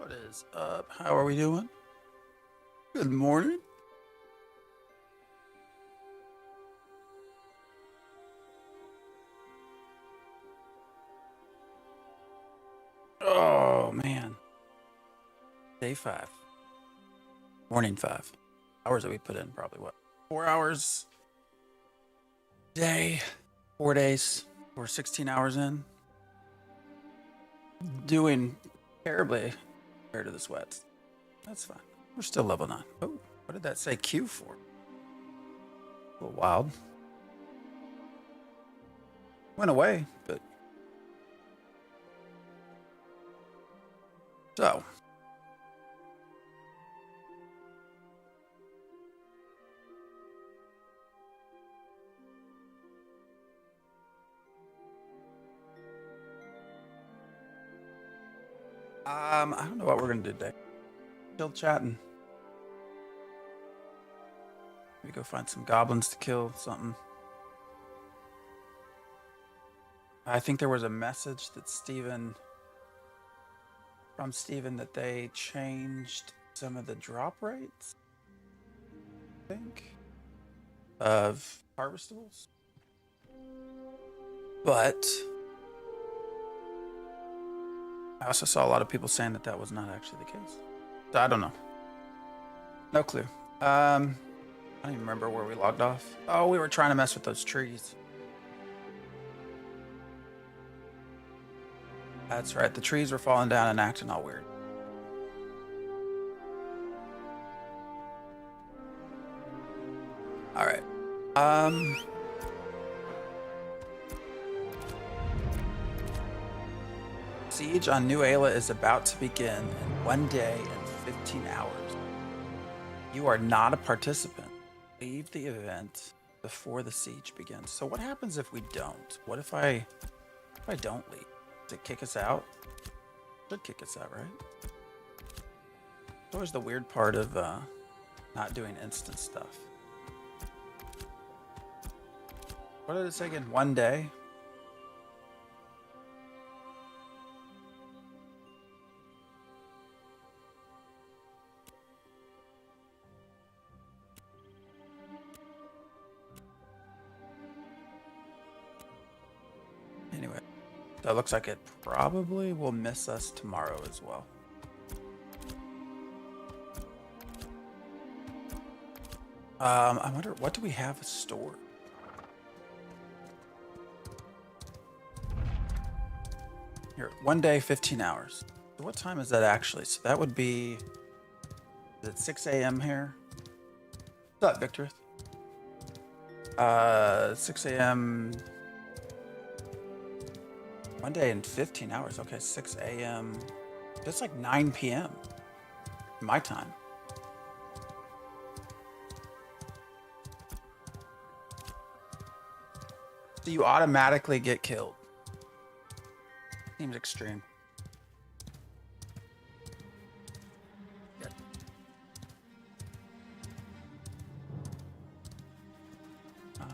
What is up? How are we doing? Good morning. Oh man. Day 5. Morning 5. Hours that we put in, probably what? 4 hours day, 4 days. We're 16 hours in. Doing terribly compared to the sweats. That's fine. We're still level 9. Oh, what did that say Q for? A little wild. Went away, but so I don't know what we're gonna do today. Still chatting. Maybe go find some goblins to kill, something. I think there was a message that from Steven that they changed some of the drop rates, I think, of harvestables. But I also saw a lot of people saying that was not actually the case. So I don't know. No clue. I don't even remember where we logged off. Oh, we were trying to mess with those trees. That's right. The trees were falling down and acting all weird. All right. Siege on New Ayla is about to begin in 1 day and 15 hours. You are not a participant. Leave the event before the siege begins. So what happens if we don't? What if I don't leave? Does it kick us out? It should kick us out, right? It's always the weird part of not doing instant stuff. What did it say again? 1 day? Anyway, that looks like it probably will miss us tomorrow as well. I wonder, what do we have stored? Here, 1 day, 15 hours. So what time is that actually? So that would be, is it 6 a.m. here? What's up, Victor? 6 a.m. 1 day and 15 hours. Okay, 6 a.m. That's like 9 p.m. my time. So you automatically get killed. Seems extreme. Yeah.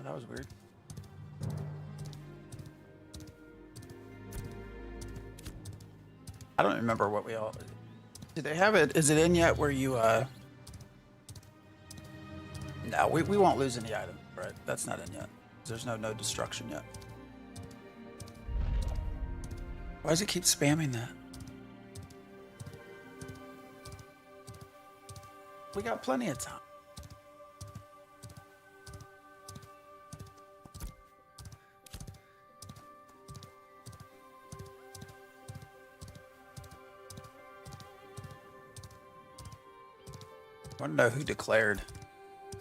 That was weird. I don't remember what we all... Did they have it? Is it in yet where you... No, we won't lose any item, right? That's not in yet. There's no destruction yet. Why does it keep spamming that? We got plenty of time. I want to know who declared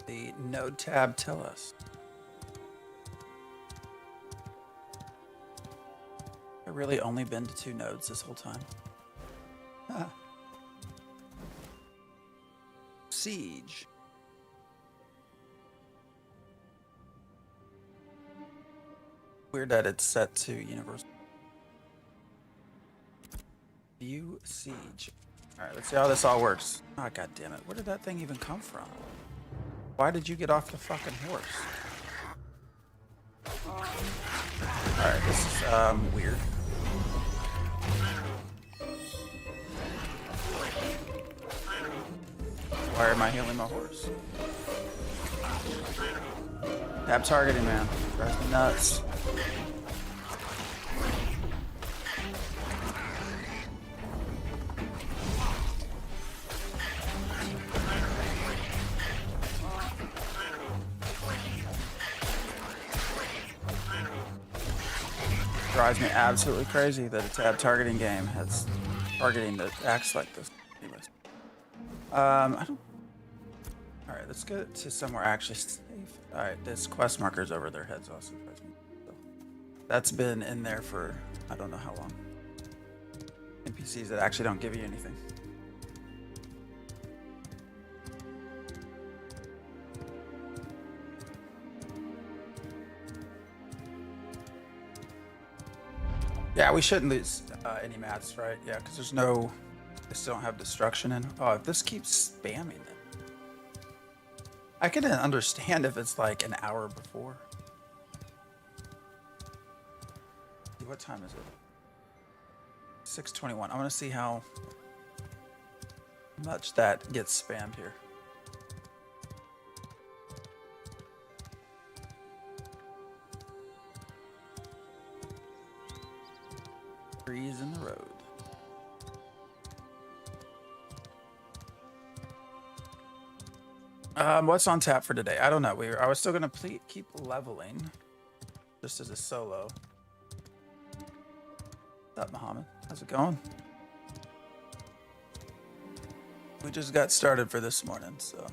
the node tab. Tell us. I've really only been to 2 nodes this whole time. Siege. Weird that it's set to universal. View siege. Alright, let's see how this all works. Oh, god damn it. Where did that thing even come from? Why did you get off the fucking horse? Alright, this is weird. Why am I healing my horse? Tab targeting, man. Drives me nuts. Drives me absolutely crazy that a tab targeting game has targeting that acts like this. Anyways. I don't. All right, let's get to somewhere actually safe. All right, this quest marker's over their heads also. So that's been in there for I don't know how long. NPCs that actually don't give you anything. Yeah, we shouldn't lose any mats, right? Yeah, because there's no. They still don't have destruction in. Oh, if this keeps spamming it. I can understand if it's like an hour before. What time is it? 6:21. I want to see how much that gets spammed here. Trees in the road. What's on tap for today? I don't know. I was still gonna keep leveling, just as a solo. What's up, Muhammad? How's it going? We just got started for this morning, so.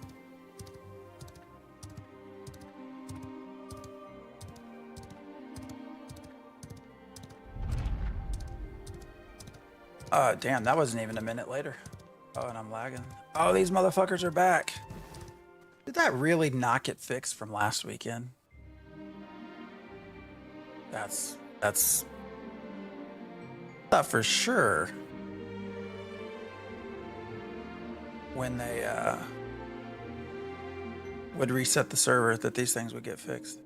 Damn, that wasn't even a minute later. Oh, and I'm lagging. Oh, these motherfuckers are back. Did that really not get fixed from last weekend? That's not for sure. When they would reset the server, that these things would get fixed.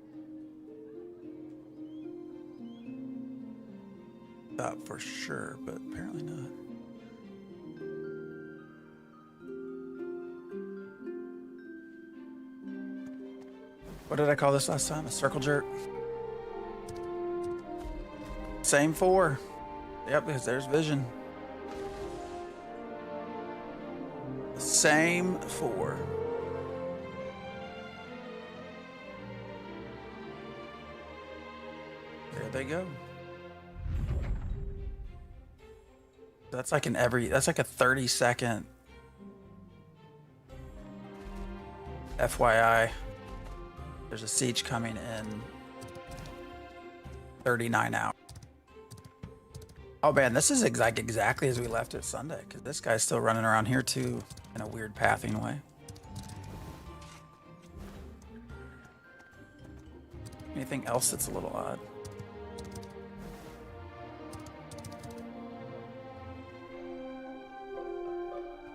Thought for sure, but apparently not. What did I call this last time? A circle jerk? Same 4. Yep, because there's vision. Same 4. There they go. That's like that's like a 30-second FYI. There's a siege coming in 39 hours. Oh man, this is like exactly as we left it Sunday, because this guy's still running around here too in a weird pathing way. Anything else that's a little odd?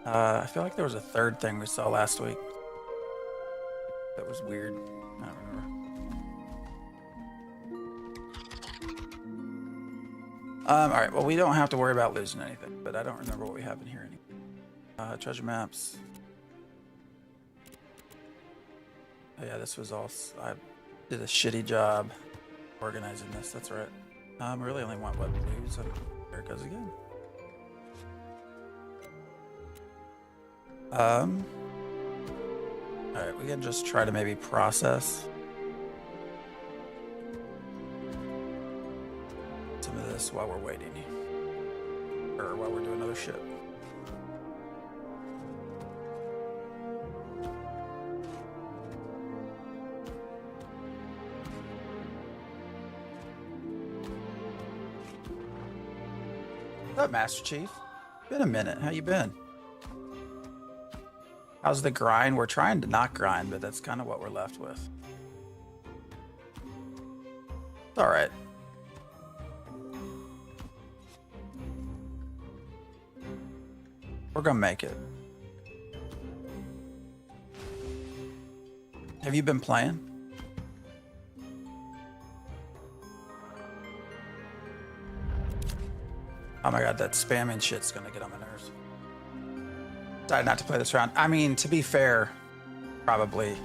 I feel like there was a third thing we saw last week that was weird. I don't remember. All right. Well, we don't have to worry about losing anything, but I don't remember what we have in here anymore. Treasure maps. Oh, yeah, this was all. I did a shitty job organizing this. That's right. Really only want what news. There it goes again. All right, we can just try to maybe process some of this while we're waiting, or while we're doing other shit. What's up, Master Chief? Been a minute. How you been? How's the grind? We're trying to not grind, but that's kind of what we're left with. It's all right. We're gonna make it. Have you been playing? Oh my god, that spamming shit's gonna get on my nerves. Decided not to play this round. I mean, to be fair, probably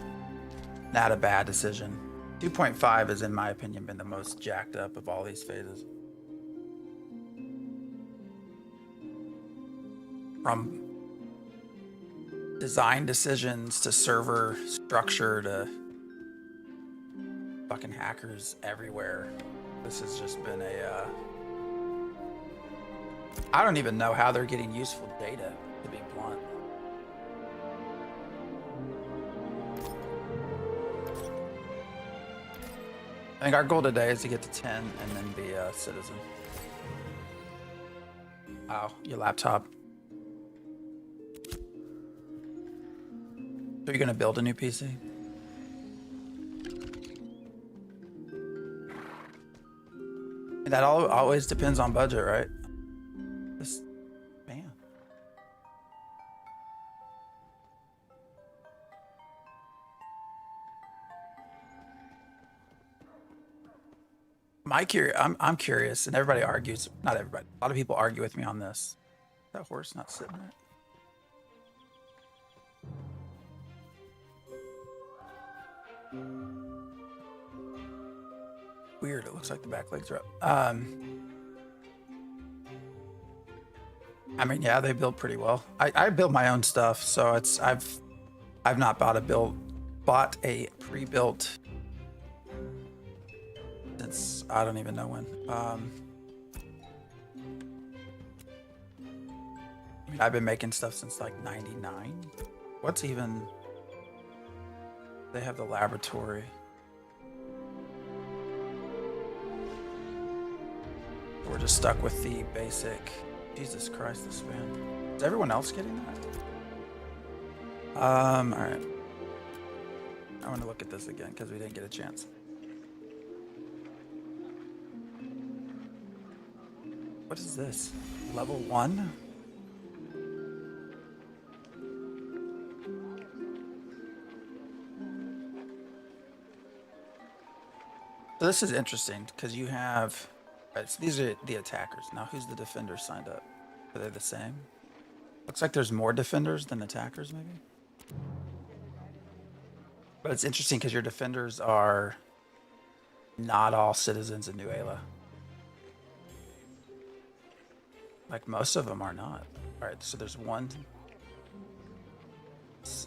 not a bad decision. 2.5 has, in my opinion, been the most jacked up of all these phases. From design decisions to server structure to fucking hackers everywhere. This has just been a I don't even know how they're getting useful data, to be blunt. I think our goal today is to get to 10 and then be a citizen. Oh, your laptop. So you're gonna build a new PC? That always depends on budget, right? This, man. I'm curious, and everybody argues. Not everybody. A lot of people argue with me on this. Is that horse not sitting right? Weird. It looks like the back legs are up. I mean, yeah, they build pretty well. I build my own stuff, so I've not bought a pre-built since I don't even know when. I mean, I've been making stuff since like '99. What's even? They have the laboratory. We're just stuck with the basic. Jesus Christ, this fan. Is everyone else getting that? All right. I want to look at this again because we didn't get a chance. What is this? Level 1? So this is interesting because you have, so these are the attackers. Now who's the defenders signed up? Are they the same? Looks like there's more defenders than attackers maybe. But it's interesting because your defenders are not all citizens in New Ayla. Like most of them are not. All right, so there's one.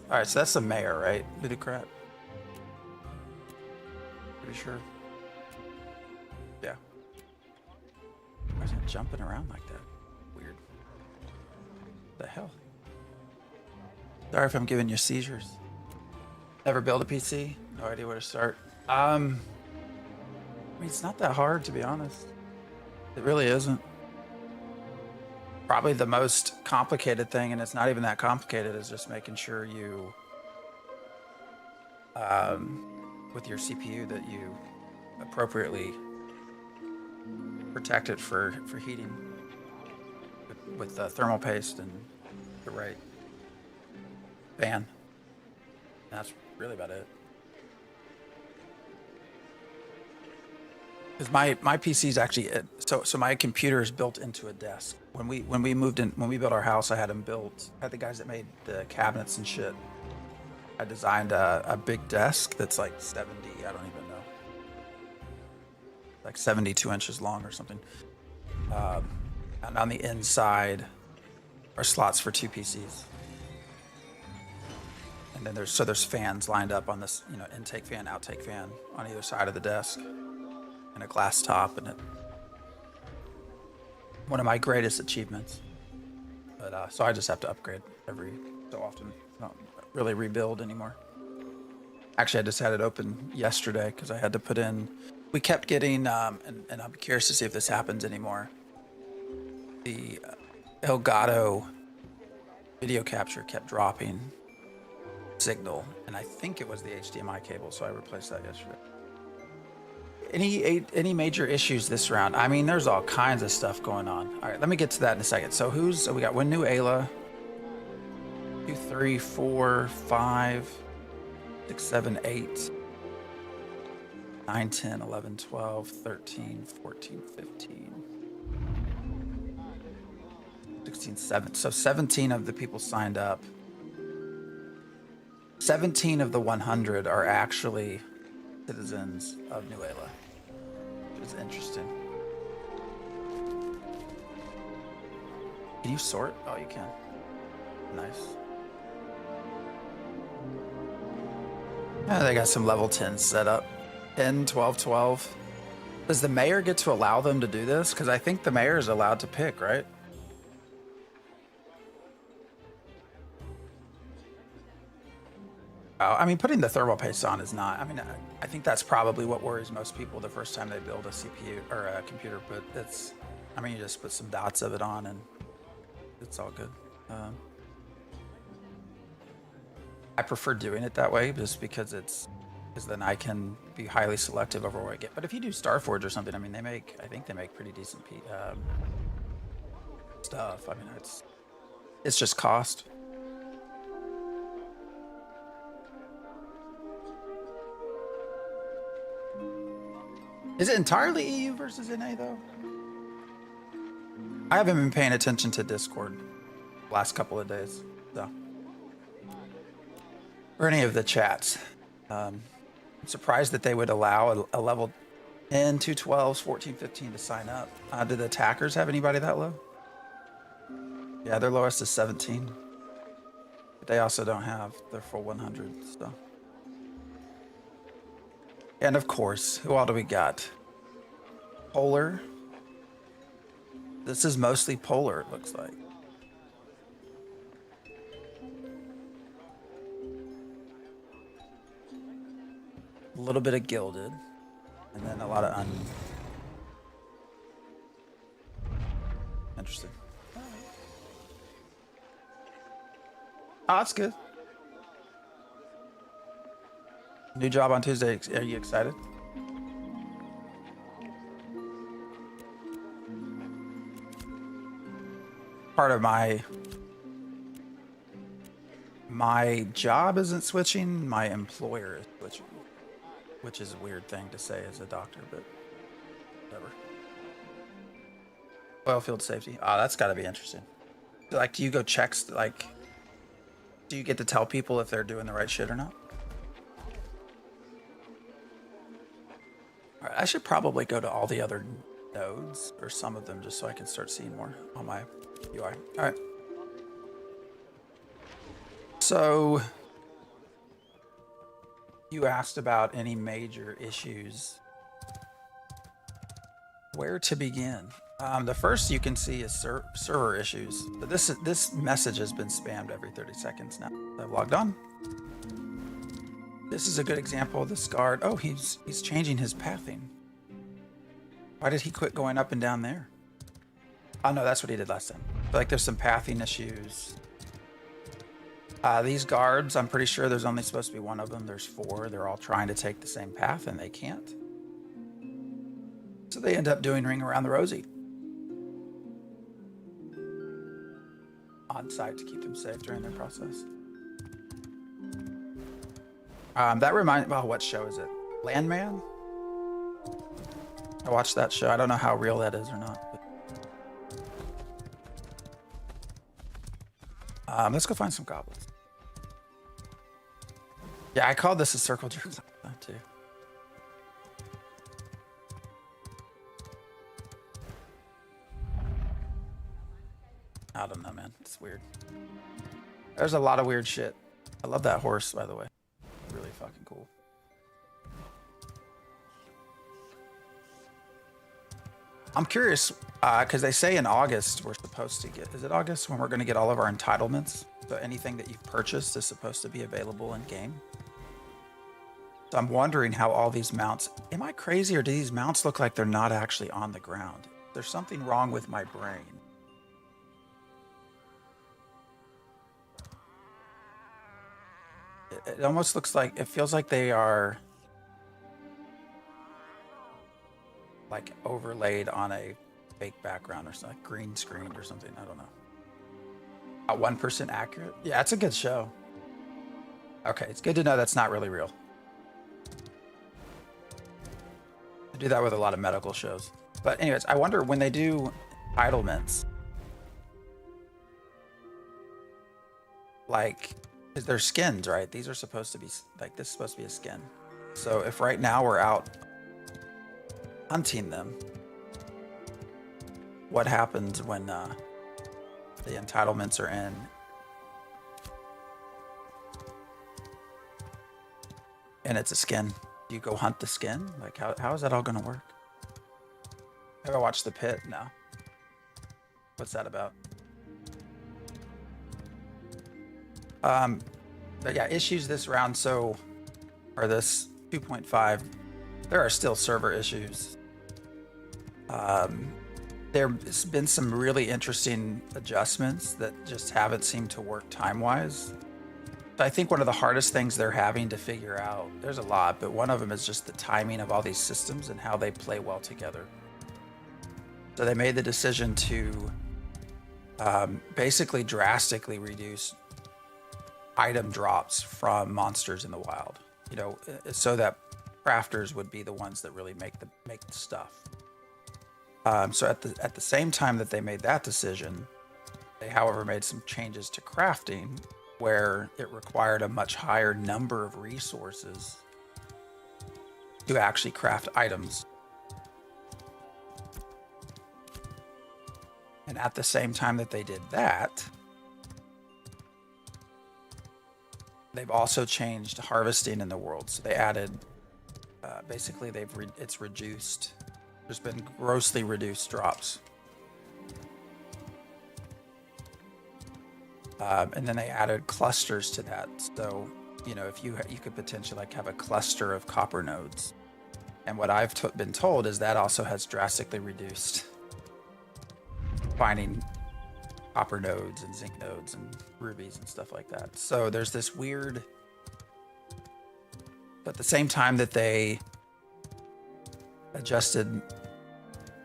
All right, so that's the mayor, right? Ludocrat. Pretty sure. Yeah. Why is it jumping around like that? Weird. The hell? Sorry if I'm giving you seizures. Never build a PC? No idea where to start. I mean, it's not that hard, to be honest. It really isn't. Probably the most complicated thing, and it's not even that complicated, is just making sure you, with your CPU, that you appropriately protect it for heating with thermal paste and the right fan. That's really about it. Because my PC's actually so my computer is built into a desk. When we built our house, I had them built. I had the guys that made the cabinets and shit. I designed a big desk that's like 70. I don't even know, like 72 inches long or something. And on the inside are slots for 2 PCs. And then there's fans lined up on this, intake fan, outtake fan on either side of the desk, and a glass top, and it. One of my greatest achievements. But so I just have to upgrade every so often. I don't really rebuild anymore. Actually, I just had it open yesterday because I had to put in. We kept getting, and I'm curious to see if this happens anymore. The Elgato video capture kept dropping signal, and I think it was the HDMI cable, so I replaced that yesterday. Any major issues this round? I mean, there's all kinds of stuff going on. All right, let me get to that in a second. So we got one new Ayla, 2, 3, 4, 5, 6, 7, 8, 9, 10, 11, 12, 13, 14, 15. 16, 7. So 17 of the people signed up. 17 of the 100 are actually citizens of New Ayla, which is interesting. Can you sort? Oh, you can. Nice. Yeah, they got some level 10 set up. 10, 12, 12. Does the mayor get to allow them to do this? Because I think the mayor is allowed to pick, right? Oh, I mean, putting the thermal paste on is not. I mean, I think that's probably what worries most people the first time they build a CPU or a computer. But it's, I mean, you just put some dots of it on and it's all good. I prefer doing it that way just because then I can be highly selective over what I get. But if you do Starforge or something, I mean, I think they make pretty decent stuff. I mean, it's just cost. Is it entirely EU versus NA though? I haven't been paying attention to Discord the last couple of days, so. Or any of the chats. I'm surprised that they would allow a level 10, 212s, 14, 15 to sign up. Do the attackers have anybody that low? Yeah, their lowest is 17. But they also don't have their full 100, so. And of course, who all do we got? Polar. This is mostly Polar, it looks like. A little bit of Gilded. And then a lot of Interesting. Oh, that's good. New job on Tuesday. Are you excited? Part of my job isn't switching, my employer is switching, which is a weird thing to say as a doctor, but whatever. Oilfield safety. Oh, that's got to be interesting. Like, do you go checks? Like, do you get to tell people if they're doing the right shit or not? All right, I should probably go to all the other nodes, or some of them, just so I can start seeing more on my UI. All right. So, you asked about any major issues. Where to begin? The first you can see is server issues. But this message has been spammed every 30 seconds now. I've logged on. This is a good example of this guard. Oh, he's changing his pathing. Why did he quit going up and down there? Oh no, that's what he did last time. I feel like there's some pathing issues. These guards, I'm pretty sure there's only supposed to be one of them. There's 4. They're all trying to take the same path and they can't. So they end up doing Ring Around the Rosie on site to keep them safe during their process. That reminds me, oh, what show is it? Landman? I watched that show. I don't know how real that is or not. But, let's go find some goblins. Yeah, I called this a circle jerk too. I don't know, man. It's weird. There's a lot of weird shit. I love that horse, by the way. Really fucking cool. I'm curious, because they say in August we're supposed to get, is it August when we're going to get all of our entitlements? So anything that you've purchased is supposed to be available in game. So I'm wondering how all these mounts, am I crazy or do these mounts look like they're not actually on the ground? There's something wrong with my brain. It almost looks like, it feels like they are like overlaid on a fake background or something, like green screen or something. I don't know. At 1% accurate? Yeah, it's a good show. Okay, it's good to know that's not really real. I do that with a lot of medical shows. But anyways, I wonder when they do entitlements, like, because they're skins, right? These are supposed to be like, this is supposed to be a skin. So if right now we're out hunting them, what happens when the entitlements are in? And it's a skin. Do you go hunt the skin? Like, how is that all going to work? Have I watched The Pit? No. What's that about? But yeah, issues this round. So, or this 2.5, there are still server issues. There's been some really interesting adjustments that just haven't seemed to work time-wise. I think one of the hardest things they're having to figure out, there's a lot, but one of them is just the timing of all these systems and how they play well together. So they made the decision to basically drastically reduce item drops from monsters in the wild, you know, so that crafters would be the ones that really make the stuff. So at the same time that they made that decision, they, however, made some changes to crafting where it required a much higher number of resources to actually craft items. And at the same time that they did that, they've also changed harvesting in the world. So they added, basically it's reduced. There's been grossly reduced drops. And then they added clusters to that. So, you know, if you could potentially like have a cluster of copper nodes. And what I've been told is that also has drastically reduced finding copper nodes and zinc nodes and rubies and stuff like that. So there's this weird, but at the same time that they adjusted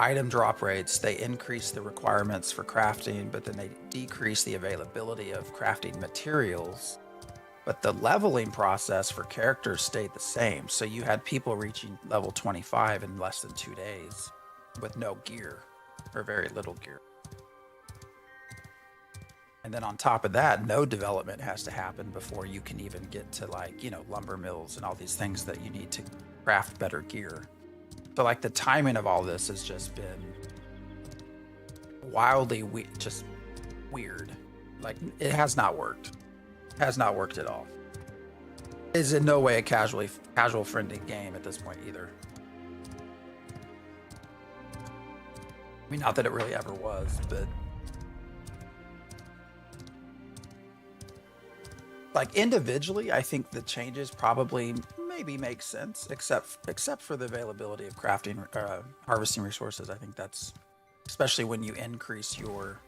item drop rates, they increased the requirements for crafting, but then they decreased the availability of crafting materials. But the leveling process for characters stayed the same. So you had people reaching level 25 in less than 2 days with no gear or very little gear. And then on top of that, no development has to happen before you can even get to, like, you know, lumber mills and all these things that you need to craft better gear. So like the timing of all this has just been wildly just weird. Like, it has not worked. Has not worked at all. Is in no way a casual friendly game at this point either. I mean, not that it really ever was, but like individually, I think the changes probably maybe make sense, except for the availability of crafting, harvesting resources. I think that's, especially when you increase your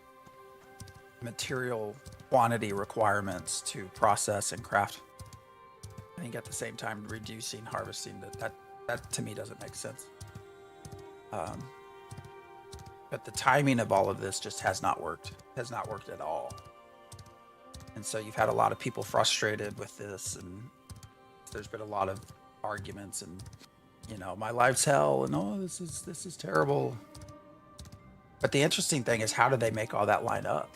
material quantity requirements to process and craft. I think at the same time reducing harvesting, that to me doesn't make sense. But the timing of all of this just has not worked at all. And so you've had a lot of people frustrated with this, and there's been a lot of arguments and, you know, my life's hell and oh, this is terrible. But the interesting thing is, how do they make all that line up?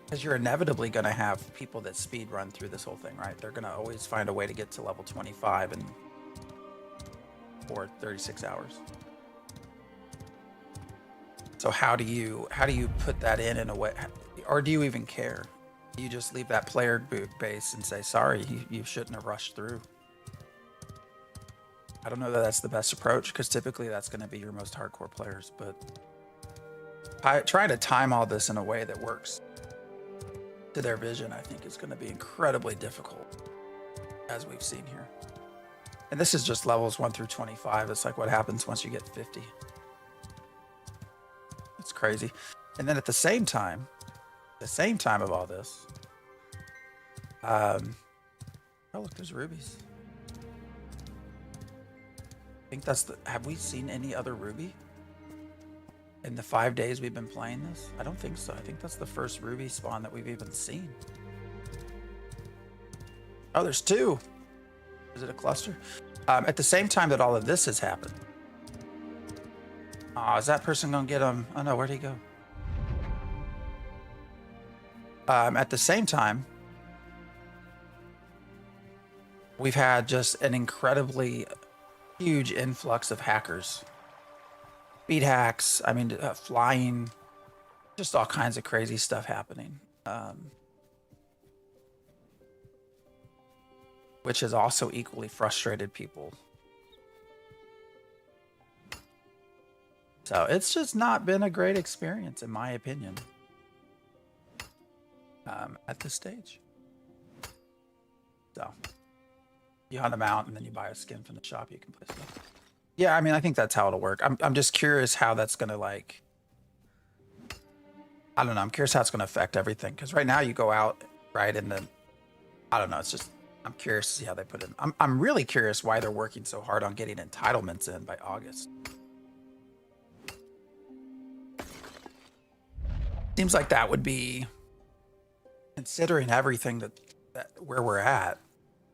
Because you're inevitably going to have people that speed run through this whole thing, right? They're going to always find a way to get to level 25 in 36 hours. So how do you put that in a way, or do you even care? You just leave that player base and say, sorry, you shouldn't have rushed through. I don't know that that's the best approach, because typically that's going to be your most hardcore players, but trying to time all this in a way that works to their vision, I think, is going to be incredibly difficult, as we've seen here. And this is just levels 1 through 25. It's like what happens once you get 50. It's crazy. And then at the same time of all this, oh look, there's rubies. I think that's have we seen any other ruby in the 5 days we've been playing this? I don't think so. I think that's the first ruby spawn that we've even seen. Oh, there's 2. Is it a cluster? At the same time that all of this has happened. Oh, is that person gonna get him? Oh no, where'd he go? At the same time we've had just an incredibly huge influx of hackers, speed hacks. I mean, flying, just all kinds of crazy stuff happening, which has also equally frustrated people. So it's just not been a great experience, in my opinion, at this stage. So you hunt them out and then you buy a skin from the shop, you can play stuff. Yeah, I mean, I think that's how it'll work. I'm just curious how that's going to, like, I don't know. I'm curious how it's going to affect everything. Because right now you go out, right, and then, I don't know. It's just, I'm curious to see how they put it in. I'm really curious why they're working so hard on getting entitlements in by August. Seems like that would be, considering everything that where we're at,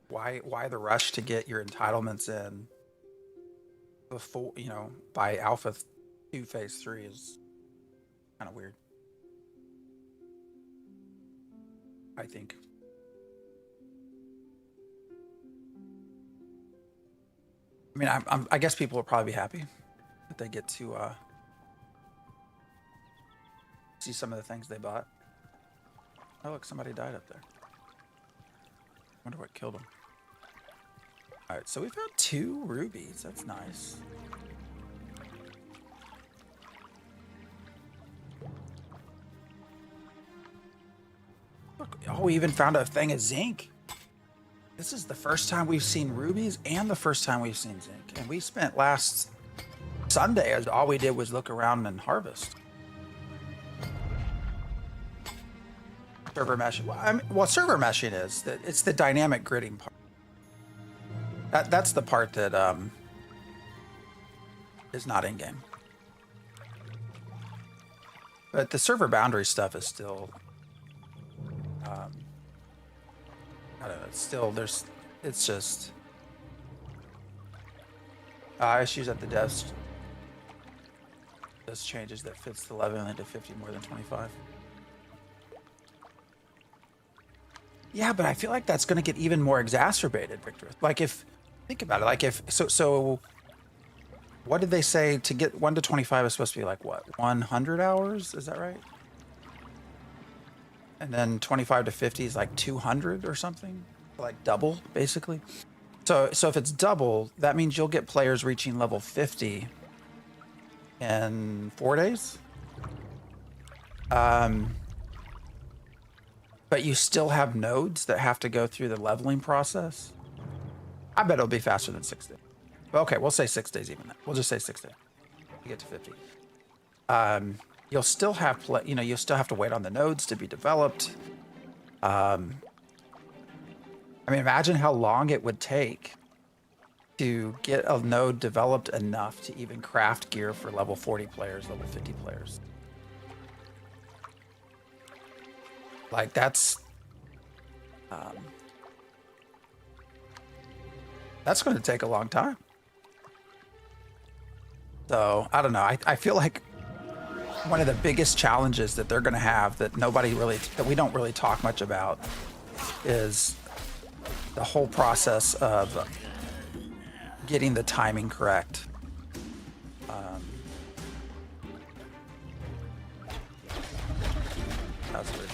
why the rush to get your entitlements in before, you know, by Alpha 2 Phase 3 is kind of weird, I think. I mean, I guess people will probably be happy that they get to see some of the things they bought. Oh, look, somebody died up there. Wonder what killed him. All right, so we found 2 rubies. That's nice. Look, oh, we even found a thing of zinc. This is the first time we've seen rubies and the first time we've seen zinc. And we spent last Sunday, as all we did was look around and harvest. Server meshing. Well, I mean, what server meshing is, that it's the dynamic gridding part. That's the part that is not in game. But the server boundary stuff is still, I don't know. It's still it's just issues at the devs. Those changes that fits the level into 50 more than 25. Yeah, but I feel like that's going to get even more exacerbated, Victor. Like, if, think about it, like if, so what did they say to get 1 to 25 is supposed to be like, what, 100 hours? Is that right? And then 25 to 50 is like 200 or something, like double, basically. So if it's double, that means you'll get players reaching level 50 in 4 days. But you still have nodes that have to go through the leveling process. I bet it'll be faster than 6 days. Okay, we'll say 6 days even. We'll just say 6 days to get to 50. You'll still have, you'll still have to wait on the nodes to be developed. I mean, imagine how long it would take to get a node developed enough to even craft gear for level 40 players, level 50 players. Like, that's going to take a long time. So I don't know. I feel like one of the biggest challenges that they're going to have that we don't really talk much about is the whole process of getting the timing correct. That's weird.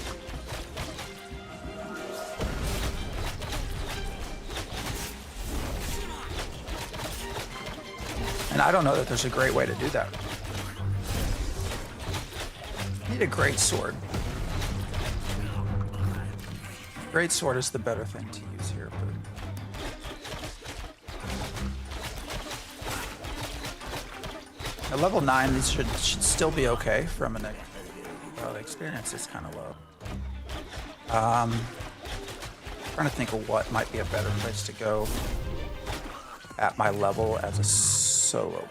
And I don't know that there's a great way to do that. You need a great sword. Great sword is the better thing to use here. But at level 9, these should still be okay from an the experience is kind of low. Trying to think of what might be a better place to go at my level as a solo.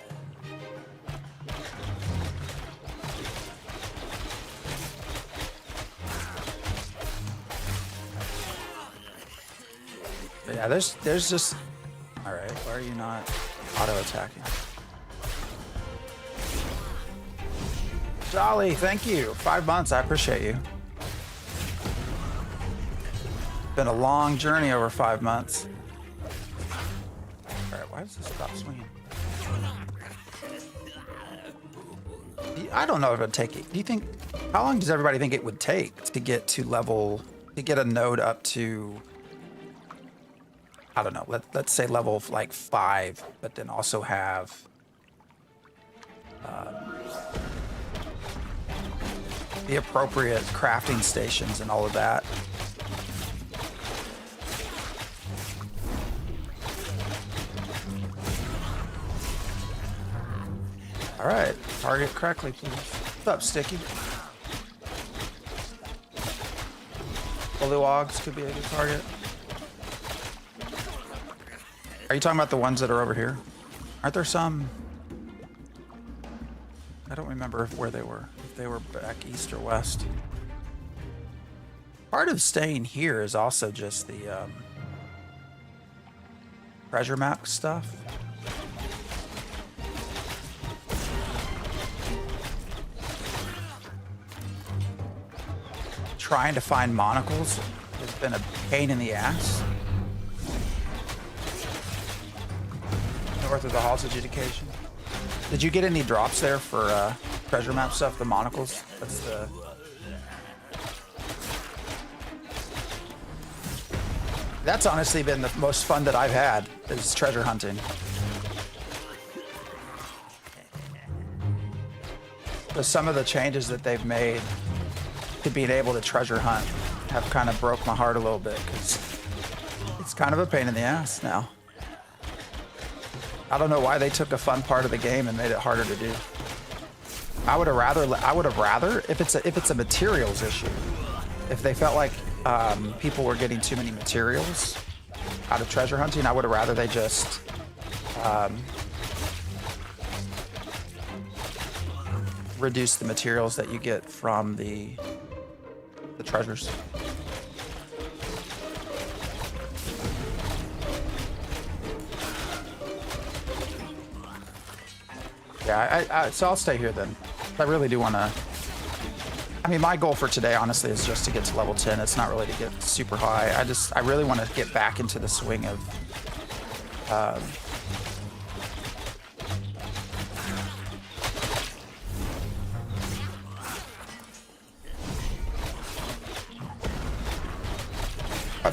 But yeah, there's just, all right, why are you not auto attacking? Jolly, thank you. 5 months, I appreciate you. Been a long journey over 5 months. All right, why does this stop swinging? I don't know if it'd take it. Do you think, how long does everybody think it would take to get to level, to get a node up to, I don't know, let's say level like 5, but then also have the appropriate crafting stations and all of that. All right, target correctly, please. What's up, Sticky? Bullywugs could be a good target. Are you talking about the ones that are over here? Aren't there some? I don't remember where they were. If they were back east or west. Part of staying here is also just the treasure map stuff. Trying to find monocles has been a pain in the ass. North of the Halls Adjudication. Did you get any drops there for treasure map stuff, the monocles? That's the... That's honestly been the most fun that I've had, is treasure hunting. So some of the changes that they've made to being able to treasure hunt have kind of broke my heart a little bit, because it's kind of a pain in the ass now. I don't know why they took a fun part of the game and made it harder to do. I would have rather if it's a materials issue, if they felt like people were getting too many materials out of treasure hunting, I would have rather they just reduce the materials that you get from the treasures. Yeah, so I'll stay here then. I really do want to... I mean, my goal for today, honestly, is just to get to level 10. It's not really to get super high. I really want to get back into the swing of... of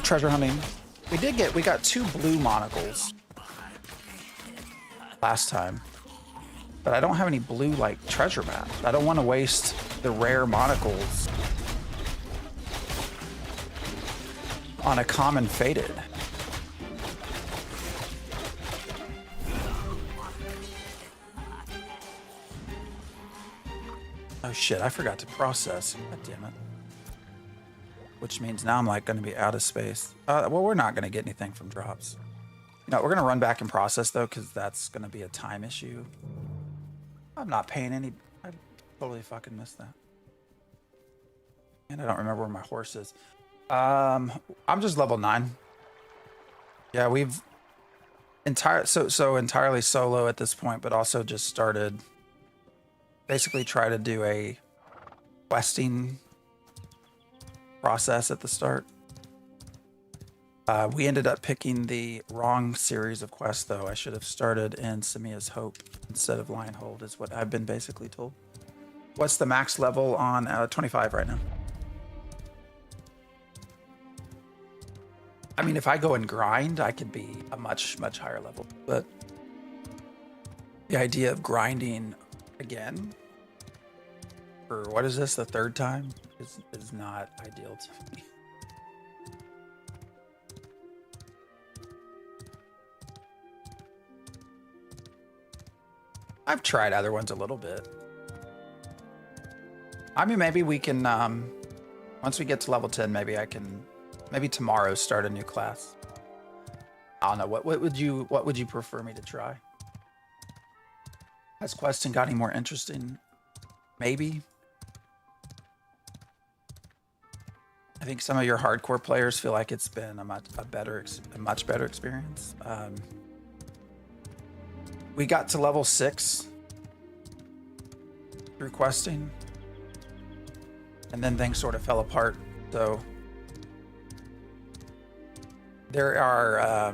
treasure hunting. We got 2 blue monocles last time. But I don't have any blue, like, treasure map. I don't want to waste the rare monocles on a common fated. Oh shit, I forgot to process. God damn it. Which means now I'm like going to be out of space. Well, we're not going to get anything from drops. No, we're going to run back and process though, because that's going to be a time issue. I'm not paying any... I totally fucking missed that. And I don't remember where my horse is. I'm just level 9. Yeah, we've... entirely solo at this point, but also just started... Basically try to do a questing process at the start. We ended up picking the wrong series of quests, though. I should have started in Samia's Hope instead of Lionhold, is what I've been basically told. What's the max level on 25 right now? I mean, if I go and grind, I could be a much, much higher level. But the idea of grinding again for, what is this, the 3rd time, is not ideal to me. I've tried other ones a little bit. I mean, maybe we can, once we get to level 10, maybe I can, maybe tomorrow start a new class. I don't know, what would you prefer me to try? Has questing got any more interesting? Maybe. I think some of your hardcore players feel like it's been a much better experience. We got to level 6 through questing, and then things sort of fell apart. So there are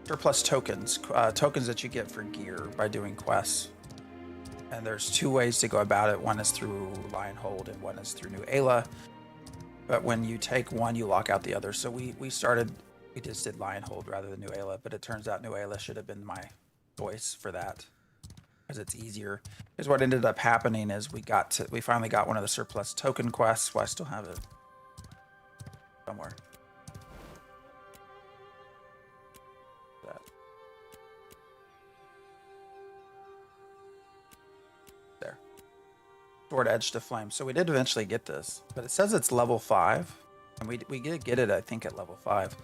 surplus tokens, tokens that you get for gear by doing quests. And there's two ways to go about it. One is through Lionhold and one is through New Ayla. But when you take one, you lock out the other. So we just did Lionhold rather than New Ayla, but it turns out New Ayla should have been my choice for that because it's easier. Because what ended up happening is we finally got one of the surplus token quests. Well, I still have it somewhere. There. Sword Edge to Flame. So we did eventually get this, but it says it's level 5, and we did get it, I think, at level 5.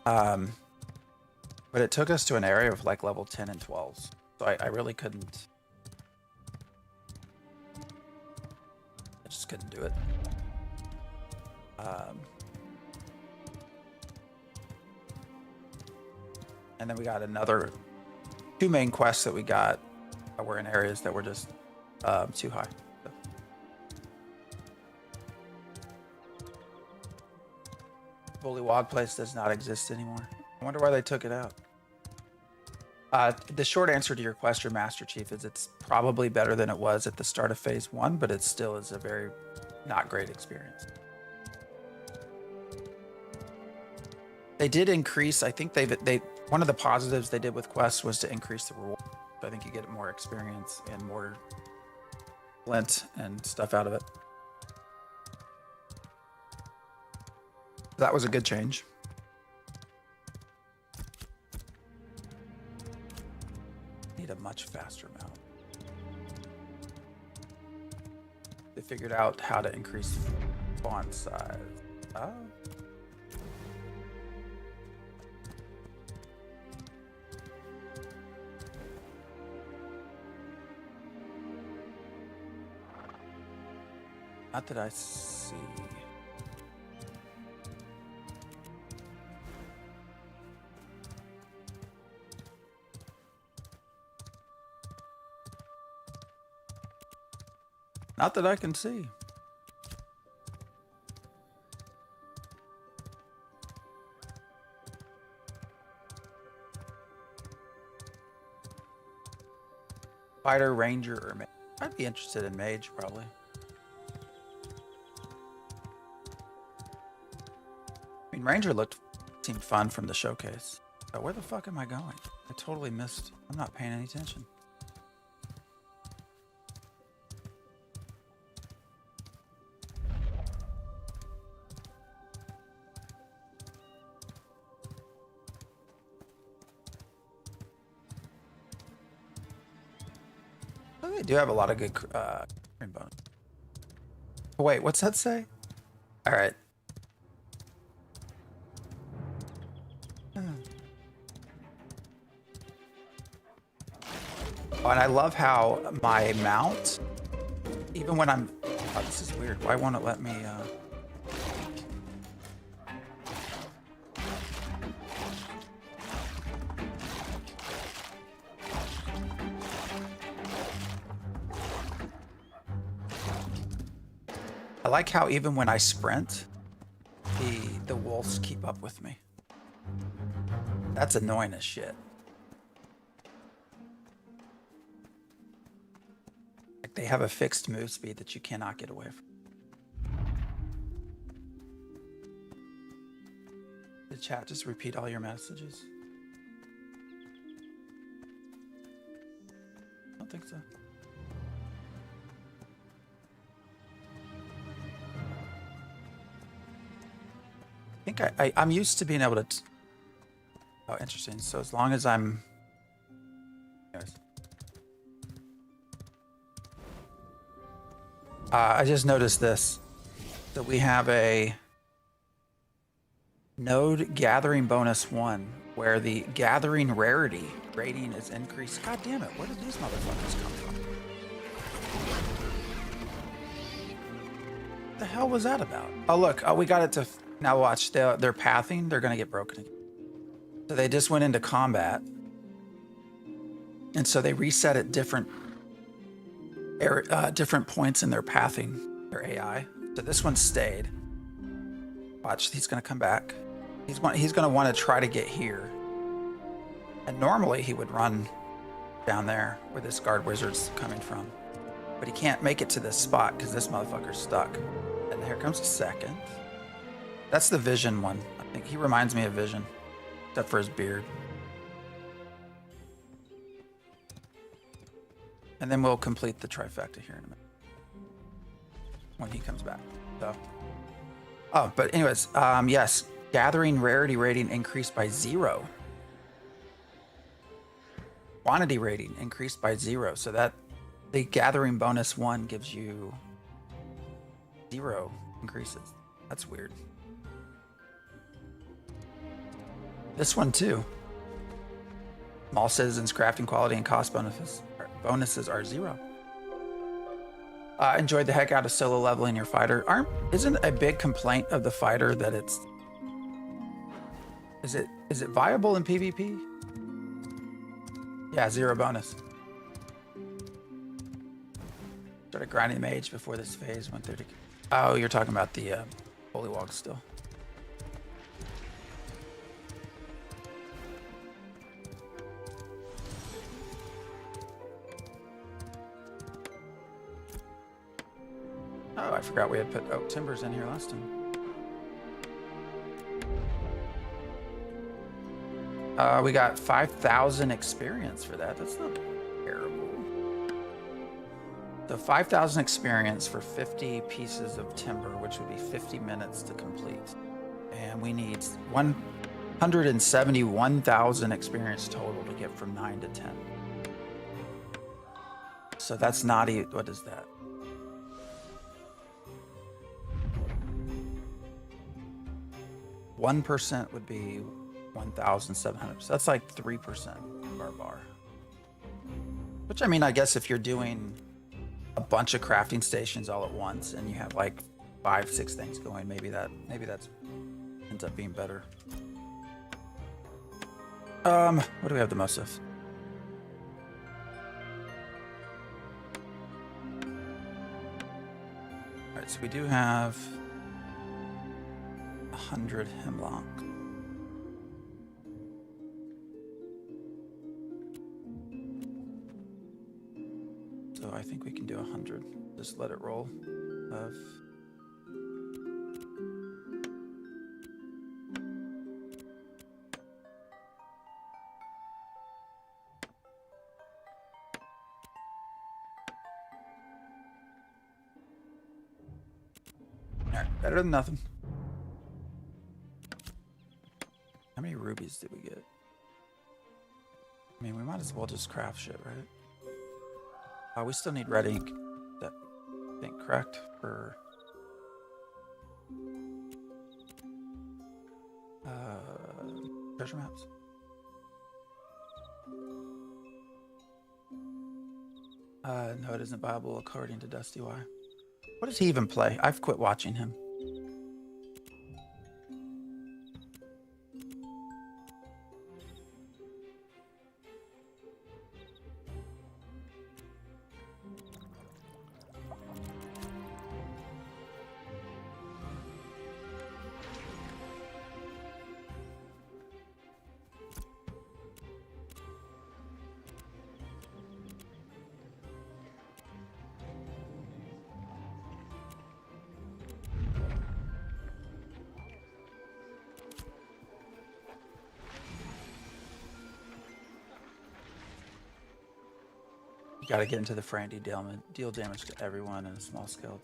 But it took us to an area of like level 10 and 12s. So I really couldn't. I just couldn't do it. And then we got two main quests that we got were in areas that were just too high. So. Bullywog place does not exist anymore. I wonder why they took it out. The short answer to your question, Master Chief, is it's probably better than it was at the start of Phase 1, but it still is a very not great experience. They did increase, I think one of the positives they did with quests was to increase the reward. So I think you get more experience and more flint and stuff out of it. That was a good change. Need a much faster mount. They figured out how to increase font size. Oh. Not that I see. Not that I can see. Fighter, Ranger, or Mage. I'd be interested in Mage, probably. I mean, Ranger seemed fun from the showcase. But where the fuck am I going? I totally missed. I'm not paying any attention. Oh, they do have a lot of good bonus. Wait, what's that say? All right. Oh, and I love how my mount, even when I'm, oh, this is weird. Why won't it let me, I like how even when I sprint, the wolves keep up with me. That's annoying as shit. Like they have a fixed move speed that you cannot get away from. The chat, just repeat all your messages. I don't think so. I think I'm used to being able to. Oh, interesting. So as long as I'm. Anyways. I just noticed this. That we have a node gathering bonus 1, where the gathering rarity rating is increased. God damn it! Where did these motherfuckers come from? What the hell was that about? Oh look! Oh, we got it to. Now watch, their pathing, they're going to get broken again. So they just went into combat. And so they reset at different points in their pathing, their AI. So this one stayed. Watch, he's going to come back. He's going to want to try to get here. And normally he would run down there where this guard wizard's coming from. But he can't make it to this spot because this motherfucker's stuck. And here comes a second. That's the Vision one. I think he reminds me of Vision, except for his beard. And then we'll complete the trifecta here in a minute when he comes back. So, oh, but anyways, yes, gathering rarity rating increased by 0. Quantity rating increased by 0, so that the gathering bonus 1 gives you 0 increases. That's weird. This one too. All citizens crafting quality and cost bonuses are 0. Enjoyed the heck out of solo leveling your fighter. Isn't a big complaint of the fighter that it's is it viable in PvP? Yeah, 0 bonus. Started grinding mage before this phase went there to. Oh, you're talking about the holy walk still. Oh, I forgot we had put oak timbers in here last time. We got 5,000 experience for that. That's not terrible. So 5,000 experience for 50 pieces of timber, which would be 50 minutes to complete. And we need 171,000 experience total to get from 9 to 10. So that's not even, what is that? %1 would be 1,700. So that's like 3% of our bar. Which, I mean, I guess if you're doing a bunch of crafting stations all at once and you have like 5-6 things going, maybe that's ends up being better. What do we have the most of? All right, so we do have 100 hemlock. So I think we can do 100. Just let it roll. Alright, better than nothing. How many rubies did we get? I mean, we might as well just craft shit, right? Oh, we still need red ink. That I think correct for treasure maps. No, it isn't viable according to Dusty Y. What does he even play? I've quit watching him. You gotta get into the fray and deal damage to everyone and small skeleton.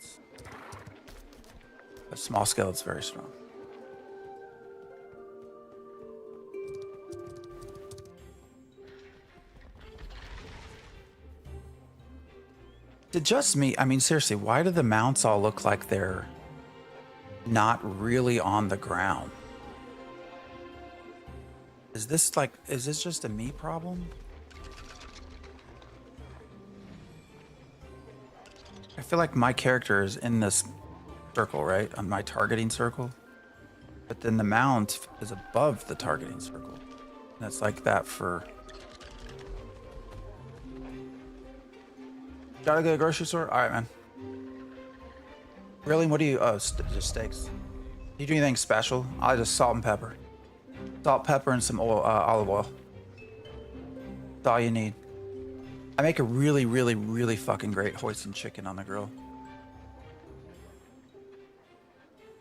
But small skeleton's very strong. Is it just me? I mean, seriously, why do the mounts all look like they're not really on the ground? Is this just a me problem? I feel like my character is in this circle, right? On my targeting circle. But then the mount is above the targeting circle. And it's like that for... Gotta go to the grocery store? Alright, man. Really? What do you... Oh, just steaks. Do you do anything special? I just salt and pepper. Salt, pepper, and some oil, olive oil. That's all you need. I make a really, really, really fucking great hoisin chicken on the grill.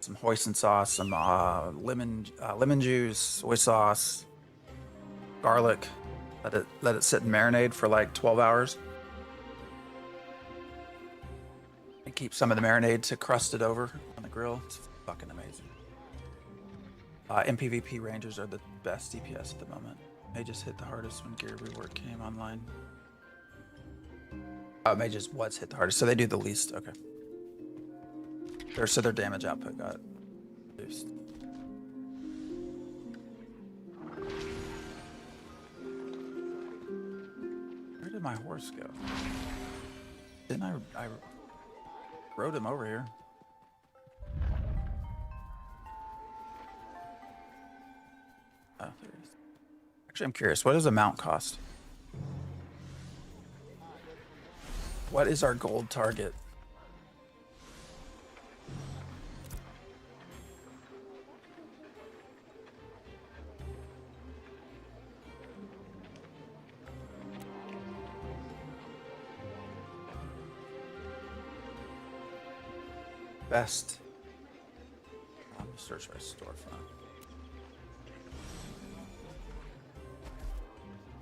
Some hoisin sauce, some lemon juice, soy sauce, garlic. Let it sit and marinate for like 12 hours. And keep some of the marinade to crust it over on the grill. It's fucking amazing. MPVP Rangers are the best DPS at the moment. They just hit the hardest when gear rework came online. Mages what's hit the hardest, so they do the least. Okay. So their damage output got reduced. Where did my horse go? Didn't I rode him over here. Oh, there he is. Actually, I'm curious. What does a mount cost? What is our gold target? Best. I'm gonna search by storefront.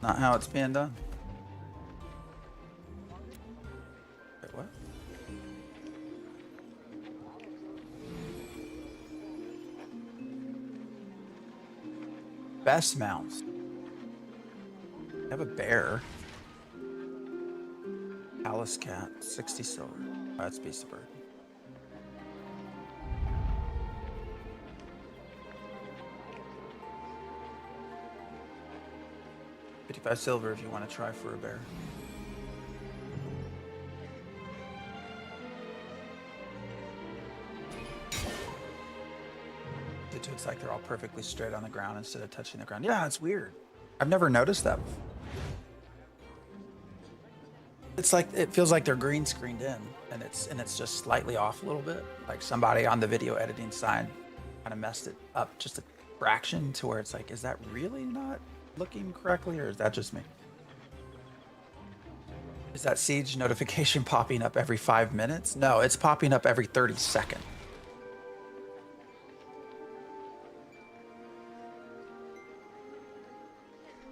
Not how it's being done. Wait, what? Best mounts. I have a bear. Alice cat, 60 silver. Oh, that's beast of burden. 55 silver if you want to try for a bear. It's like they're all perfectly straight on the ground instead of touching the ground. Yeah, it's weird. I've never noticed that before. It's like it feels like they're green screened in, and it's just slightly off a little bit. Like somebody on the video editing side kind of messed it up just a fraction to where it's like, is that really not looking correctly, or is that just me? Is that siege notification popping up every 5 minutes? No, it's popping up every 30 seconds.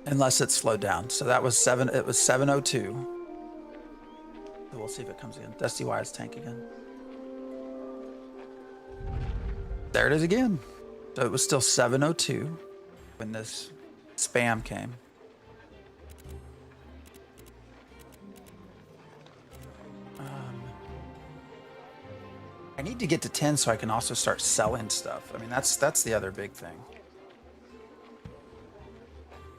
Unless it's slowed down. So that was it was 702. So we'll see if it comes again. Dusty Wise tank again. There it is again. So it was still 702 when this spam came. I need to get to 10 so I can also start selling stuff. I mean, that's the other big thing.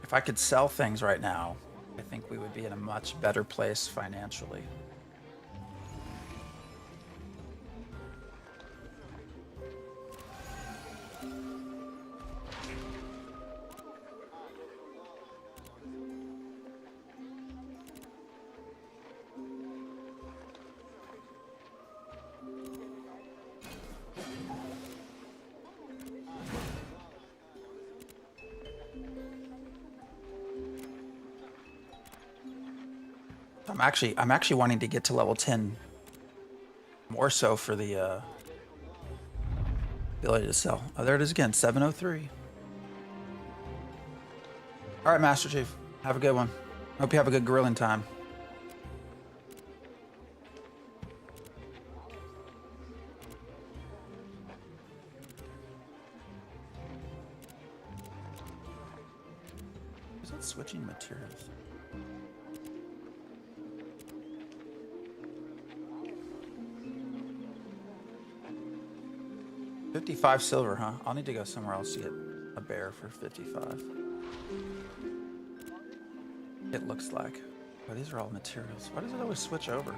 If I could sell things right now, I think we would be in a much better place financially. I'm actually wanting to get to level 10 more so for the ability to sell. Oh, there it is again, 703. All right, Master Chief, have a good one. Hope you have a good grilling time. Is that switching materials? $55 silver, huh? I'll need to go somewhere else to get a bear for 55. It looks like. Oh, these are all materials. Why does it always switch over?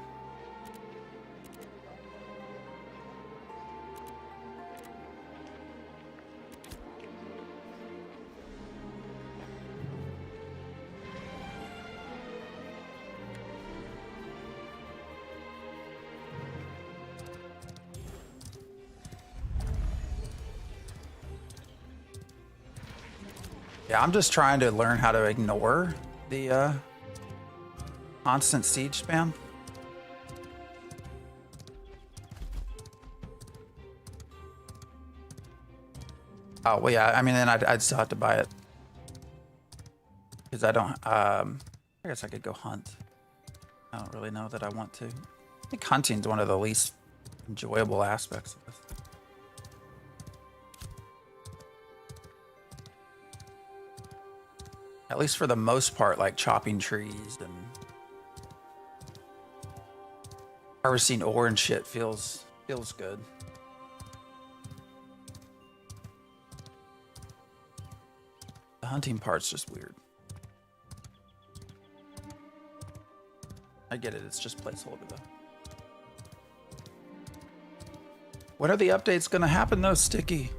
Yeah, I'm just trying to learn how to ignore the Constant siege spam? Oh, well, yeah, I mean, then I'd still have to buy it. Because I don't, I guess I could go hunt. I don't really know that I want to. I think hunting's one of the least enjoyable aspects of this. At least for the most part, like chopping trees and harvesting ore and shit feels good. The hunting part's just weird. I get it, it's just placeholder though. When are the updates gonna happen though, Sticky?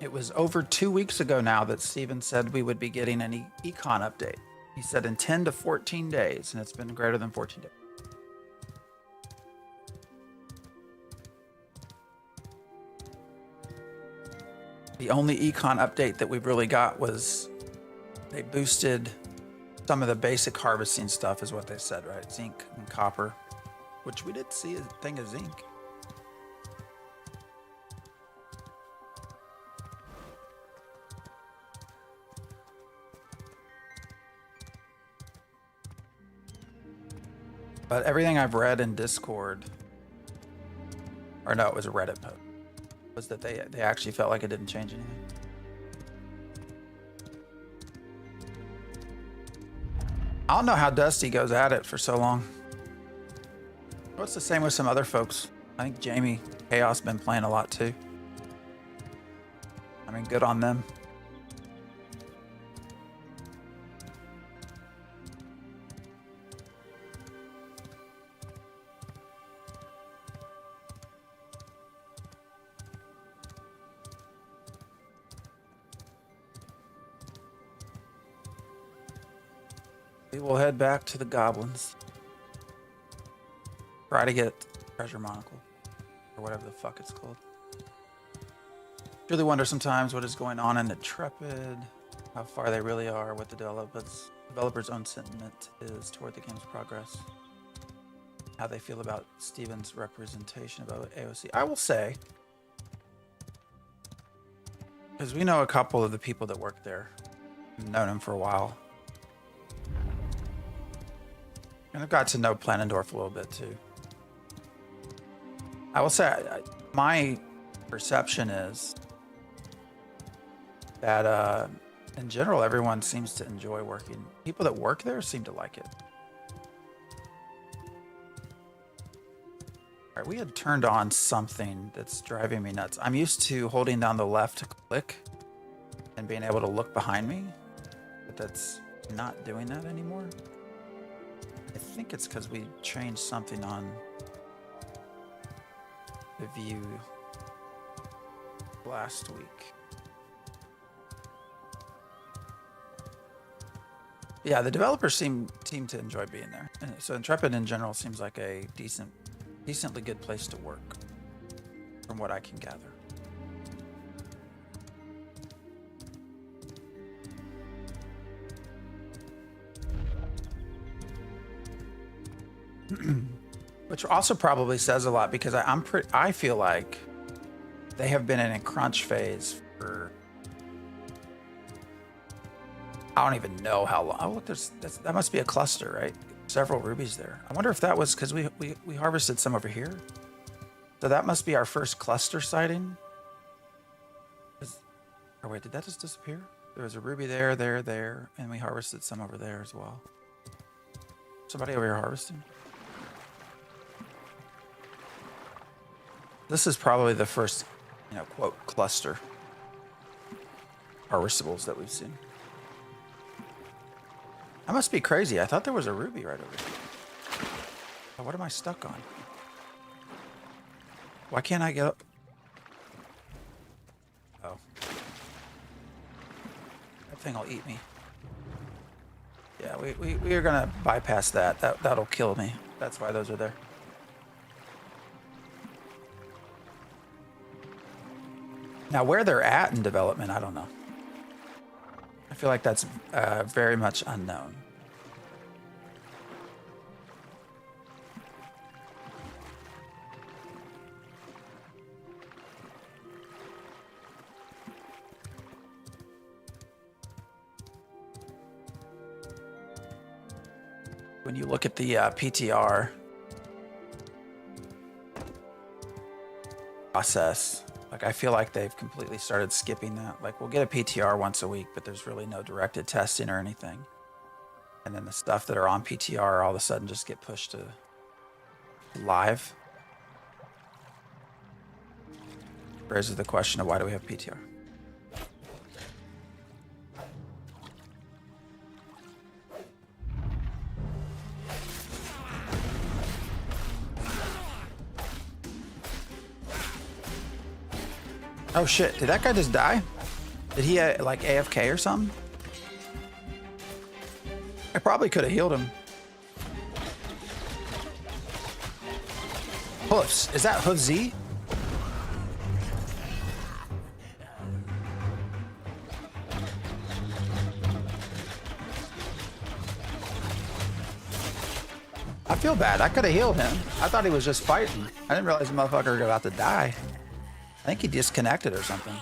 It was over 2 weeks ago now that Steven said we would be getting an econ update. He said in 10 to 14 days, and it's been greater than 14 days. The only econ update that we've really got was they boosted some of the basic harvesting stuff is what they said, right? Zinc and copper, which we did see a thing of zinc. But everything I've read in Discord, or no, it was a Reddit post, was that they actually felt like it didn't change anything. I don't know how Dusty goes at it for so long. Well, it's the same with some other folks. I think Jamie Chaos been playing a lot too. I mean, good on them. We will head back to the goblins. Try to get treasure monocle, or whatever the fuck it's called. Really wonder sometimes what is going on in Intrepid, how far they really are, what the developers' own sentiment is toward the game's progress, how they feel about Steven's representation about AOC. I will say, because we know a couple of the people that work there, we've known them for a while. And I've got to know Planendorf a little bit too. I will say, my perception is that in general, everyone seems to enjoy working. People that work there seem to like it. All right, we had turned on something that's driving me nuts. I'm used to holding down the left to click and being able to look behind me, but that's not doing that anymore. I think it's because we changed something on the view last week. Yeah, the developers seem to enjoy being there. And so Intrepid in general seems like a decently good place to work, from what I can gather. Which also probably says a lot because I feel like they have been in a crunch phase for I don't even know how long. Oh look, that must be a cluster, right? Several rubies there. I wonder if that was because we harvested some over here. So that must be our first cluster sighting. Oh wait, did that just disappear? There was a ruby there, and we harvested some over there as well. Somebody over here harvesting? This is probably the first, quote, cluster harvestables that we've seen. I must be crazy. I thought there was a ruby right over here. Oh, what am I stuck on? Why can't I get up? Oh. That thing will eat me. Yeah, we are gonna bypass that. That'll kill me. That's why those are there. Now, where they're at in development, I don't know. I feel like that's very much unknown. When you look at the PTR process, like I feel like they've completely started skipping that. Like we'll get a PTR once a week, but there's really no directed testing or anything. And then the stuff that are on PTR all of a sudden just get pushed to live. Raises the question of why do we have PTR? Oh shit, did that guy just die? Did he like AFK or something? I probably could have healed him. Hoofs, is that Hoof Z? I feel bad, I could have healed him. I thought he was just fighting. I didn't realize the motherfucker was about to die. I think he disconnected or something.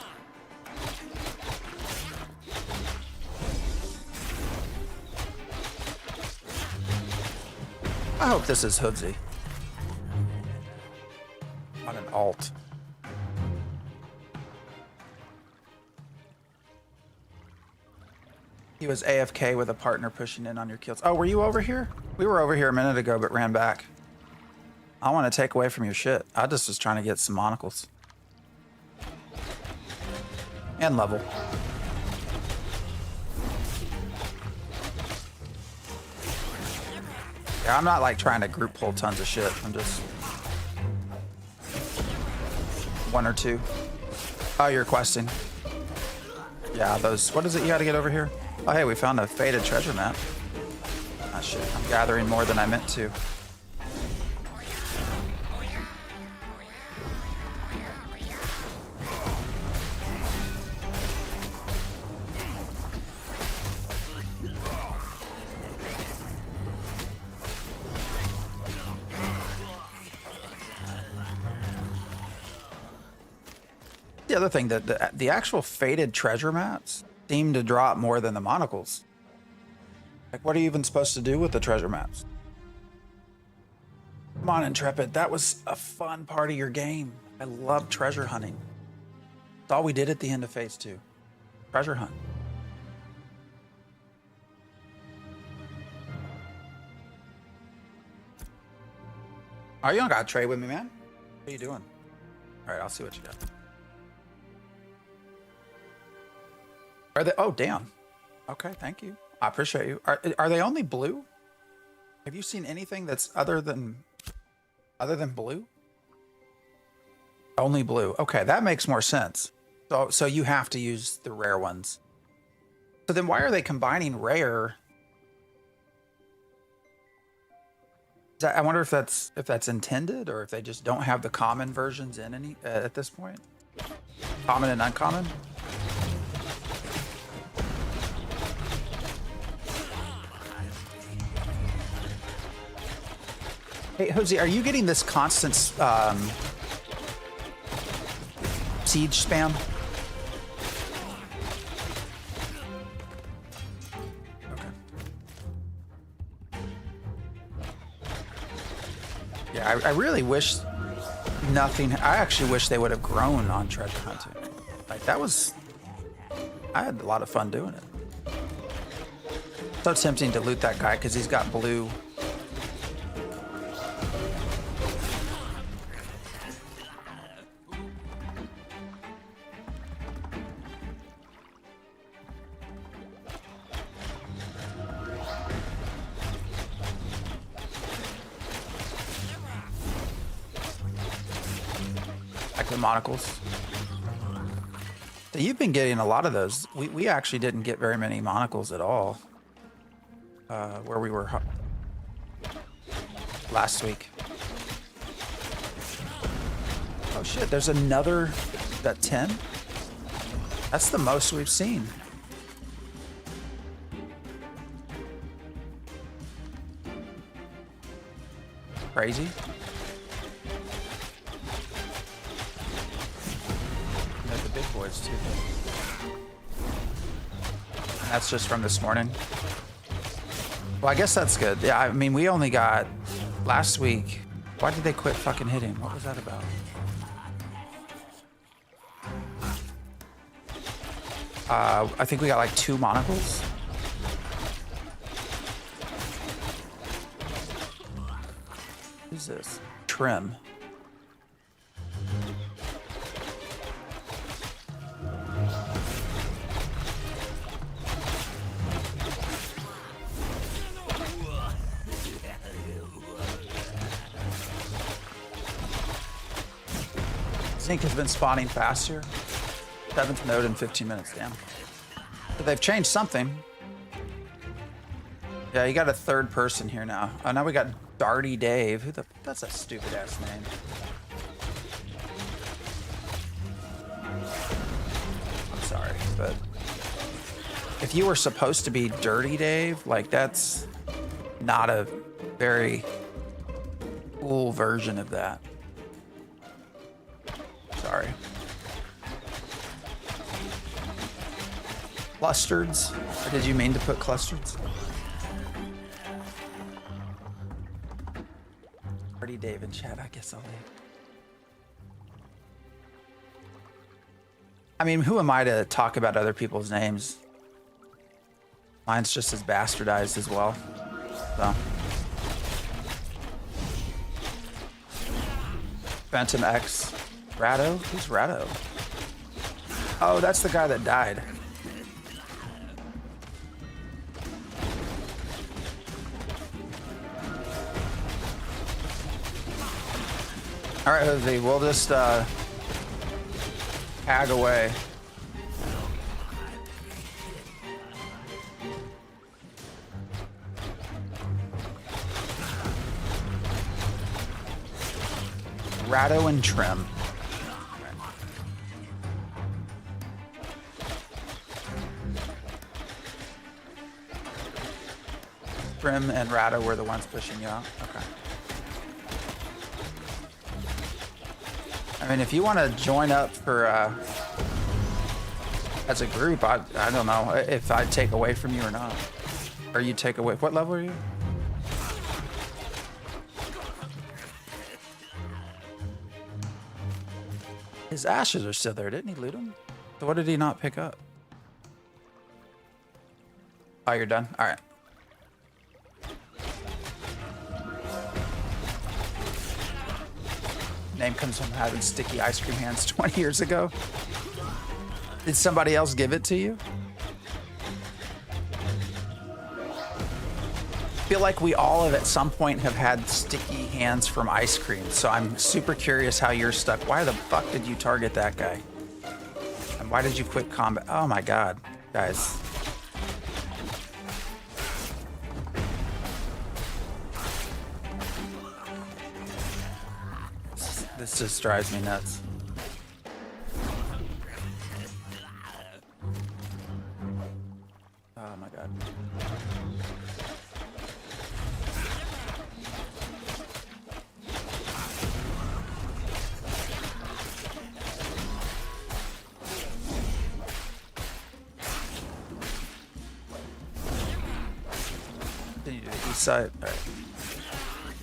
I hope this is Hoodsy. Not an alt. He was AFK with a partner pushing in on your kills. Oh, were you over here? We were over here a minute ago, but ran back. I want to take away from your shit. I just was trying to get some monocles. And level. Yeah, I'm not like trying to group pull tons of shit. I'm just one or two. Oh, you're questing. Yeah, those. What is it you got to get over here? Oh, hey, we found a faded treasure map. Ah, shit. I'm gathering more than I meant to. The other thing, that the actual faded treasure mats seem to drop more than the monocles. Like, what are you even supposed to do with the treasure maps? Come on, Intrepid. That was a fun part of your game. I love treasure hunting. It's all we did at the end of Phase 2. Treasure hunt. Oh, you don't got to trade with me, man. What are you doing? All right, I'll see what you got. Are they? Oh, damn. Okay, thank you. I appreciate you. Are they only blue? Have you seen anything that's other than blue? Only blue. Okay, that makes more sense. So you have to use the rare ones. So then why are they combining rare? I wonder if that's intended, or if they just don't have the common versions in any at this point. Common and uncommon. Hey, Jose, are you getting this constant siege spam? Okay. Yeah, I really wish nothing. I actually wish they would have grown on treasure hunting. Like that was, I had a lot of fun doing it. So tempting to loot that guy because he's got blue. Like the monocles. So you've been getting a lot of those. We actually didn't get very many monocles at all. Where we were last week. Oh shit, there's another, that 10? That's the most we've seen. Crazy. There's the big boys too. That's just from this morning. Well, I guess that's good. Yeah, I mean, we only got last week. Why did they quit fucking hitting? What was that about? I think we got like 2 monocles. Who's this? Trim. Zinc has been spawning faster. 7th node in 15 minutes, damn. But they've changed something. Yeah, you got a 3rd person here now. Oh, now we got Darty Dave. Who the? That's a stupid ass name. I'm sorry, but if you were supposed to be Dirty Dave, like that's not a very cool version of that. Sorry. Clustards? Or did you mean to put clustards? Dirty Dave in chat, I guess I'll leave. I mean, who am I to talk about other people's names? Mine's just as bastardized as well. So. Phantom X. Rado? Who's Rado? Oh, that's the guy that died. All right, Jose, we'll just tag away. Rado and Trim. Trim and Rado were the ones pushing you out. Okay. I mean, if you want to join up for as a group, I don't know if I'd take away from you or not. Or you take away. What level are you? His ashes are still there. Didn't he loot them? So what did he not pick up? Oh, you're done? All right. Name comes from having sticky ice cream hands 20 years ago. Did somebody else give it to you? I feel like we all have at some point have had sticky hands from ice cream, so I'm super curious how you're stuck. Why the fuck did you target that guy? And why did you quit combat? Oh my god, guys. This just drives me nuts. Oh my god. Continue to the east side. All right.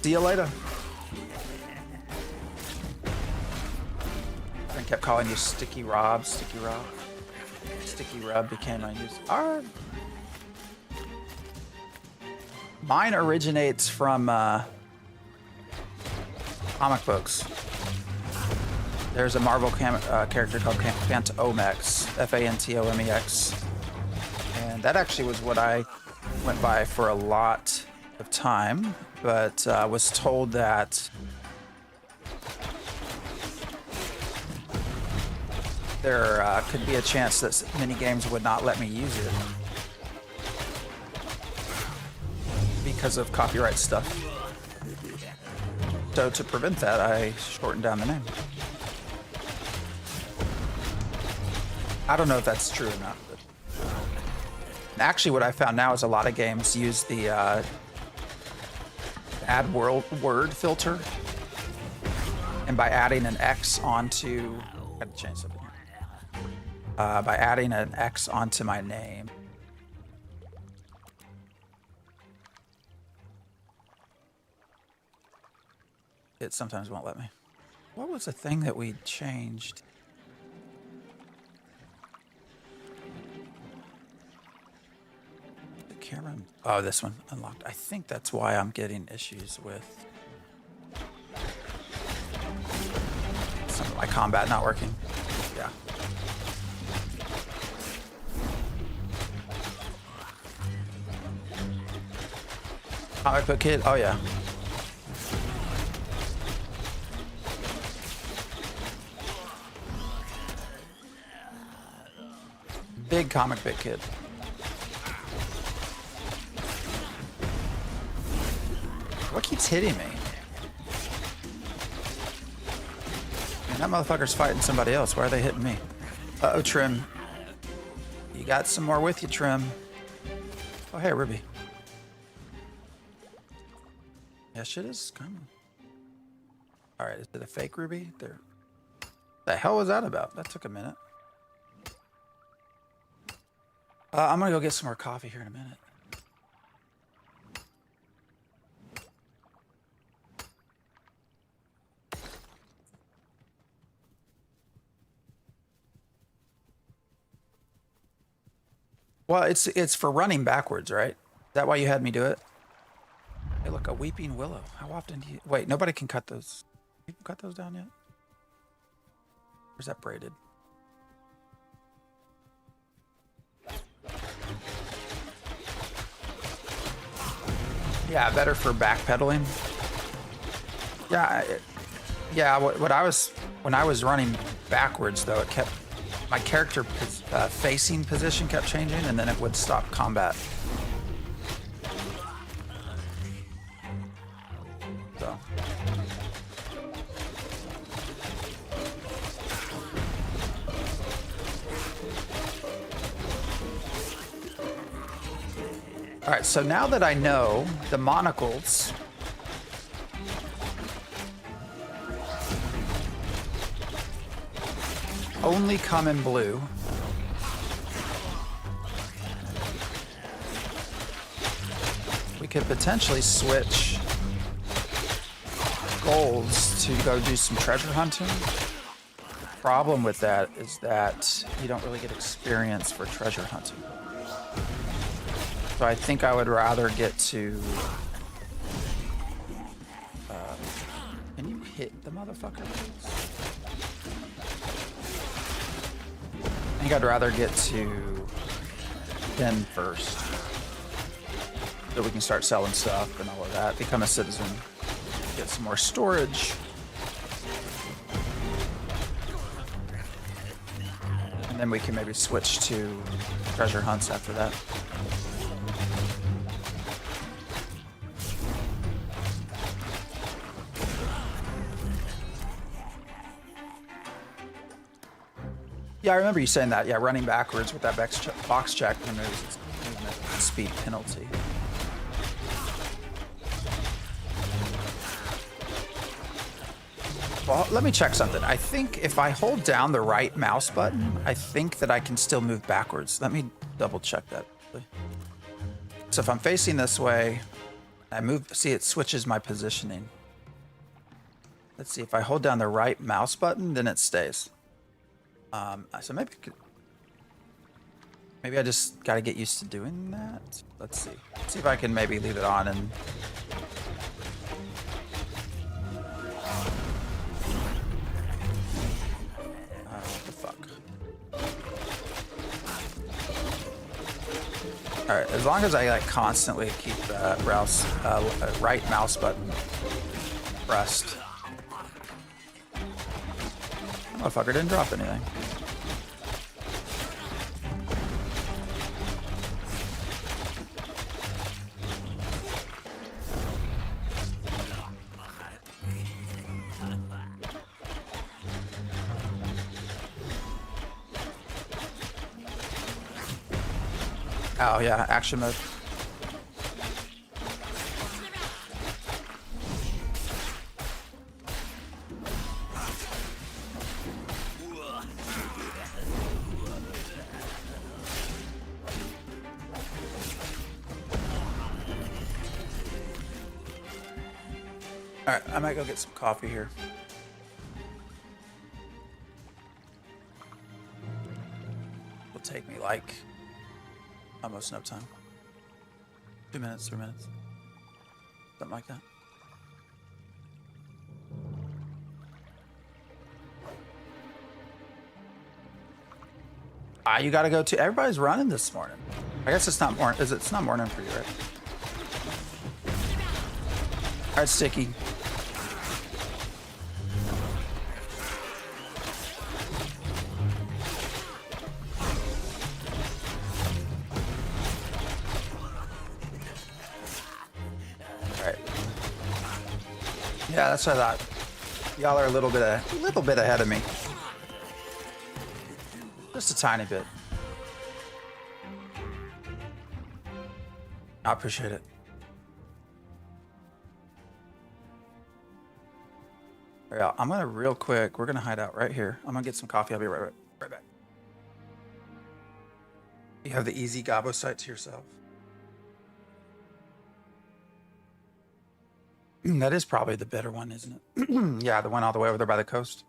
See you later. I kept calling you Sticky Rob, Sticky Rob. Sticky Rub became my use. Alright. Mine originates from comic books. There's a Marvel character called Fantomex, Fantomex. And that actually was what I went by for a lot of time, but was told that there could be a chance that many games would not let me use it because of copyright stuff. So to prevent that, I shortened down the name. I don't know if that's true or not. But actually, what I found now is a lot of games use the add word filter, and by adding an X onto, I had to change something here. By adding an X onto my name, it sometimes won't let me. What was the thing that we changed? The camera. Oh, this one unlocked. I think that's why I'm getting issues with some of my combat not working. Yeah. Comic book kid? Oh, yeah. Big comic book kid. What keeps hitting me? Man, that motherfucker's fighting somebody else. Why are they hitting me? Uh-oh, Trim. You got some more with you, Trim. Oh, hey, Ruby. Yeah, shit is coming. All right, is it a fake Ruby? There. The hell was that about? That took a minute. I'm gonna go get some more coffee here in a minute. Well, it's for running backwards, right? Is that why you had me do it? Hey, look, a weeping willow. How often do you... Wait, nobody can cut those. People cut those down yet? Or is that braided? Yeah, better for backpedaling. Yeah, yeah. What I was when I was running backwards though, it kept my character facing position kept changing, and then it would stop combat. So. All right, so now that I know the monocles, only come in blue. We could potentially switch goals to go do some treasure hunting. The problem with that is that you don't really get experience for treasure hunting. So I think I would rather get to... can you hit the motherfucker, please? I think I'd rather get to Den first. So we can start selling stuff and all of that. Become a citizen. Get some more storage. And then we can maybe switch to treasure hunts after that. Yeah, I remember you saying that. Yeah, running backwards with that box check removes its movement speed penalty. Well, let me check something. I think if I hold down the right mouse button, I think that I can still move backwards. Let me double check that. So if I'm facing this way, I move, see it switches my positioning. Let's see, if I hold down the right mouse button, then it stays. So maybe I just got to get used to doing that. Let's see. Let's see if I can maybe leave it on and... what the fuck? All right, as long as I like constantly keep the right mouse button pressed. Motherfucker didn't drop anything. Oh yeah, action mode. All right, I might go get some coffee here. It'll take me like almost no time. 2 minutes, 3 minutes. Something like that. You gotta go to. Everybody's running this morning. I guess it's not morning. It's not morning for you, right? All right, Sticky. All right. Yeah, that's what I thought. Y'all are a little bit ahead of me. Just a tiny bit. I appreciate it. All right, I'm gonna real quick. We're gonna hide out right here. I'm gonna get some coffee. I'll be right back. You have the easy Gabo site to yourself. That is probably the better one, isn't it? Yeah, the one all the way over there by the coast.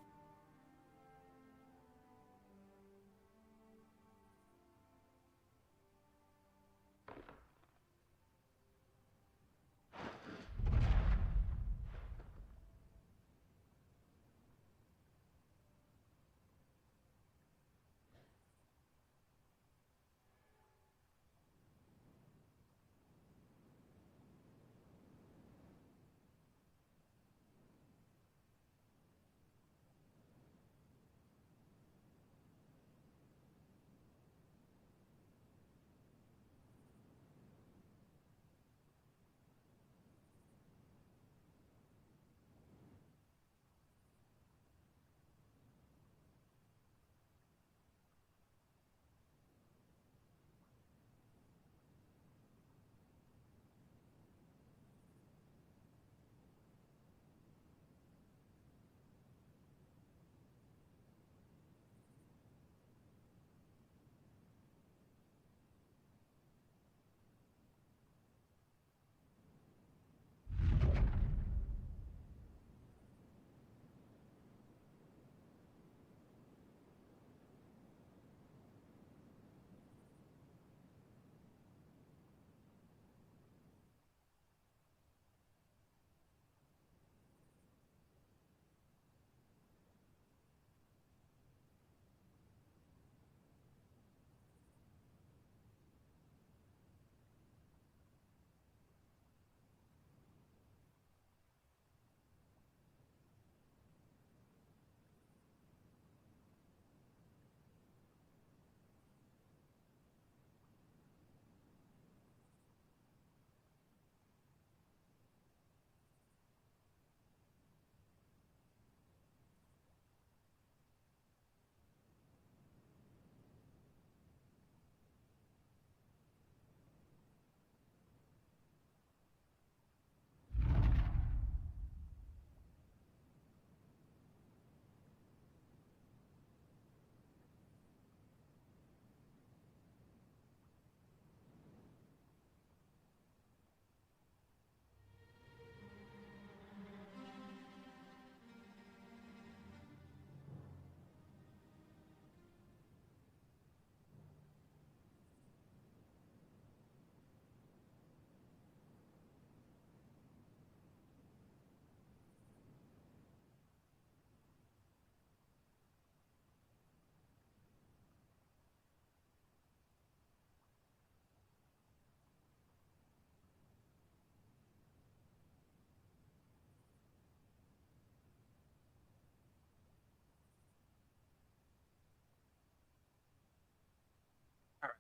All right.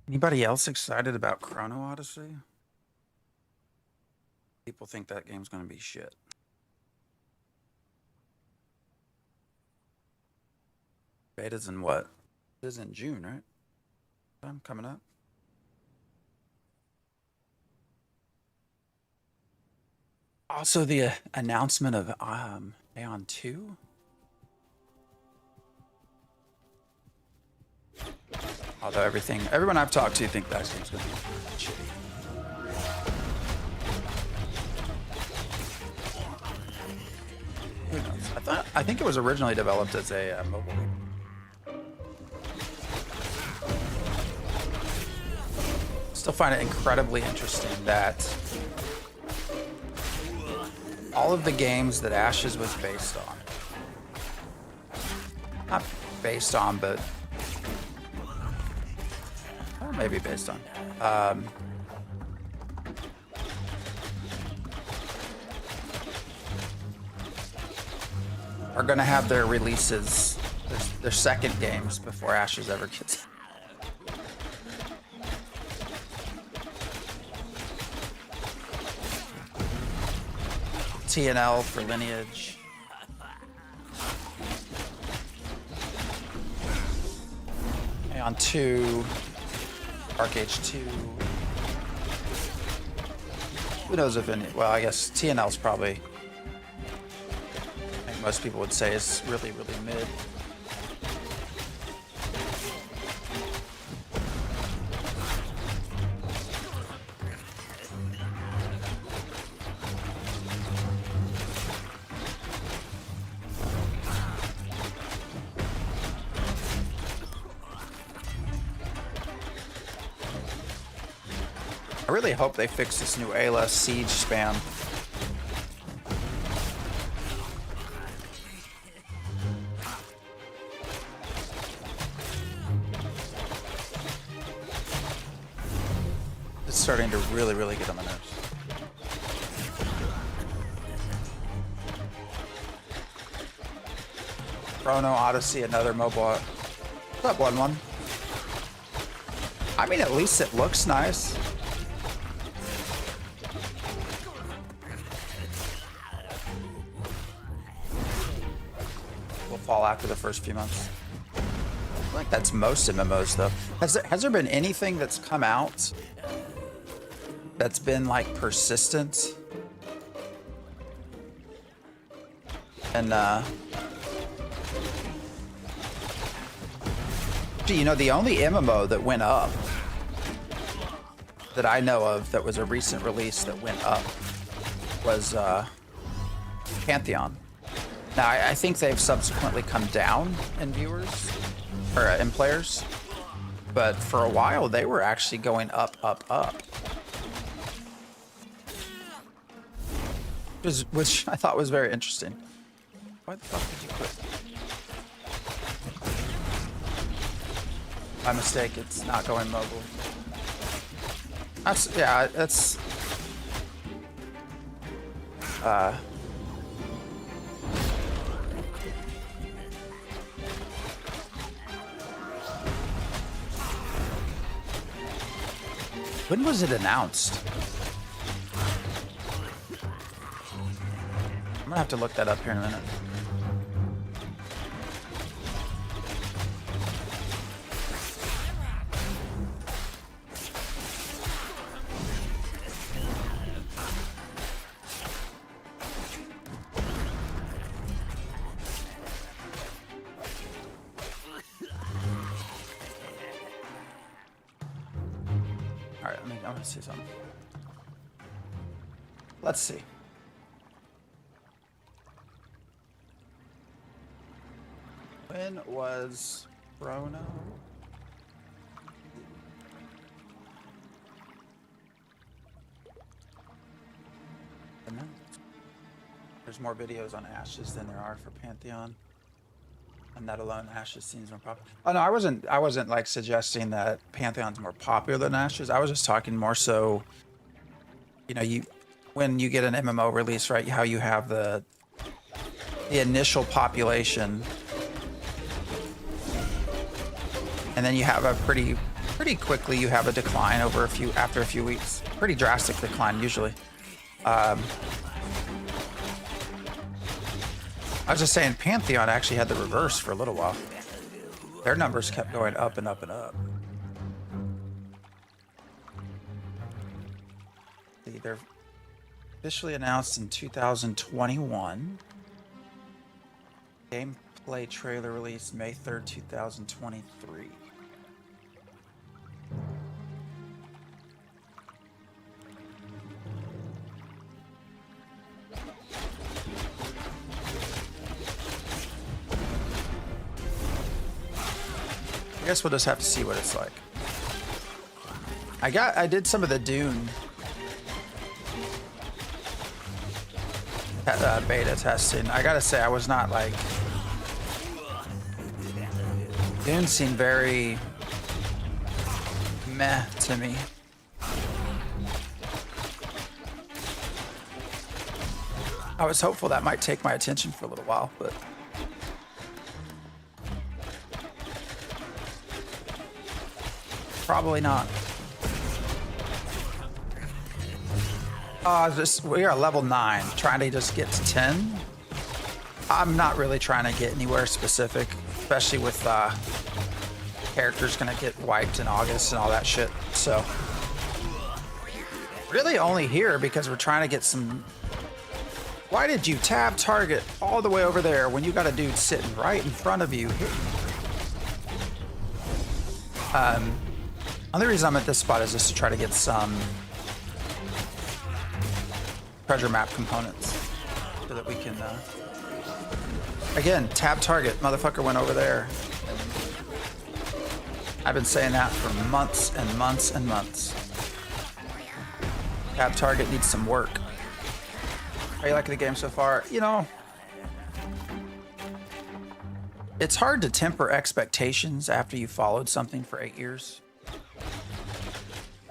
Anybody else excited about Chrono Odyssey? People think that game's gonna be shit. Beta's in what? It is in June, right? I'm coming up. Also, the announcement of Aeon 2. Although everyone I've talked to think that game's gonna be shitty. Who knows? I think it was originally developed as a mobile game. Still find it incredibly interesting that all of the games that Ashes was based on, not based on, but maybe based on, are going to have their releases, their second games before Ashes ever gets. TNL for Lineage. Aeon 2. Arc H2. Who knows if any... Well, I guess TNL's probably... I think most people would say is really, really mid. I really hope they fix this new Ayla siege spam. It's starting to really, really get on my nerves. Chrono Odyssey, another mobile. What's up, 1-1? I mean, at least it looks nice. Fall after the first few months. I feel like that's most MMOs though. Has there been anything that's come out that's been like persistent? And you know, the only MMO that went up that I know of that was a recent release that went up was Pantheon. Now, I think they've subsequently come down in viewers, or in players, but for a while they were actually going up, up, up. Which I thought was very interesting. Why the fuck did you quit? My mistake, it's not going mobile. Yeah, that's... When was it announced? I'm gonna have to look that up here in a minute. I want to see something. Let's see. When was Chrono? There's more videos on Ashes than there are for Pantheon. And that alone, Ashes seems more popular. Oh no, I wasn't like suggesting that Pantheon's more popular than Ashes. I was just talking more so, you know, when you get an MMO release, right? How you have the initial population, and then you have a pretty quickly you have a decline after a few weeks. Pretty drastic decline usually. I was just saying Pantheon actually had the reverse for a little while. Their numbers kept going up and up and up. See, they're officially announced in 2021. Gameplay trailer released May 3rd, 2023. I guess we'll just have to see what it's like. I did some of the Dune beta testing. I gotta say, I was not like... Dune seemed very meh to me. I was hopeful that might take my attention for a little while, but... Probably not. We are level 9, trying to just get to 10. I'm not really trying to get anywhere specific, especially with characters gonna get wiped in August and all that shit. So really only here because we're trying to get some... Why did you tab target all the way over there when you got a dude sitting right in front of you? Only reason I'm at this spot is just to try to get some treasure map components so that we can, again, tab target. Motherfucker went over there. I've been saying that for months and months and months. Tab target needs some work. Are you liking the game so far? You know, it's hard to temper expectations after you followed something for 8 years.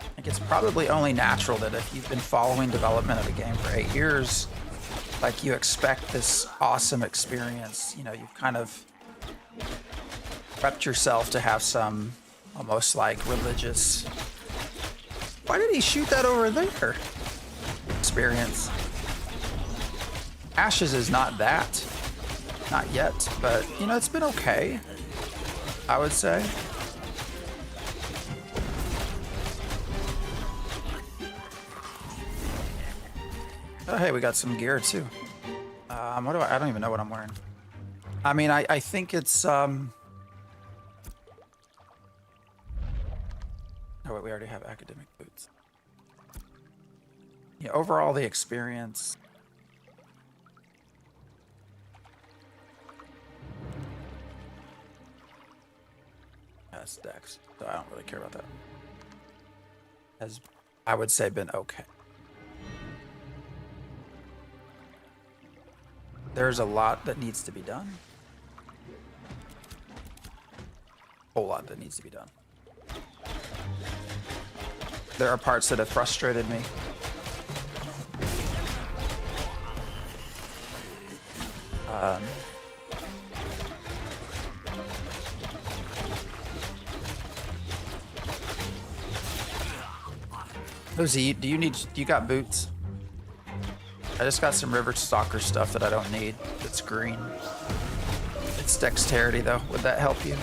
I think it's probably only natural that if you've been following development of a game for 8 years, like you expect this awesome experience. You know, you've kind of prepped yourself to have some almost like religious... Why did he shoot that over there? Experience. Ashes is not that. Not yet, but, you know, it's been okay, I would say. Oh, hey, we got some gear, too. What do I don't even know what I'm wearing. I mean, I think it's, Oh, wait, we already have academic boots. Yeah, overall, the experience... That's Dex, so I don't really care about that. Has, I would say, been okay. There's a lot that needs to be done. Whole lot that needs to be done. There are parts that have frustrated me. Lizzie, do you got boots? I just got some River Stalker stuff that I don't need. It's green. It's dexterity though. Would that help you?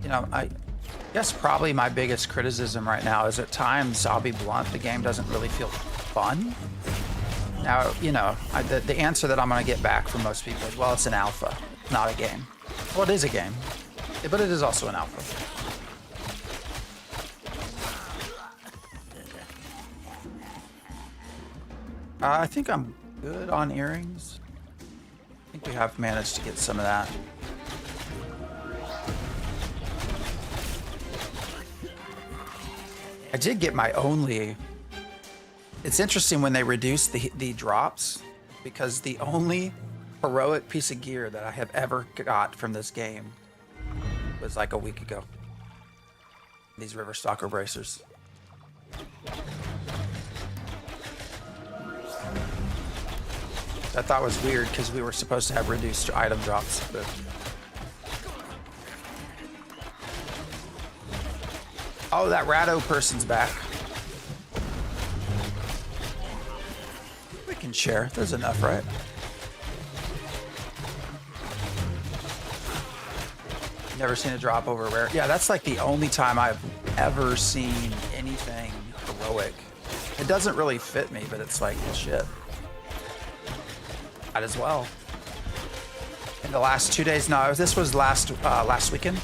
You know, I guess probably my biggest criticism right now is at times, I'll be blunt, the game doesn't really feel fun. Now, you know, the answer that I'm going to get back from most people is, well, it's an alpha, not a game. Well, it is a game, but it is also an alpha. I think I'm good on earrings. I think we have managed to get some of that. I did get my only... It's interesting when they reduced the drops, because the only heroic piece of gear that I have ever got from this game was like a week ago. These River Stalker bracers. I thought was weird because we were supposed to have reduced item drops. But... oh, that Rado person's back. We can share. There's enough, right? Never seen a drop over rare. Yeah, that's like the only time I've ever seen anything heroic. It doesn't really fit me, but it's like, well, shit. Might as well. In the last 2 days, no, this was last weekend.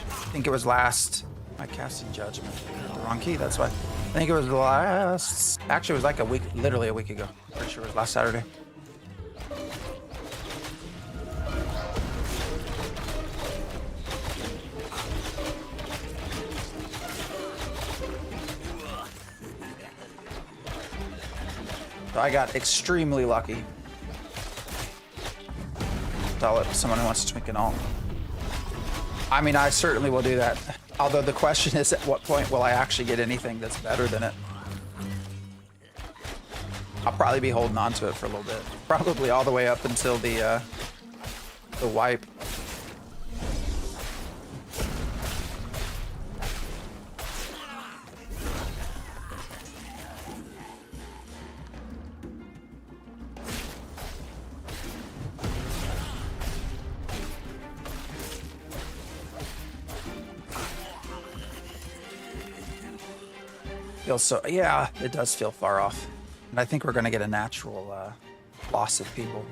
I think it was last. My casting judgment. The wrong key. That's why. I think it was the last. Actually, it was like a week, literally a week ago. I'm pretty sure it was last Saturday. So I got extremely lucky. I'll let someone who wants to tweak it all. I mean, I certainly will do that. Although the question is, at what point will I actually get anything that's better than it? I'll probably be holding on to it for a little bit. Probably all the way up until the wipe. Feels so, yeah, it does feel far off. And I think we're going to get a natural loss of people.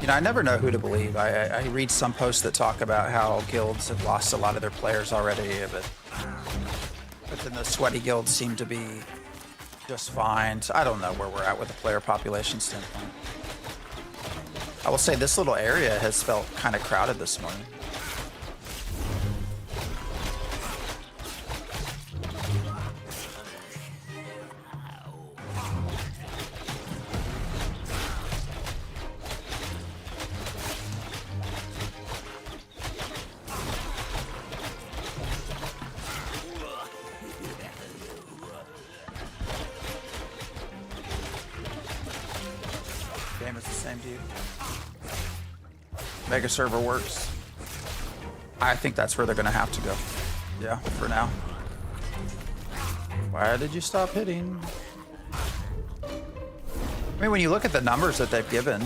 You know, I never know who to believe. I read some posts that talk about how guilds have lost a lot of their players already, but then the sweaty guilds seem to be just fine. So I don't know where we're at with the player population standpoint. I will say this little area has felt kind of crowded this morning. Game is the same to you. Mega server works. I think that's where they're gonna have to go. Yeah, for now. Why did you stop hitting? I mean, when you look at the numbers that they've given,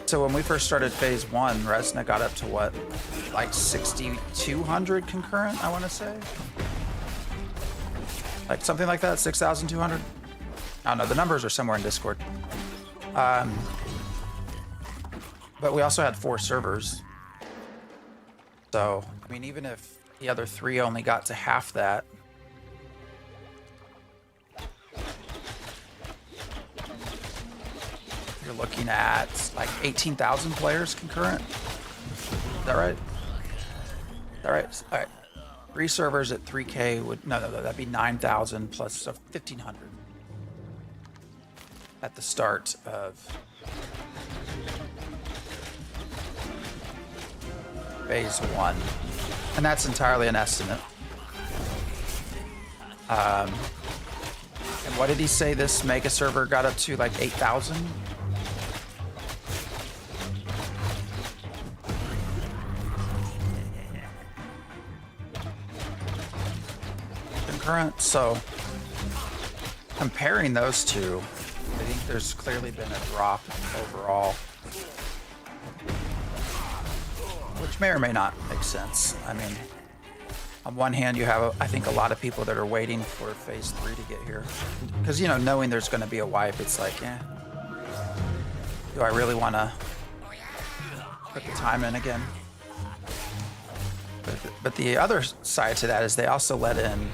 so when we first started phase 1, Resna got up to what, like 6,200 concurrent, I want to say, like something like that, 6,200. I don't know. The numbers are somewhere in Discord. But we also had 4 servers. So, I mean, even if the other 3 only got to half that, you're looking at like 18,000 players concurrent. Is that right? Is that right? All right. 3 servers at 3K would, no, that'd be 9,000 plus 1,500 at the start of phase 1. And that's entirely an estimate. And what did he say this mega server got up to, like 8,000? Concurrent. So comparing those two, I think there's clearly been a drop overall, which may or may not make sense. I mean, on one hand, you have, I think, a lot of people that are waiting for phase 3 to get here. Because, you know, knowing there's going to be a wipe, it's like, do I really want to put the time in again? But the other side to that is they also let in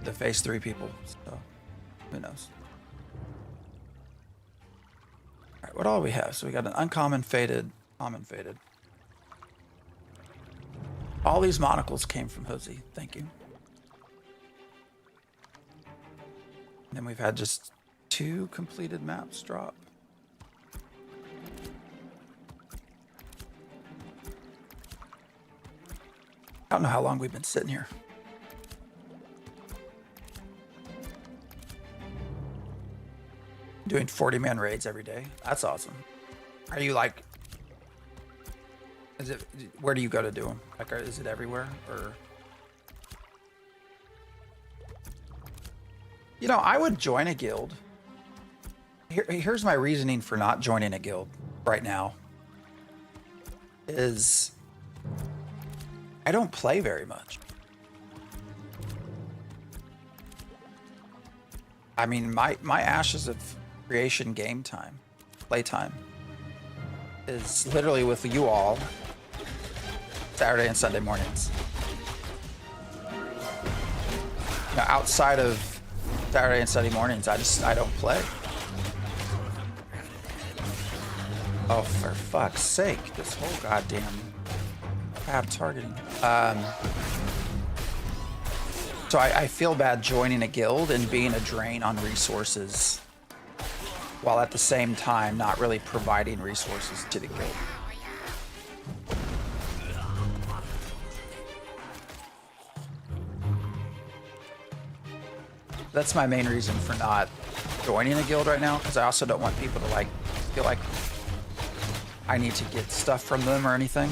the phase 3 people, so who knows? All right, what all we have? So we got an uncommon, faded, common, faded. All these monocles came from Hosey. Thank you. And then we've had just 2 completed maps drop. I don't know how long we've been sitting here. Doing 40-man raids every day. That's awesome. Are you like... Is it... Where do you go to do them? Like, is it everywhere? Or... You know, I would join a guild. Here's my reasoning for not joining a guild right now. Is... I don't play very much. I mean, my ashes of creation game time, playtime, is literally with you all Saturday and Sunday mornings. Now, outside of Saturday and Sunday mornings, I don't play. Oh, for fuck's sake, this whole goddamn bad targeting. So I feel bad joining a guild and being a drain on resources while at the same time not really providing resources to the guild. That's my main reason for not joining a guild right now, because I also don't want people to like feel like I need to get stuff from them or anything.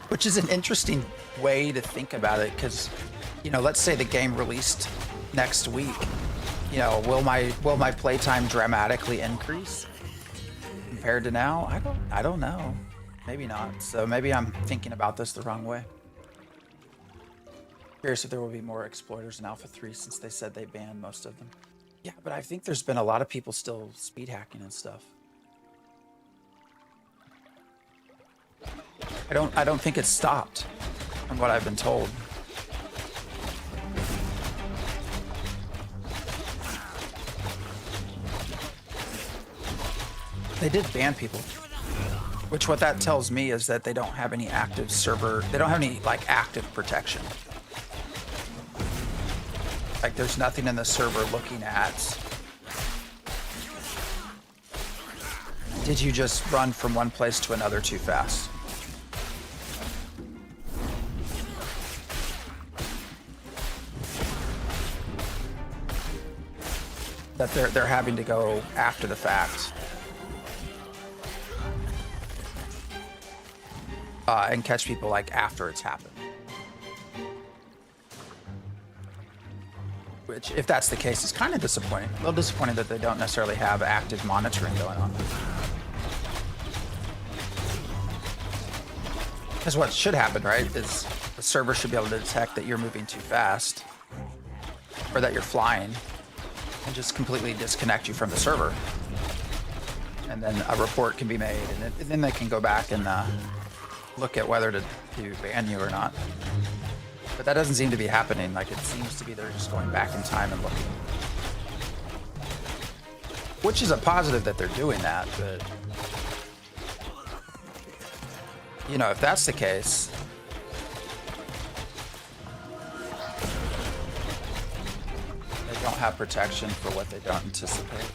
Which is an interesting way to think about it, because, you know, let's say the game released next week. You know, will my playtime dramatically increase compared to now? I don't know. Maybe not. So maybe I'm thinking about this the wrong way. Curious if there will be more exploiters in Alpha 3 since they said they banned most of them. Yeah, but I think there's been a lot of people still speed hacking and stuff. I don't think it's stopped, from what I've been told. They did ban people, which what that tells me is that they don't have any active server, they don't have any like active protection. Like there's nothing in the server looking at, did you just run from one place to another too fast? That they're having to go after the fact and catch people like after it's happened. Which, if that's the case, is kind of disappointing. A little disappointing that they don't necessarily have active monitoring going on. Because what should happen, right, is the server should be able to detect that you're moving too fast or that you're flying, and just completely disconnect you from the server. And then a report can be made, and then they can go back and look at whether to ban you or not. But that doesn't seem to be happening. Like, it seems to be they're just going back in time and looking. Which is a positive that they're doing that, but... You know, if that's the case... don't have protection for what they don't anticipate.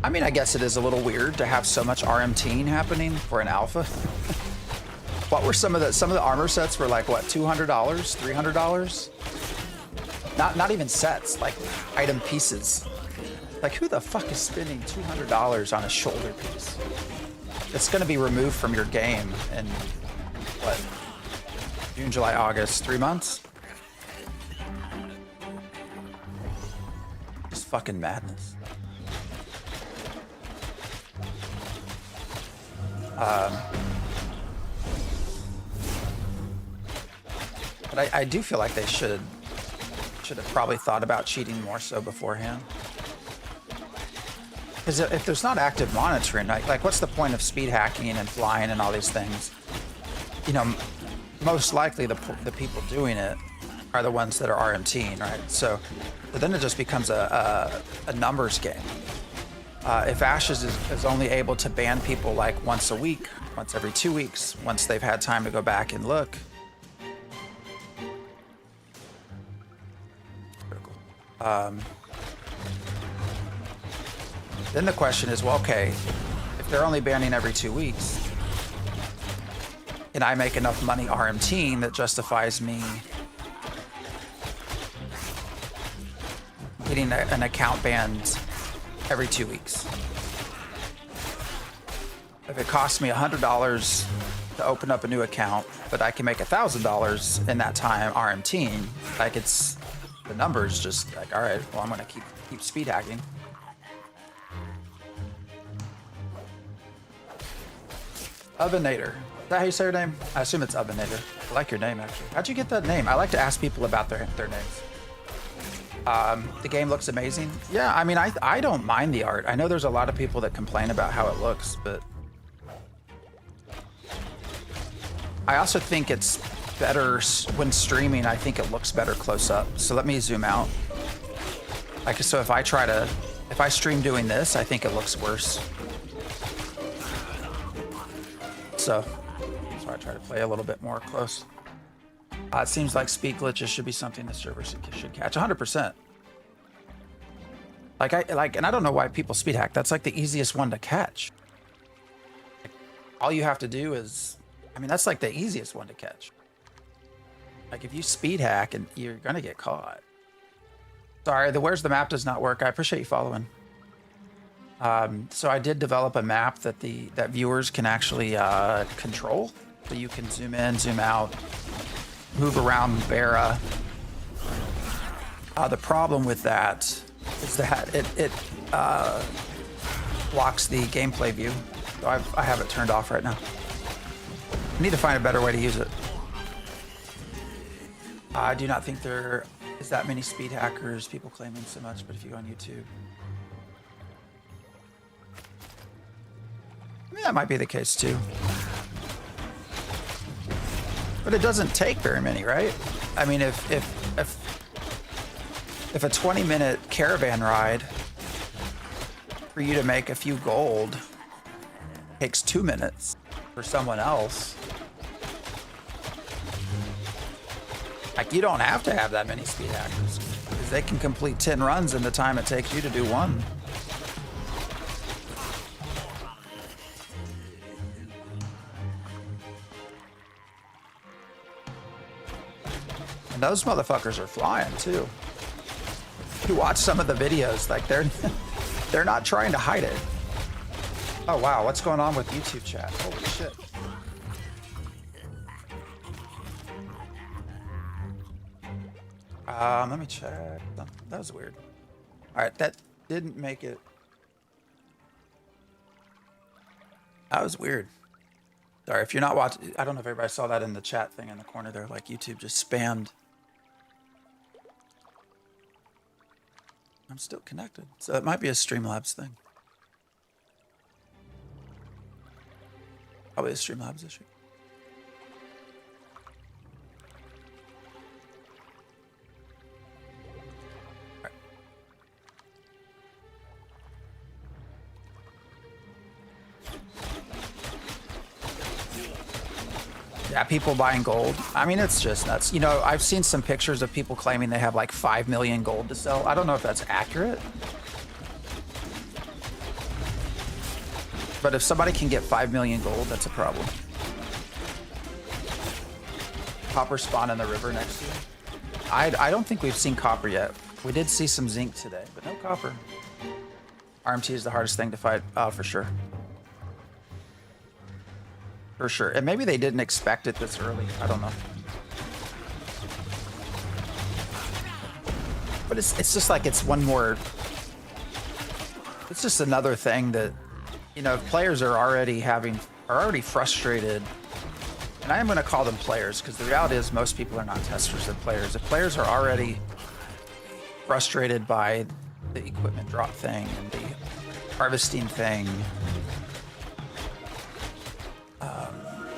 I mean, I guess it is a little weird to have so much RMTing happening for an alpha. What were some of the armor sets were like, what, $200, $300? Not even sets, like item pieces. Like, who the fuck is spending $200 on a shoulder piece? It's going to be removed from your game in what, June, July, August, 3 months? Fucking madness. But I do feel like they should have probably thought about cheating more so beforehand. Because if there's not active monitoring, like what's the point of speed hacking and flying and all these things? You know, most likely the people doing it are the ones that are RMTing, right? So then it just becomes a numbers game. If Ashes is only able to ban people like once a week, once every 2 weeks, once they've had time to go back and look. Then the question is, well, okay, if they're only banning every 2 weeks, can I make enough money RMTing that justifies me getting an account banned every 2 weeks? If it costs me $100 to open up a new account, but I can make $1,000 in that time RMTing, like it's the numbers just like, all right, well, I'm gonna keep speed hacking. Ovenator. Is that how you say your name? I assume it's Ovenator. I like your name, actually. How'd you get that name? I like to ask people about their names. The game looks amazing. Yeah, I mean, I don't mind the art. I know there's a lot of people that complain about how it looks, but I also think it's better when streaming. I think it looks better close up. So let me zoom out. Like, so if I stream doing this, I think it looks worse. So I try to play a little bit more close. It seems like speed glitches should be something the server should catch 100%. And I don't know why people speed hack. That's like the easiest one to catch. All you have to do is, I mean, that's like the easiest one to catch. Like if you speed hack and you're gonna get caught. Sorry, the where's the map does not work. I appreciate you following. So I did develop a map that viewers can actually control. So you can zoom in, zoom out, move around Vera. The problem with that is that it blocks the gameplay view. So I have it turned off right now. I need to find a better way to use it. I do not think there is that many speed hackers, people claiming so much, but if you go on YouTube, I mean, that might be the case too. But it doesn't take very many, right? I mean, if a 20-minute caravan ride for you to make a few gold takes 2 minutes for someone else, like you don't have to have that many speed hackers because they can complete 10 runs in the time it takes you to do one. And those motherfuckers are flying too. You watch some of the videos, like they're not trying to hide it. Oh wow, what's going on with YouTube chat? Holy shit. Let me check. That was weird. All right, that didn't make it. That was weird. Sorry, if you're not watching, I don't know if everybody saw that in the chat thing in the corner there, like YouTube just spammed. I'm still connected, so it might be a Streamlabs thing. Probably a Streamlabs issue. All right. Yeah, people buying gold. I mean, it's just nuts. You know, I've seen some pictures of people claiming they have like 5 million gold to sell. I don't know if that's accurate. But if somebody can get 5 million gold, that's a problem. Copper spawn in the river next to you. I don't think we've seen copper yet. We did see some zinc today, but no copper. RMT is the hardest thing to fight, for sure. For sure. And maybe they didn't expect it this early. I don't know. But it's just like it's one more... It's just another thing that, you know, if players are already frustrated, and I am going to call them players because the reality is most people are not testers, they're players. If players are already frustrated by the equipment drop thing and the harvesting thing,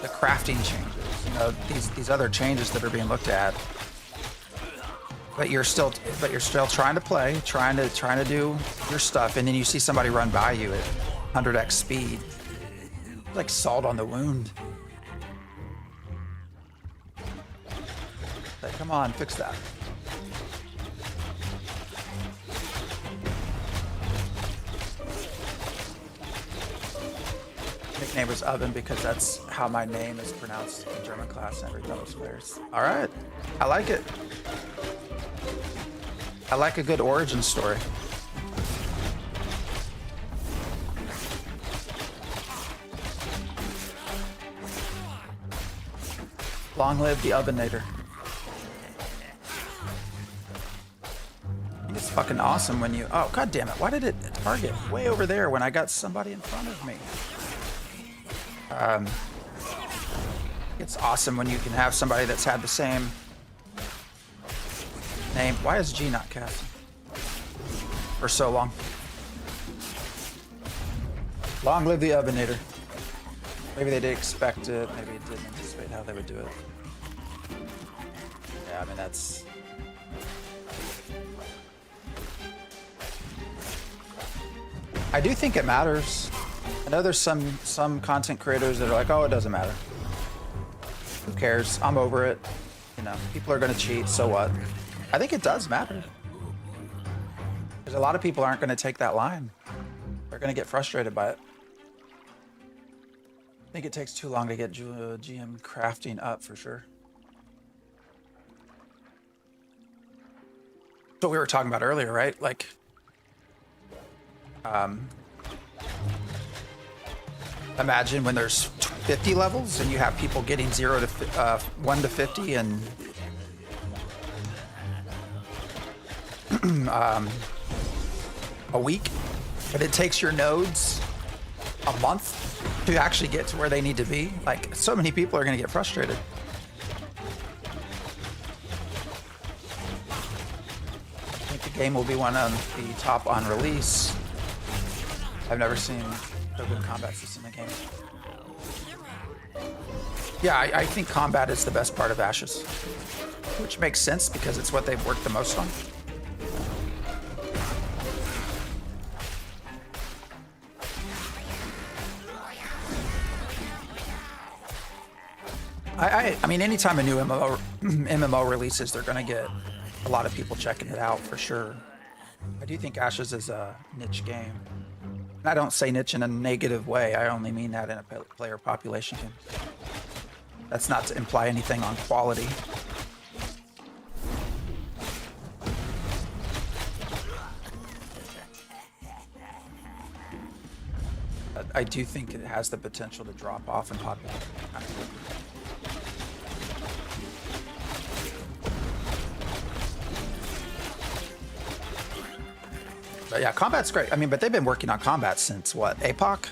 the crafting changes, you know, these other changes that are being looked at, but you're still trying to play, trying to do your stuff, and then you see somebody run by you at 100x speed, it's like salt on the wound. Like, come on, fix that. nickname was Oven because that's how my name is pronounced in German class and every fellow players. All right, I like it. I like a good origin story. Long live the Ovenator. I think it's fucking awesome when you... Oh, god damn it. Why did it target way over there when I got somebody in front of me? It's awesome when you can have somebody that's had the same name. Why is G not casting for so long? Long live the Ovenator. Maybe they did expect it. Maybe it didn't anticipate how they would do it. Yeah, I mean, that's... I do think it matters. I know there's some content creators that are like, oh, it doesn't matter. Who cares? I'm over it. You know, people are going to cheat, so what? I think it does matter. Because a lot of people aren't going to take that line. They're going to get frustrated by it. I think it takes too long to get GM crafting up for sure. That's what we were talking about earlier, right? Like, imagine when there's 50 levels and you have people getting 1 to 50 and a week, but it takes your nodes a month to actually get to where they need to be. Like, so many people are going to get frustrated. I think the game will be one of the top on release. I've never seen so good combat system in a game. Yeah, I think combat is the best part of Ashes, which makes sense because it's what they've worked the most on. I mean, anytime a new MMO releases, they're going to get a lot of people checking it out for sure. I do think Ashes is a niche game. And I don't say niche in a negative way. I only mean that in a player population game. That's not to imply anything on quality. I do think it has the potential to drop off in popularity. But yeah, combat's great. I mean, but they've been working on combat since what, APOC?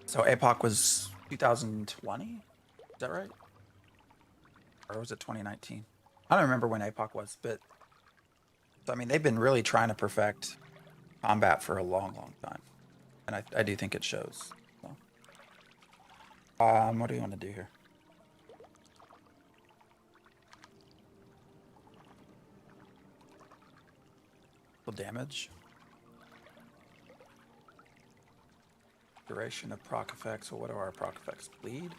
So APOC was 2020? Is that right? Or was it 2019? I don't remember when APOC was, but I mean, they've been really trying to perfect combat for a long, long time. And I do think it shows. So. What do you want to do here? Damage. Duration of proc effects. Well, what are our proc effects? Bleed.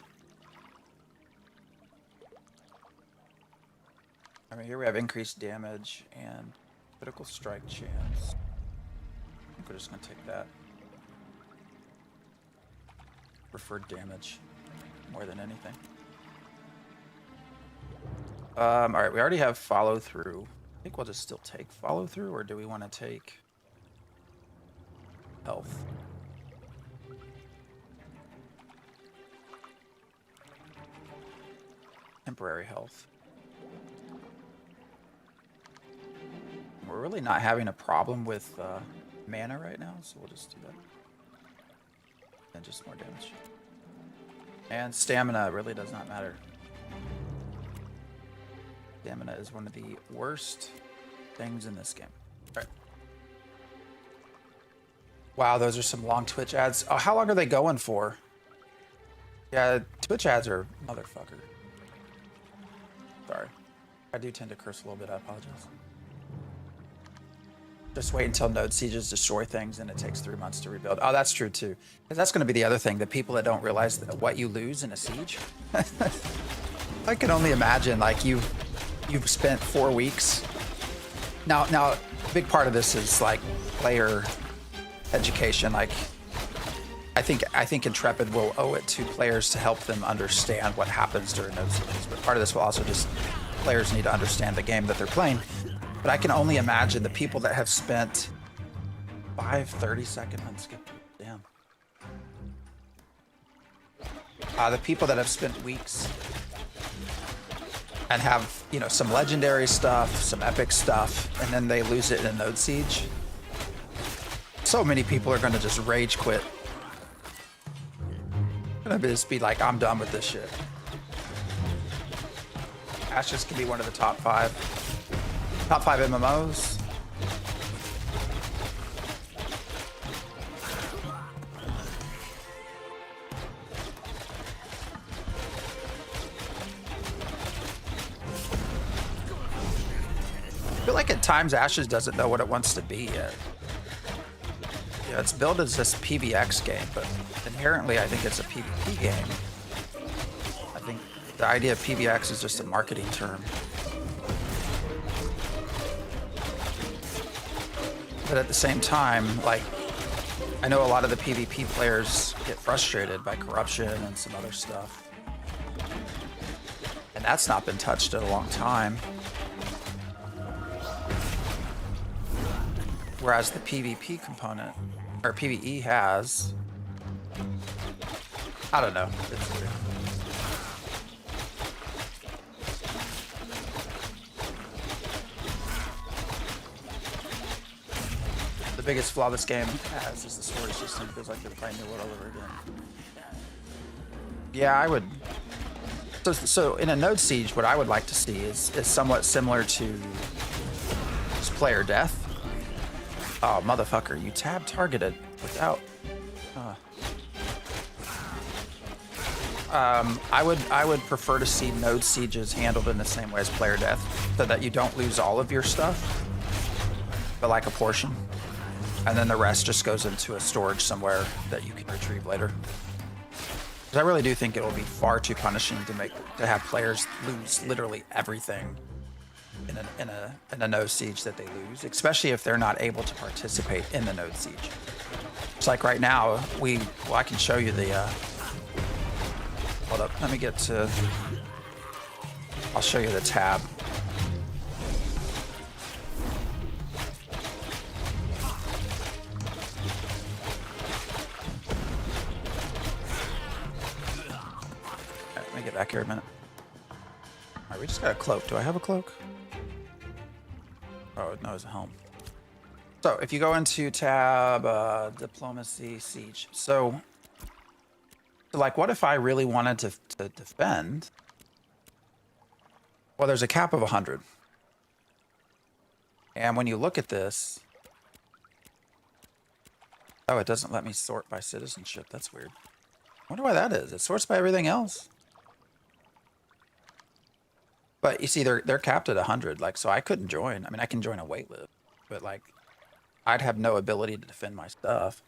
I mean, here we have increased damage and critical strike chance. I think we're just gonna take that. Preferred damage more than anything. All right, we already have follow through. I think we'll just still take follow through, or do we want to take health? Temporary health. We're really not having a problem with mana right now, so we'll just do that. And just more damage. And stamina really does not matter. Stamina is one of the worst things in this game. All right. Wow, those are some long Twitch ads. Oh, how long are they going for? Yeah, Twitch ads are motherfucker. Sorry. I do tend to curse a little bit. I apologize. Just wait until node sieges destroy things and it takes 3 months to rebuild. Oh, that's true too. Because that's going to be the other thing. The people that don't realize what you lose in a siege. I can only imagine, like, you've spent 4 weeks. Now, a big part of this is like player education. Like, I think Intrepid will owe it to players to help them understand what happens during those seasons. But part of this will also just players need to understand the game that they're playing. But I can only imagine the people that have spent 30-second unskip. Damn. The people that have spent weeks and have, you know, some legendary stuff, some epic stuff, and then they lose it in a node siege. So many people are going to just rage quit. Gonna just be like, I'm done with this shit. Ashes can be one of the top five MMOs. I feel like at times Ashes doesn't know what it wants to be yet. Yeah, it's billed as this PvX game, but inherently I think it's a PvP game. I think the idea of PvX is just a marketing term. But at the same time, like, I know a lot of the PvP players get frustrated by corruption and some other stuff. And that's not been touched in a long time. Whereas the PvP component, or PvE has, I don't know, it's weird. The biggest flaw this game has is the storage system. It feels like they're playing New World all over again. Yeah, I would. So in a node siege, what I would like to see is somewhat similar to just player death. Oh, motherfucker, you tab targeted without... I would prefer to see node sieges handled in the same way as player death, so that you don't lose all of your stuff, but like a portion. And then the rest just goes into a storage somewhere that you can retrieve later. Because I really do think it will be far too punishing to have players lose literally everything in a node siege that they lose, especially if they're not able to participate in the node siege. It's like right now, I can show you the, hold up, let me get to, I'll show you the tab. Okay, let me get back here a minute. All right, we just got a cloak. Do I have a cloak? Oh, no, it's a helm. So if you go into tab, diplomacy, siege. So like, what if I really wanted to defend? Well, there's a cap of 100. And when you look at this, oh, it doesn't let me sort by citizenship. That's weird. I wonder why that is. It sorts by everything else. But you see, they're capped at 100. Like, so I couldn't join. I mean, I can join a waitlist, but like, I'd have no ability to defend my stuff.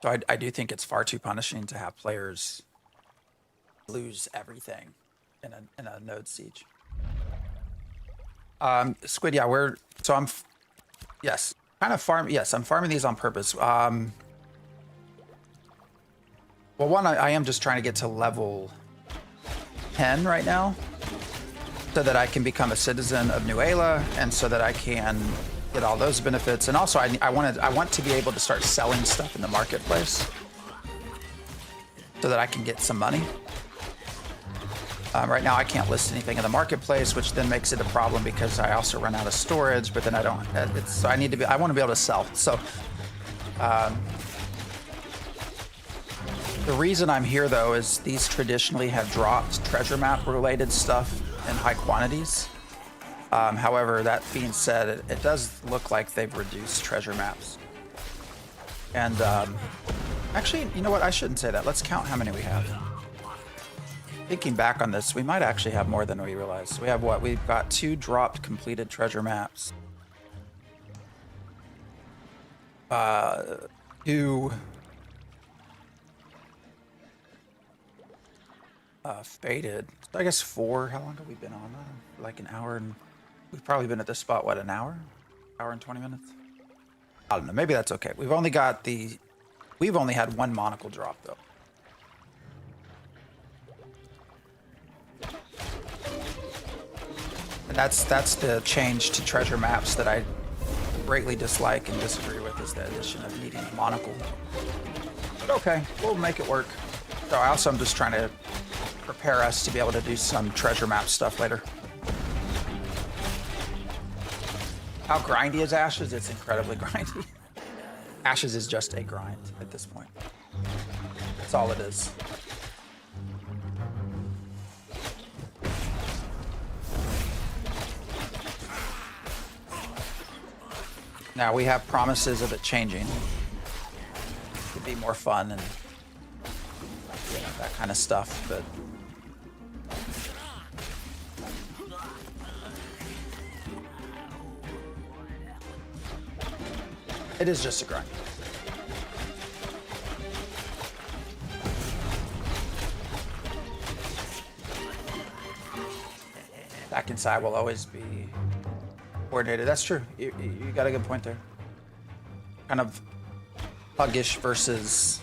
So I do think it's far too punishing to have players lose everything in a node siege. Squid, yeah, yes, kind of yes, I'm farming these on purpose. Well, one, I am just trying to get to level 10 right now, so that I can become a citizen of New Ayla, and so that I can get all those benefits. And also, I want to be able to start selling stuff in the marketplace, so that I can get some money. Right now, I can't list anything in the marketplace, which then makes it a problem because I also run out of storage. But then I don't. So I want to be able to sell. So. The reason I'm here, though, is these traditionally have dropped treasure map related stuff in high quantities. However, that being said, it does look like they've reduced treasure maps. And actually, you know what? I shouldn't say that. Let's count how many we have. Thinking back on this, we might actually have more than we realize. We have what? We've got 2 dropped completed treasure maps. 2... faded. So I guess 4. How long have we been on? Like an hour and We've probably been at this spot, what, an hour? Hour and 20 minutes? I don't know. Maybe that's okay. We've only had one monocle drop, though. And that's the change to treasure maps that I greatly dislike and disagree with, is the addition of needing a monocle. But okay, we'll make it work. So I'm just trying to prepare us to be able to do some treasure map stuff later. How grindy is Ashes? It's incredibly grindy. Ashes is just a grind at this point. That's all it is. Now we have promises of it changing to be more fun and that kind of stuff, but it is just a grind. Back inside will always be coordinated. That's true. You got a good point there. Kind of puggish versus.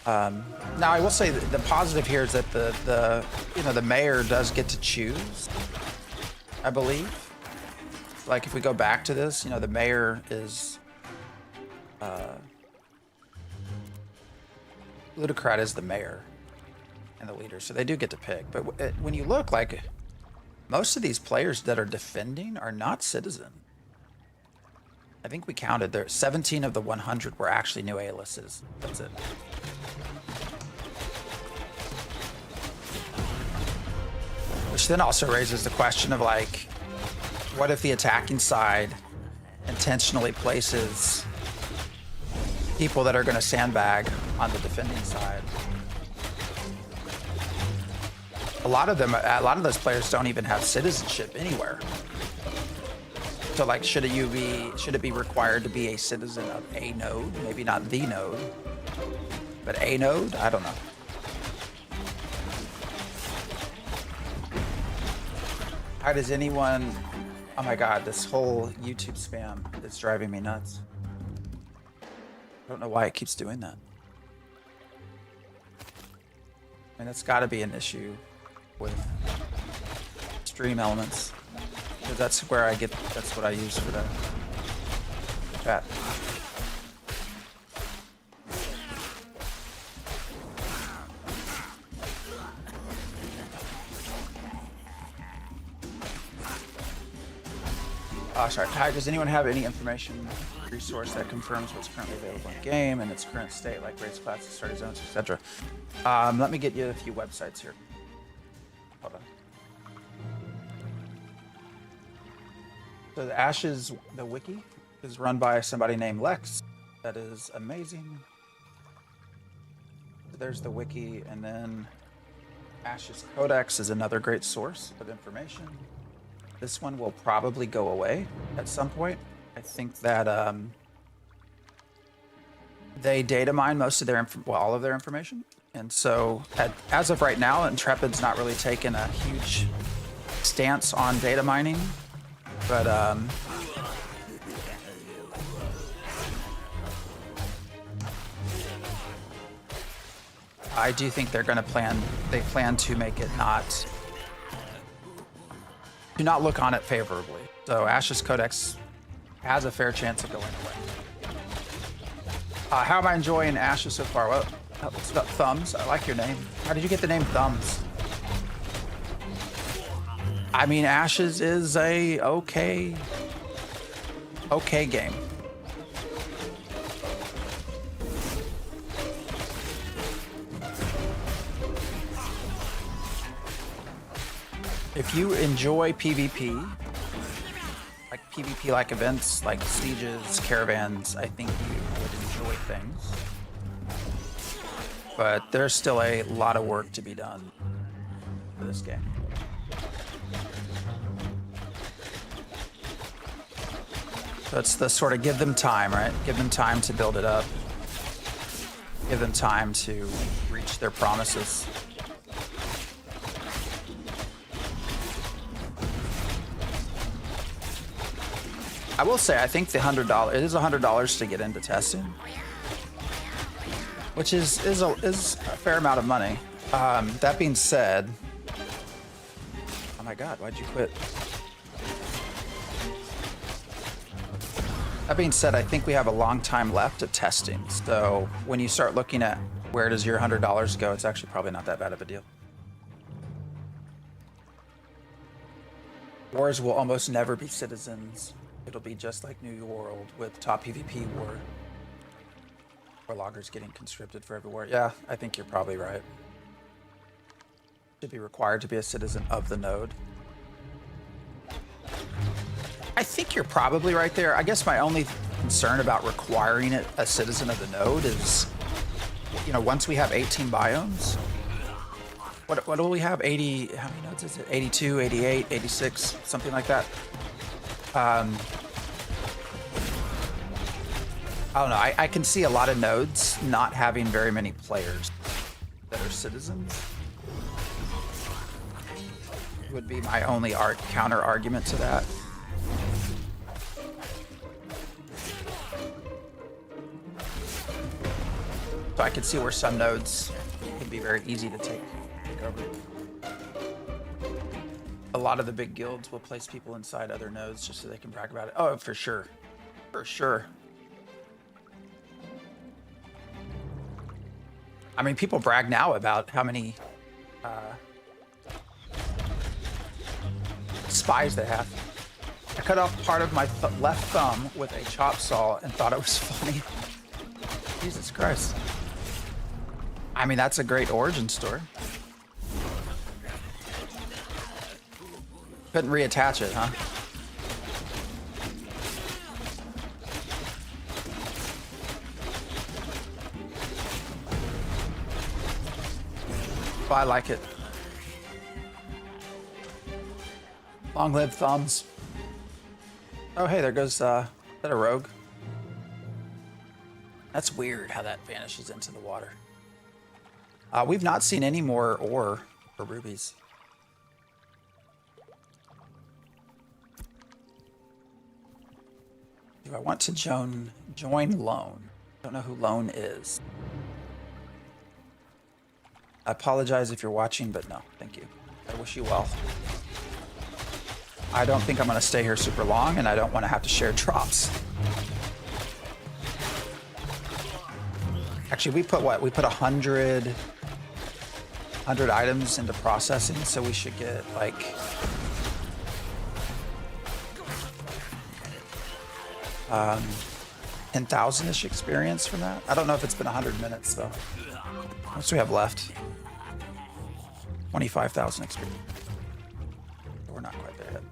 Now I will say the positive here is that the mayor does get to choose, I believe. Like if we go back to this, the mayor is Ludocrat is the mayor and the leader, so they do get to pick. But when you look, like most of these players that are defending are not citizen. I think we counted there 17 of the 100 were actually new aliases. That's it. Which then also raises the question of like, what if the attacking side intentionally places people that are going to sandbag on the defending side? A lot of those players don't even have citizenship anywhere. So like, should it be required to be a citizen of a node? Maybe not the node, but a node? I don't know. How does anyone? Oh my God, this whole YouTube spam is driving me nuts. I don't know why it keeps doing that. I mean, that's got to be an issue with stream elements, because that's what I use for the chat. Sorry. Hi, does anyone have any information resource that confirms what's currently available in game and its current state, like race classes, starting zones, etc.? Let me get you a few websites here. Hold on. So the Ashes, the wiki, is run by somebody named Lex. That is amazing. There's the wiki, and then Ashes Codex is another great source of information. This one will probably go away at some point. I think that they data mine most of their all of their information, and so as of right now, Intrepid's not really taken a huge stance on data mining, but I do think they're going to they plan to make it do not look on it favorably. So Ashes Codex has a fair chance of going away. How am I enjoying Ashes so far? Well, Thumbs, I like your name. How did you get the name Thumbs? I mean, Ashes is a okay game. If you enjoy PvP, like PvP-like events, like sieges, caravans, I think you would enjoy things. But there's still a lot of work to be done for this game. So it's the sort of give them time, right? Give them time to build it up. Give them time to reach their promises. I will say, I think the $100, it is $100 to get into testing, which is a fair amount of money. That being said, oh my God, why'd you quit? That being said, I think we have a long time left of testing. So when you start looking at where does your $100 go, it's actually probably not that bad of a deal. Wars will almost never be citizens. It'll be just like New World with top PvP war. Or loggers getting conscripted for every war. Yeah, I think you're probably right. Should be required to be a citizen of the node. I think you're probably right there. I guess my only concern about requiring it a citizen of the node is, you know, once we have 18 biomes, what do we have? 80, how many nodes is it? 82, 88, 86, something like that. I don't know. I can see a lot of nodes not having very many players that are citizens. Would be my only counter argument to that. So I could see where some nodes could be very easy to take over. A lot of the big guilds will place people inside other nodes just so they can brag about it. Oh, for sure. For sure. I mean, people brag now about how many spies they have. I cut off part of my left thumb with a chop saw and thought it was funny. Jesus Christ. I mean, that's a great origin story. Couldn't reattach it, huh? Well, I like it. Long live thumbs. Oh, hey, there goes, is that a rogue? That's weird how that vanishes into the water. We've not seen any more ore or rubies. Do I want to join Lone? I don't know who Lone is. I apologize if you're watching, but no, thank you. I wish you well. I don't think I'm going to stay here super long, and I don't want to have to share drops. Actually, we put what? We put 100 items into processing, so we should get like 10,000-ish experience from that. I don't know if it's been 100 minutes though. How much do we have left? 25,000 experience. We're not quite there yet.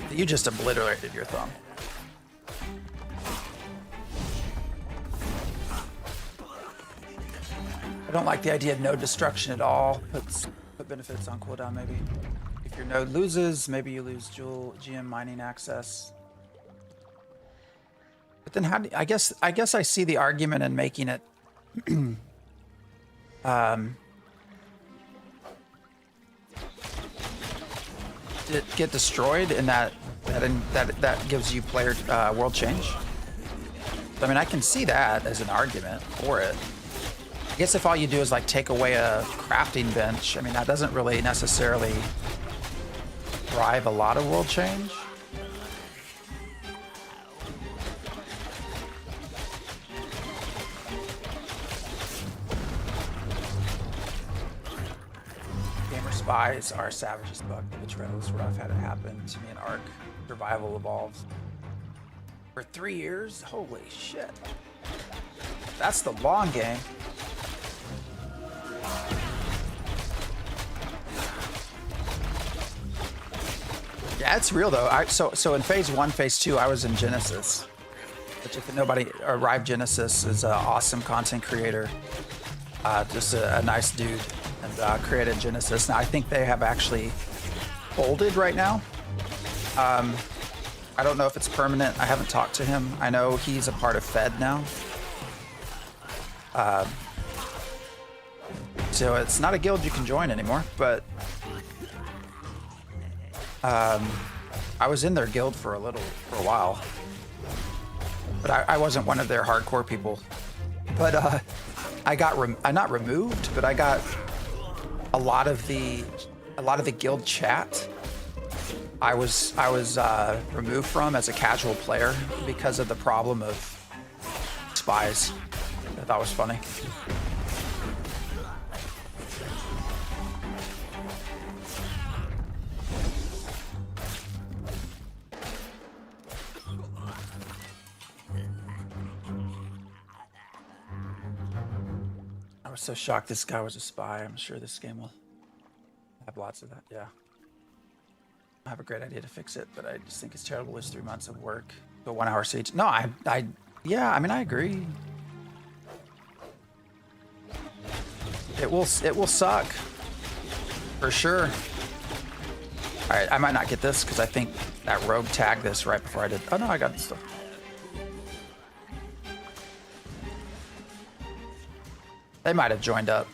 You just obliterated your thumb. I don't like the idea of node destruction at all. Put benefits on cooldown maybe. If your node loses, maybe you lose GM mining access. But then how do I guess I see the argument in making it get destroyed, and that gives you player world change. I mean, I can see that as an argument for it. I guess if all you do is like take away a crafting bench, I mean, that doesn't really necessarily drive a lot of world change. Gamer spies are savages bug. The betrayal is rough. Had it happen to me in Ark. Survival evolves. For 3 years? Holy shit. That's the long game. Yeah, it's real though. So in phase 1, phase 2, I was in Genesis. Which, if nobody arrived, Genesis is an awesome content creator. Just a nice dude, and created Genesis. Now I think they have actually folded right now. I don't know if it's permanent. I haven't talked to him. I know he's a part of Fed now. So it's not a guild you can join anymore, but I was in their guild for a while. But I wasn't one of their hardcore people. But I got not removed, but I got a lot of the guild chat. I was removed from as a casual player because of the problem of spies. I thought was funny. I was so shocked this guy was a spy. I'm sure this game will have lots of that. Yeah. I have a great idea to fix it, but I just think it's terrible. It's 3 months of work. The 1 hour siege. No, yeah, I mean, I agree. It will suck. For sure. All right, I might not get this because I think that rogue tagged this right before I did. Oh no, I got this stuff. They might have joined up.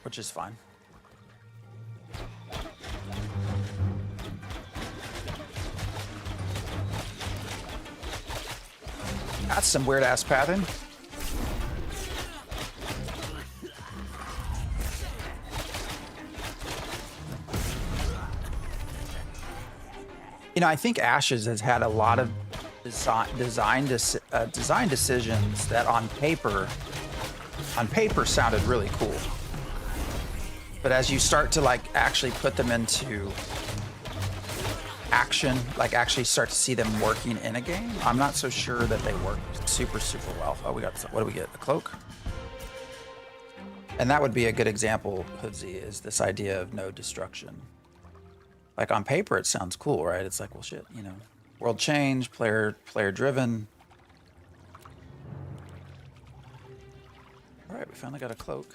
Which is fine. That's some weird ass pathing. You know, I think Ashes has had a lot of design decisions that on paper sounded really cool. But as you start to like actually put them into action, like actually start to see them working in a game, I'm not so sure that they work super well. Oh, we got, what do we get? A cloak? And that would be a good example, Hoodsy, is this idea of no destruction. Like on paper, it sounds cool, right? It's like, well, shit, you know, world change, player driven. All right, we finally got a cloak.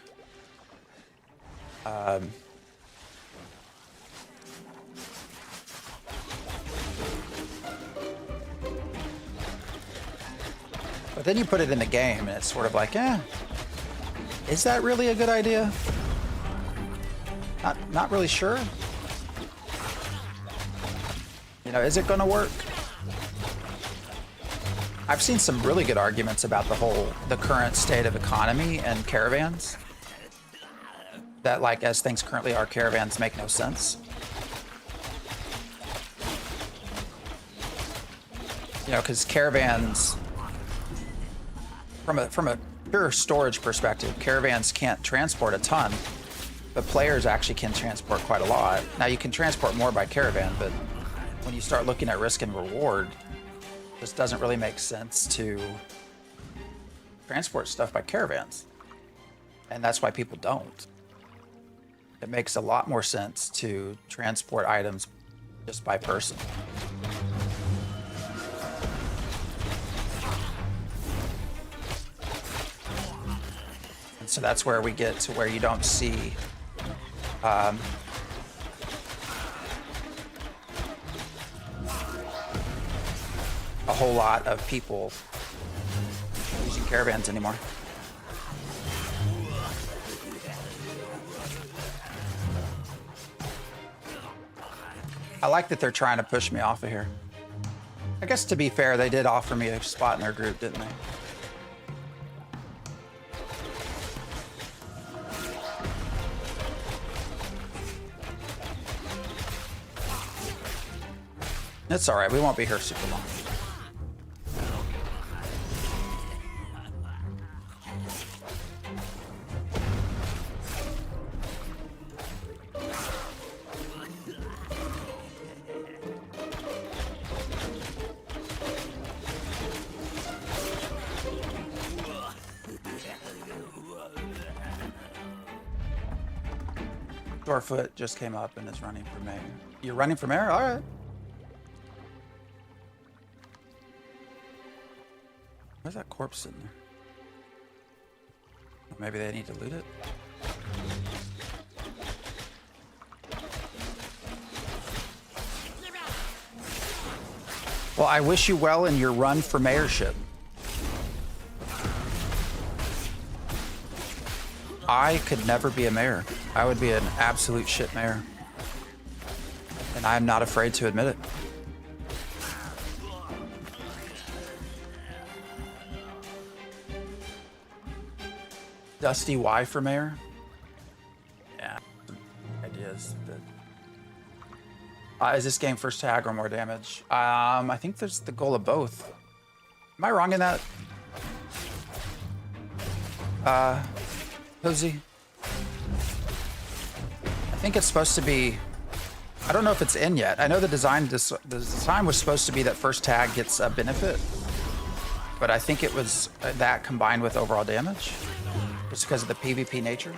But then you put it in the game, and it's sort of like, is that really a good idea? Not really sure. You know, is it going to work? I've seen some really good arguments about the current state of economy and caravans. That, like, as things currently are, caravans make no sense. You know, because caravans, from a pure storage perspective, caravans can't transport a ton, but players actually can transport quite a lot. Now, you can transport more by caravan, but when you start looking at risk and reward, it just doesn't really make sense to transport stuff by caravans. And that's why people don't. It makes a lot more sense to transport items just by person. And so that's where we get to where you don't see a whole lot of people using caravans anymore. I like that they're trying to push me off of here. I guess to be fair, they did offer me a spot in their group, didn't they? It's all right. We won't be here super long. Doorfoot just came up and is running for mayor. You're running for mayor? All right. Where's that corpse sitting there? Maybe they need to loot it? Well, I wish you well in your run for mayorship. I could never be a mayor. I would be an absolute shit mayor. And I'm not afraid to admit it. Dusty Y for mayor? Yeah. Ideas that... is this game first tag or more damage? I think there's the goal of both. Am I wrong in that? Cozy? I think it's supposed to be... I don't know if it's in yet. I know the design was supposed to be that first tag gets a benefit. But I think it was that combined with overall damage. Just because of the PvP nature.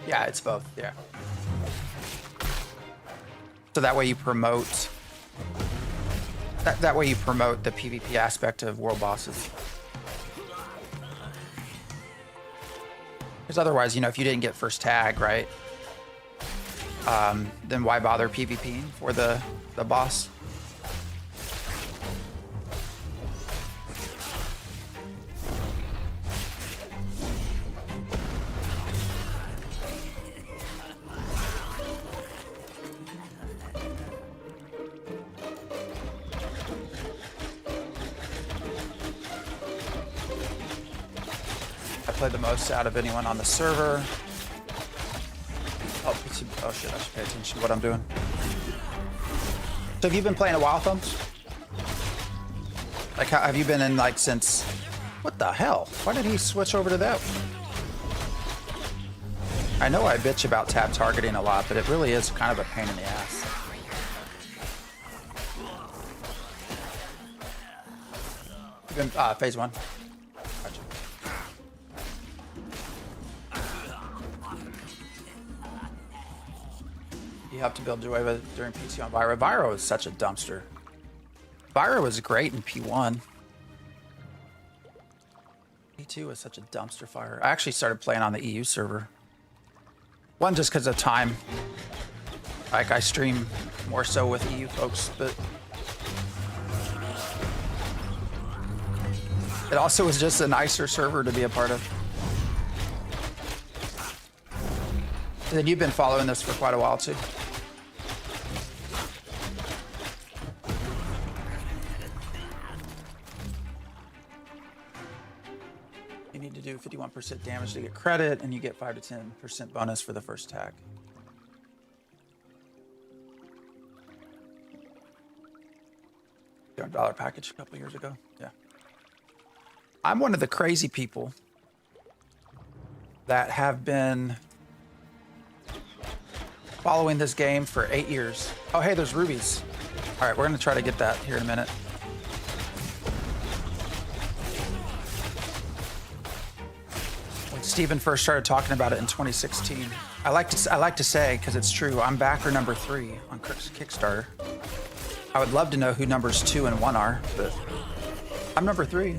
Yeah, it's both, yeah. So that way you promote... That way you promote the PvP aspect of world bosses. Because otherwise, you know, if you didn't get first tag, right? Then why bother PvPing for the boss? I played the most out of anyone on the server. Oh shit, I should pay attention to what I'm doing. So have you been playing a while, Thumbs? Like, have you been in, like, since... What the hell? Why did he switch over to that? I know I bitch about tab targeting a lot, but it really is kind of a pain in the ass. You've been, phase 1. Gotcha. You have to build Jueva during PC on Vyro. Vyro is such a dumpster. Vyro was great in P1. P2 was such a dumpster fire. I actually started playing on the EU server. One, just because of time. Like, I stream more so with EU folks, but... It also was just a nicer server to be a part of. And then you've been following this for quite a while, too. You need to do 51% damage to get credit, and you get 5 to 10% bonus for the first tag. $200 package a couple years ago. Yeah. I'm one of the crazy people that have been following this game for 8 years. Oh, hey, there's rubies. All right, we're going to try to get that here in a minute. When Steven first started talking about it in 2016, I like to say, because it's true, I'm backer number 3 on Kickstarter. I would love to know who numbers 2 and 1 are, but I'm number 3.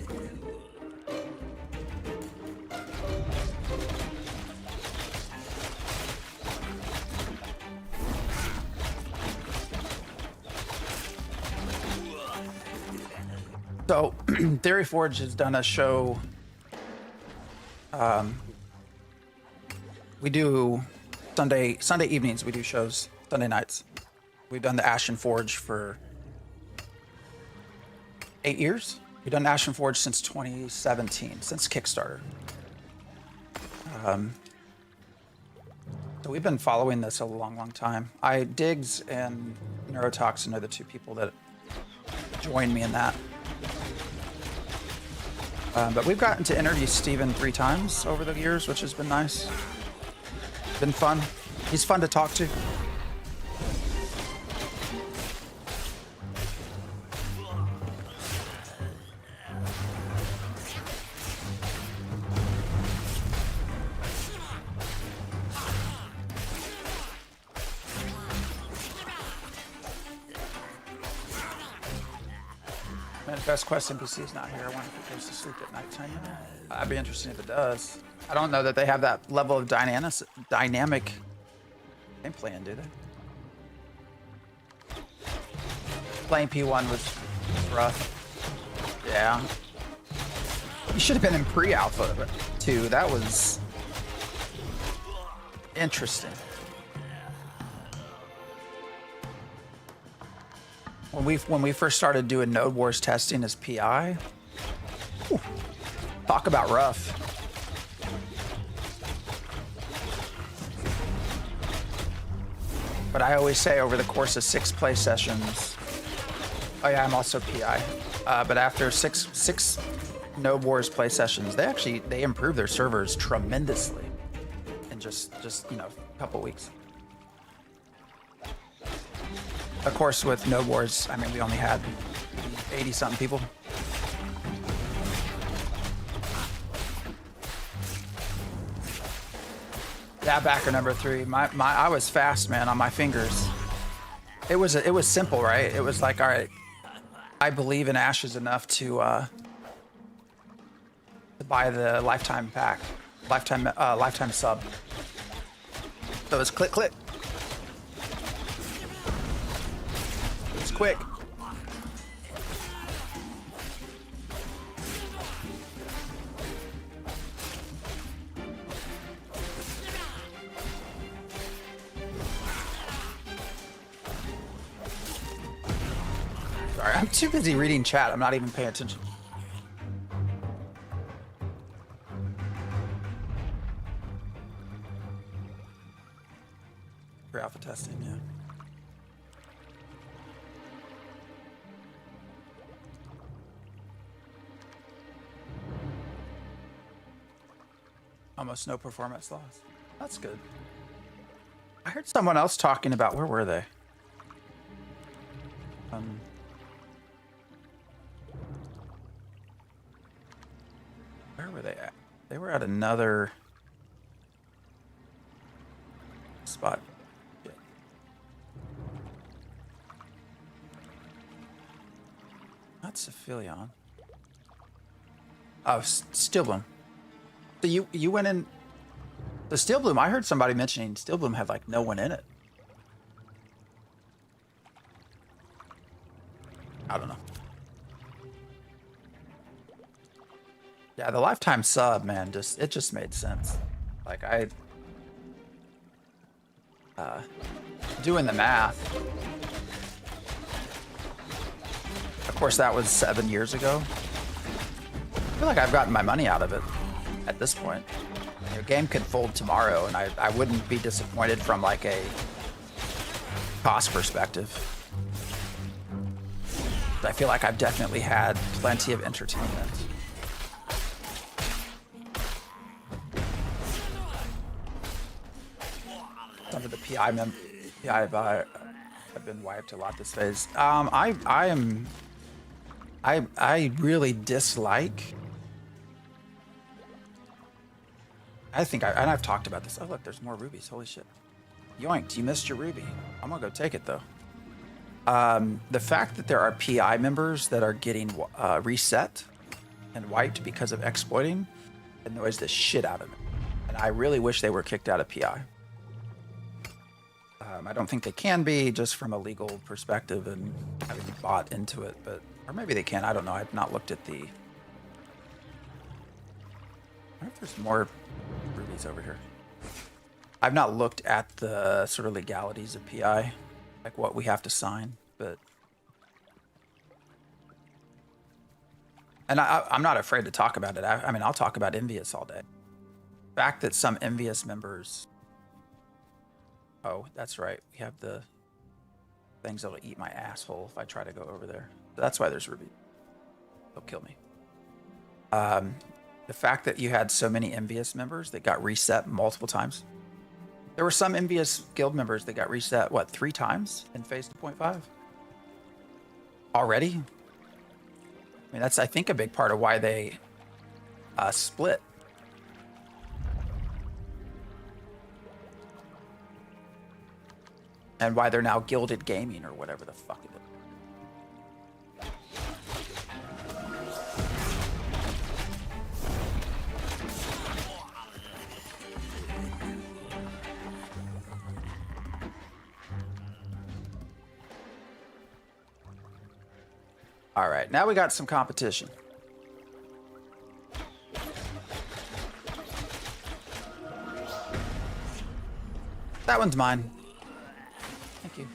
So, Theory Forge has done a show. We do Sunday evenings. We do shows Sunday nights. We've done the Ashen Forge for 8 years. We've done Ashen Forge since 2017, since Kickstarter. So we've been following this a long, long time. Diggs and Neurotoxin are the 2 people that joined me in that. But we've gotten to interview Steven 3 times over the years, which has been nice. Been fun. He's fun to talk to. Manifest Quest NPC is not here. I wonder if it goes to sleep at nighttime. I'd be interested if it does. I don't know that they have that level of dynamic gameplay in, do they? Playing P1 was rough. Yeah. You should have been in pre-alpha too. That was interesting. When we first started doing Node Wars testing as PI, whew, talk about rough. But I always say over the course of 6 play sessions, oh yeah, I'm also PI. But after six Node Wars play sessions, they improved their servers tremendously in just you know, a couple weeks. Of course, with Node Wars, I mean, we only had 80-something people. Yeah, backer number 3. I was fast, man, on my fingers. It was simple, right? It was like, all right, I believe in Ashes enough to buy the lifetime pack, lifetime sub. So it's click, click. It's quick. Sorry, I'm too busy reading chat. I'm not even paying attention. For alpha testing, yeah. Almost no performance loss. That's good. I heard someone else talking about, where were they? Where were they at? They were at another spot. Yeah. Not Cephalion. Oh, Steelbloom. So you went in the Steelbloom. I heard somebody mentioning Steelbloom had like no one in it. I don't know. Yeah, the lifetime sub, man, it just made sense. Like doing the math. Of course, that was 7 years ago. I feel like I've gotten my money out of it at this point. Your game could fold tomorrow, and I wouldn't be disappointed from like a cost perspective. I feel like I've definitely had plenty of entertainment. Some of the PI I've been wiped a lot this phase. I really dislike. I think and I've talked about this. Oh look, there's more rubies. Holy shit! Yoinked! You missed your ruby. I'm gonna go take it though. The fact that there are PI members that are getting reset and wiped because of exploiting annoys the shit out of me, and I really wish they were kicked out of PI. I don't think they can be, just from a legal perspective and having bought into it, but or maybe they can. I don't know. I've not looked at the. I wonder if there's more rubies over here. I've not looked at the sort of legalities of PI, like what we have to sign, but. And I'm not afraid to talk about it. I mean, I'll talk about Envious all day. The fact that some Envious members. Oh, that's right. We have the things that'll eat my asshole if I try to go over there. So that's why there's Ruby. They'll kill me. The fact that you had so many Envious members that got reset multiple times. There were some Envious guild members that got reset, what, 3 times in phase 2.5? Already? I mean, that's, I think, a big part of why they split. And why they're now Gilded Gaming or whatever the fuck it is. All right, now we got some competition. That one's mine. Thank you.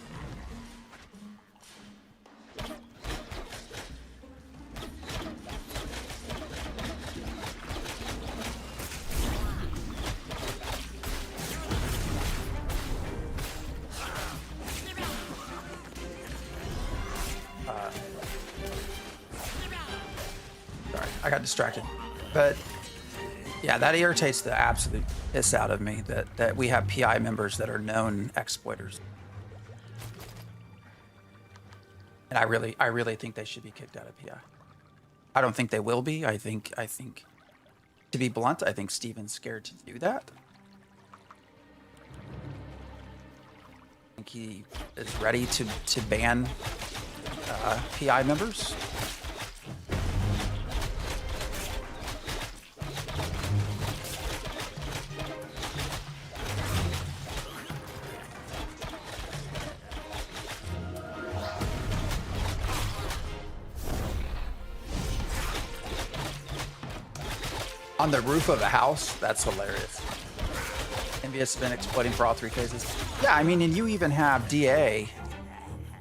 Sorry, I got distracted. But yeah, that irritates the absolute piss out of me that we have PI members that are known exploiters. And I really think they should be kicked out of PI. I don't think they will be. I think to be blunt, I think Steven's scared to do that. I think he is ready to ban PI members. On the roof of a house? That's hilarious. Envious has been exploiting for all 3 phases. Yeah, I mean, and you even have DA,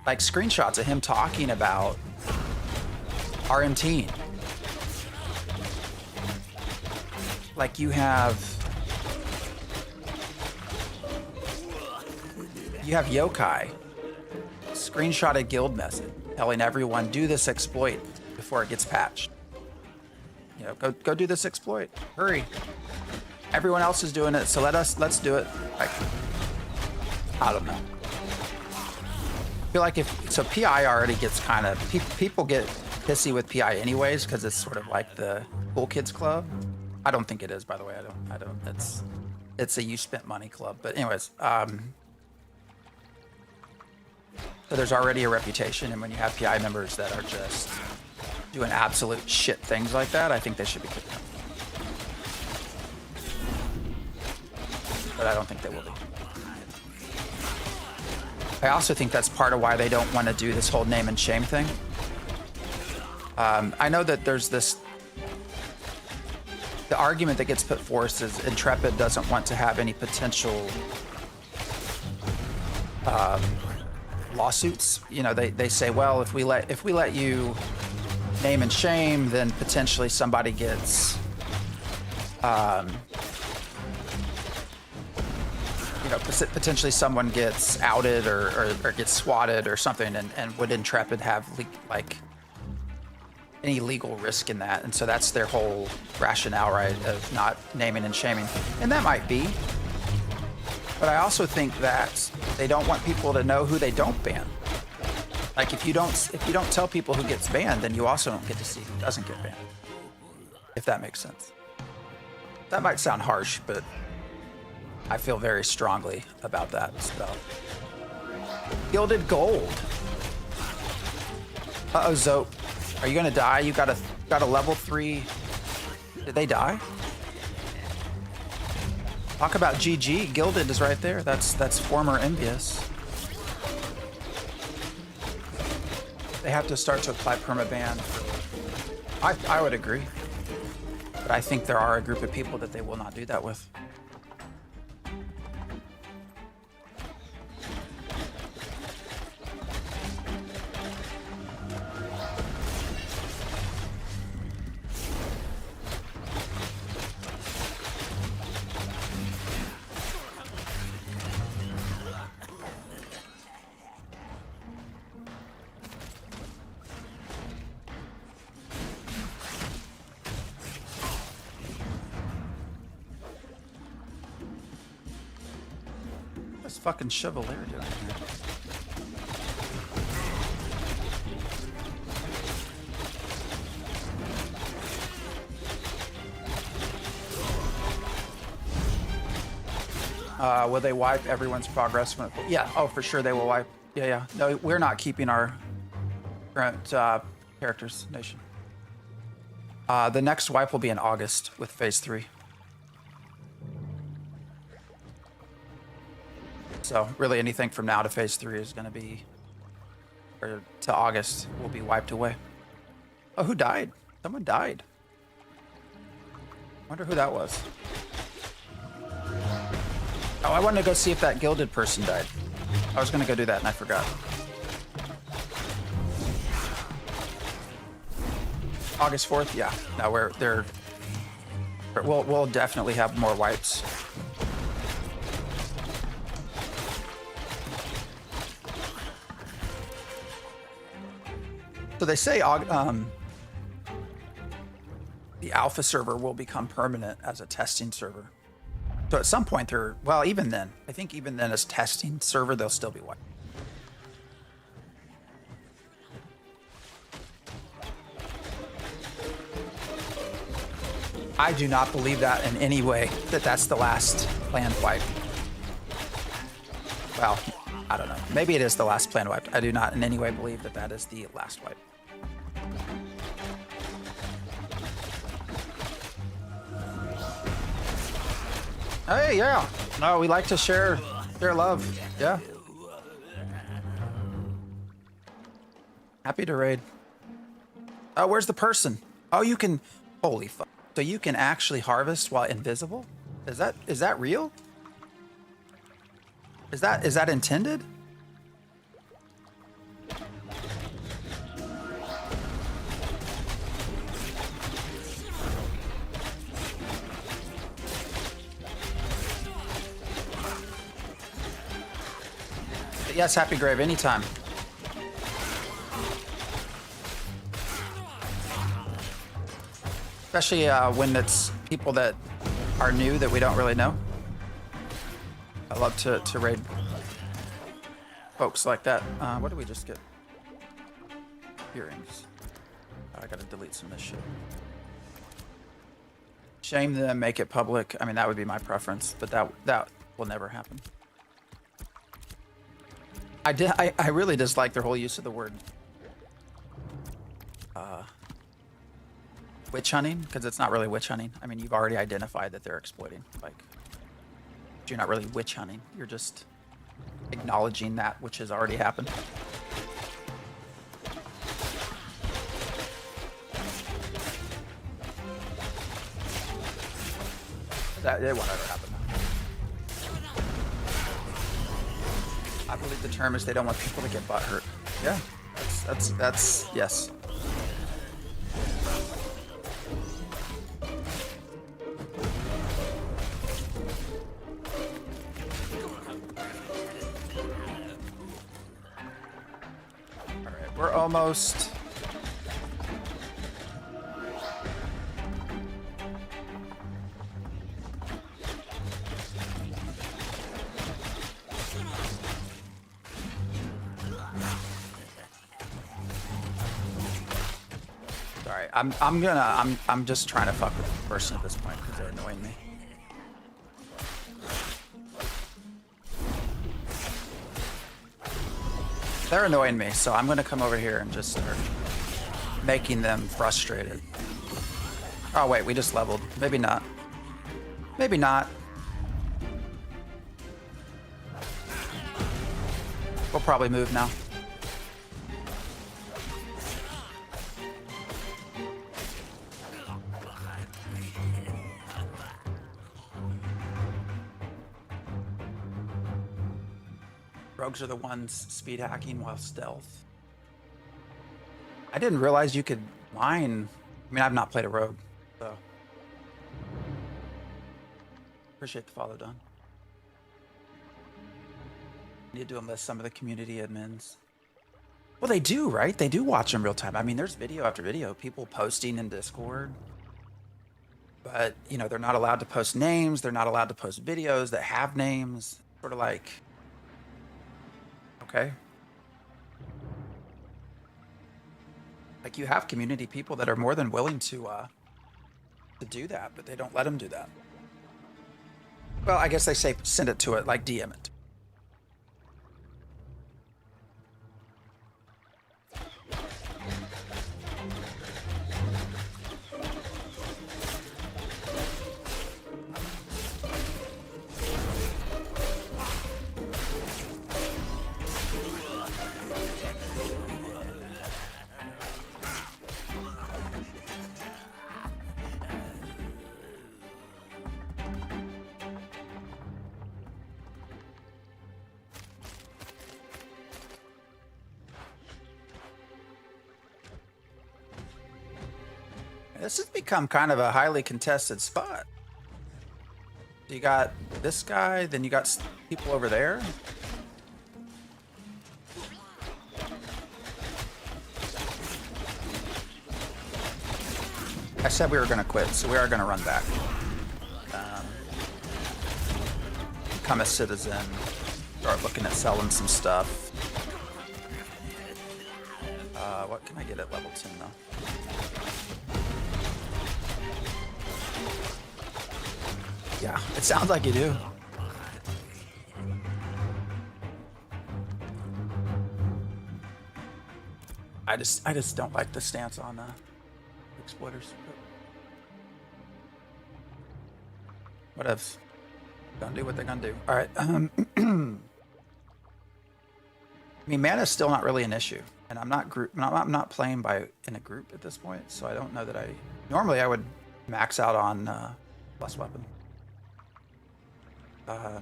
like screenshots of him talking about RMT. Like you have Yokai, screenshotted guild message telling everyone do this exploit before it gets patched. You know, go do this exploit. Hurry. Everyone else is doing it, so let's do it. Like, I don't know. I feel like so PI already gets kind of people get pissy with PI anyways because it's sort of like the cool kids club. I don't think it is, by the way. I don't. It's a you spent money club. But anyways, so there's already a reputation, and when you have PI members that are just doing absolute shit things like that, I think they should be kicked out. But I don't think they will be. I also think that's part of why they don't want to do this whole name and shame thing. I know that there's the argument that gets put forth is Intrepid doesn't want to have any potential lawsuits. You know, they say, well, if we let you name and shame, then potentially somebody gets you know, potentially someone gets outed or gets swatted or something, and would Intrepid have like any legal risk in that? And so that's their whole rationale, right, of not naming and shaming. And that might be, but I also think that they don't want people to know who they don't ban. Like if you don't tell people who gets banned, then you also don't get to see who doesn't get banned. If that makes sense. That might sound harsh, but I feel very strongly about that stuff. Gilded Gold. Uh-oh, Zope. Are you gonna die? You got a level 3. Did they die? Talk about GG. Gilded is right there. That's former Envious. They have to start to apply permaban. I would agree. But I think there are a group of people that they will not do that with. What's fucking Chevalier doing here? Will they wipe everyone's progress? Yeah, oh, for sure they will wipe. Yeah. No, we're not keeping our current characters, Nation. The next wipe will be in August with Phase 3. So really anything from now to Phase 3 is going to be, or to August, will be wiped away. Oh, who died? Someone died. Wonder who that was. Oh, I wanted to go see if that gilded person died. I was gonna go do that and I forgot. August 4th, yeah. No, we'll definitely have more wipes. So they say the alpha server will become permanent as a testing server. So at some point well, even then, I think even then as testing server, they'll still be wiped. I do not believe that in any way, that that's the last planned wipe. Well, I don't know. Maybe it is the last planned wipe. I do not in any way believe that that is the last wipe. Hey, yeah. No, we like to share love. Yeah. Happy to raid. Oh, where's the person? Oh, you can... Holy fuck. So you can actually harvest while invisible? Is that real? Is that intended? Yes, Happy Grave, anytime. Especially when it's people that are new that we don't really know. I love to raid folks like that. What did we just get? Earrings. Oh, I gotta delete some of this shit. Shame them, make it public. I mean, that would be my preference, but that will never happen. I really dislike their whole use of the word witch hunting, because it's not really witch hunting. I mean, you've already identified that they're exploiting. Like, you're not really witch hunting. You're just acknowledging that which has already happened. It won't ever happen. I believe the term is they don't want people to get butt hurt. Yeah, that's yes. All right, we're almost. I'm just trying to fuck with the person at this point because they're annoying me. They're annoying me, so I'm gonna come over here and just start making them frustrated. Oh wait, we just leveled. Maybe not. Maybe not. We'll probably move now. Rogues are the ones speed hacking while stealth. I didn't realize you could mine. I mean, I've not played a rogue, so. Appreciate the follow, Don. Need to enlist some of the community admins. Well, they do, right? They do watch in real time. I mean, there's video after video, people posting in Discord. But, you know, they're not allowed to post names. They're not allowed to post videos that have names. Sort of like... Okay. Like, you have community people that are more than willing to do that, but they don't let them do that. Well, I guess they say send it to it, like DM it. This has become kind of a highly contested spot. You got this guy, then you got people over there. I said we were going to quit, so we are going to run back. Become a citizen. Start looking at selling some stuff. What can I get at level 10 though? Yeah, it sounds like you do. I just don't like the stance on exploiters. Whatevs. Gonna do what they're gonna do. All right. I mean, mana's still not really an issue, and I'm not playing in a group at this point, so I don't know that I. Normally, I would max out on plus weapon. I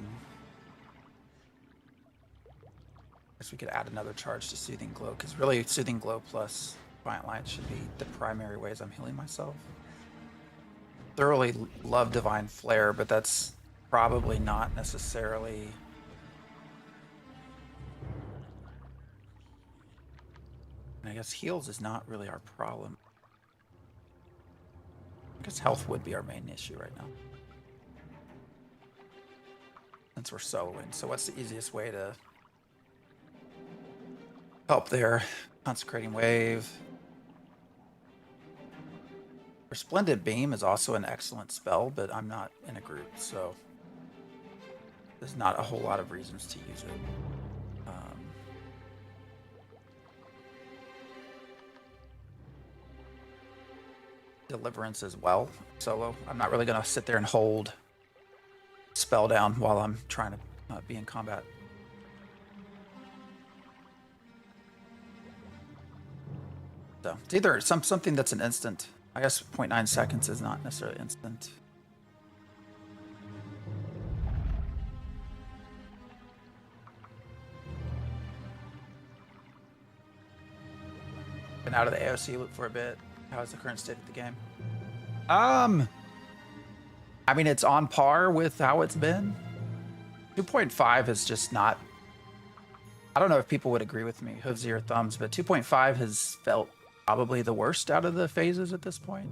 guess we could add another charge to Soothing Glow, because really Soothing Glow plus Defiant Light should be the primary ways I'm healing myself. Thoroughly love Divine Flare, but that's probably not necessarily... And I guess heals is not really our problem. I guess health would be our main issue right now, since we're soloing. So what's the easiest way to help there? Consecrating Wave. Resplendent Beam is also an excellent spell, but I'm not in a group, so there's not a whole lot of reasons to use it. Deliverance as well, solo. I'm not really going to sit there and hold spell down while I'm trying to be in combat. So it's either something that's an instant. I guess 0.9 seconds is not necessarily instant. Been out of the AOC loop for a bit. How is the current state of the game? I mean, it's on par with how it's been. 2.5 is just not... I don't know if people would agree with me, hoovesy or thumbs, but 2.5 has felt probably the worst out of the phases at this point.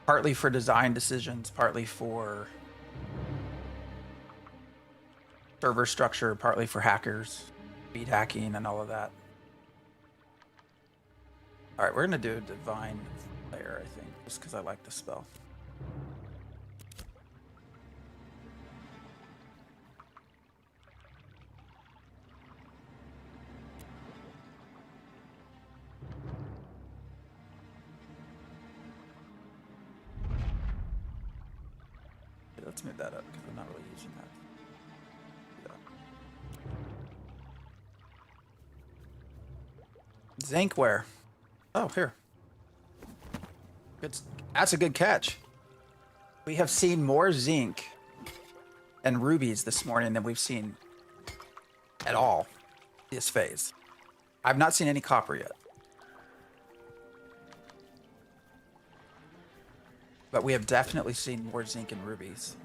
Partly for design decisions, partly for server structure, partly for hackers, speed hacking, and all of that. All right, we're going to do Divine Flare, I think, just because I like the spell. Okay, let's move that up because I'm not really using that. Yeah. Zinkware. Oh, here. Good. That's a good catch. We have seen more zinc and rubies this morning than we've seen at all this phase. I've not seen any copper yet. But we have definitely seen more zinc and rubies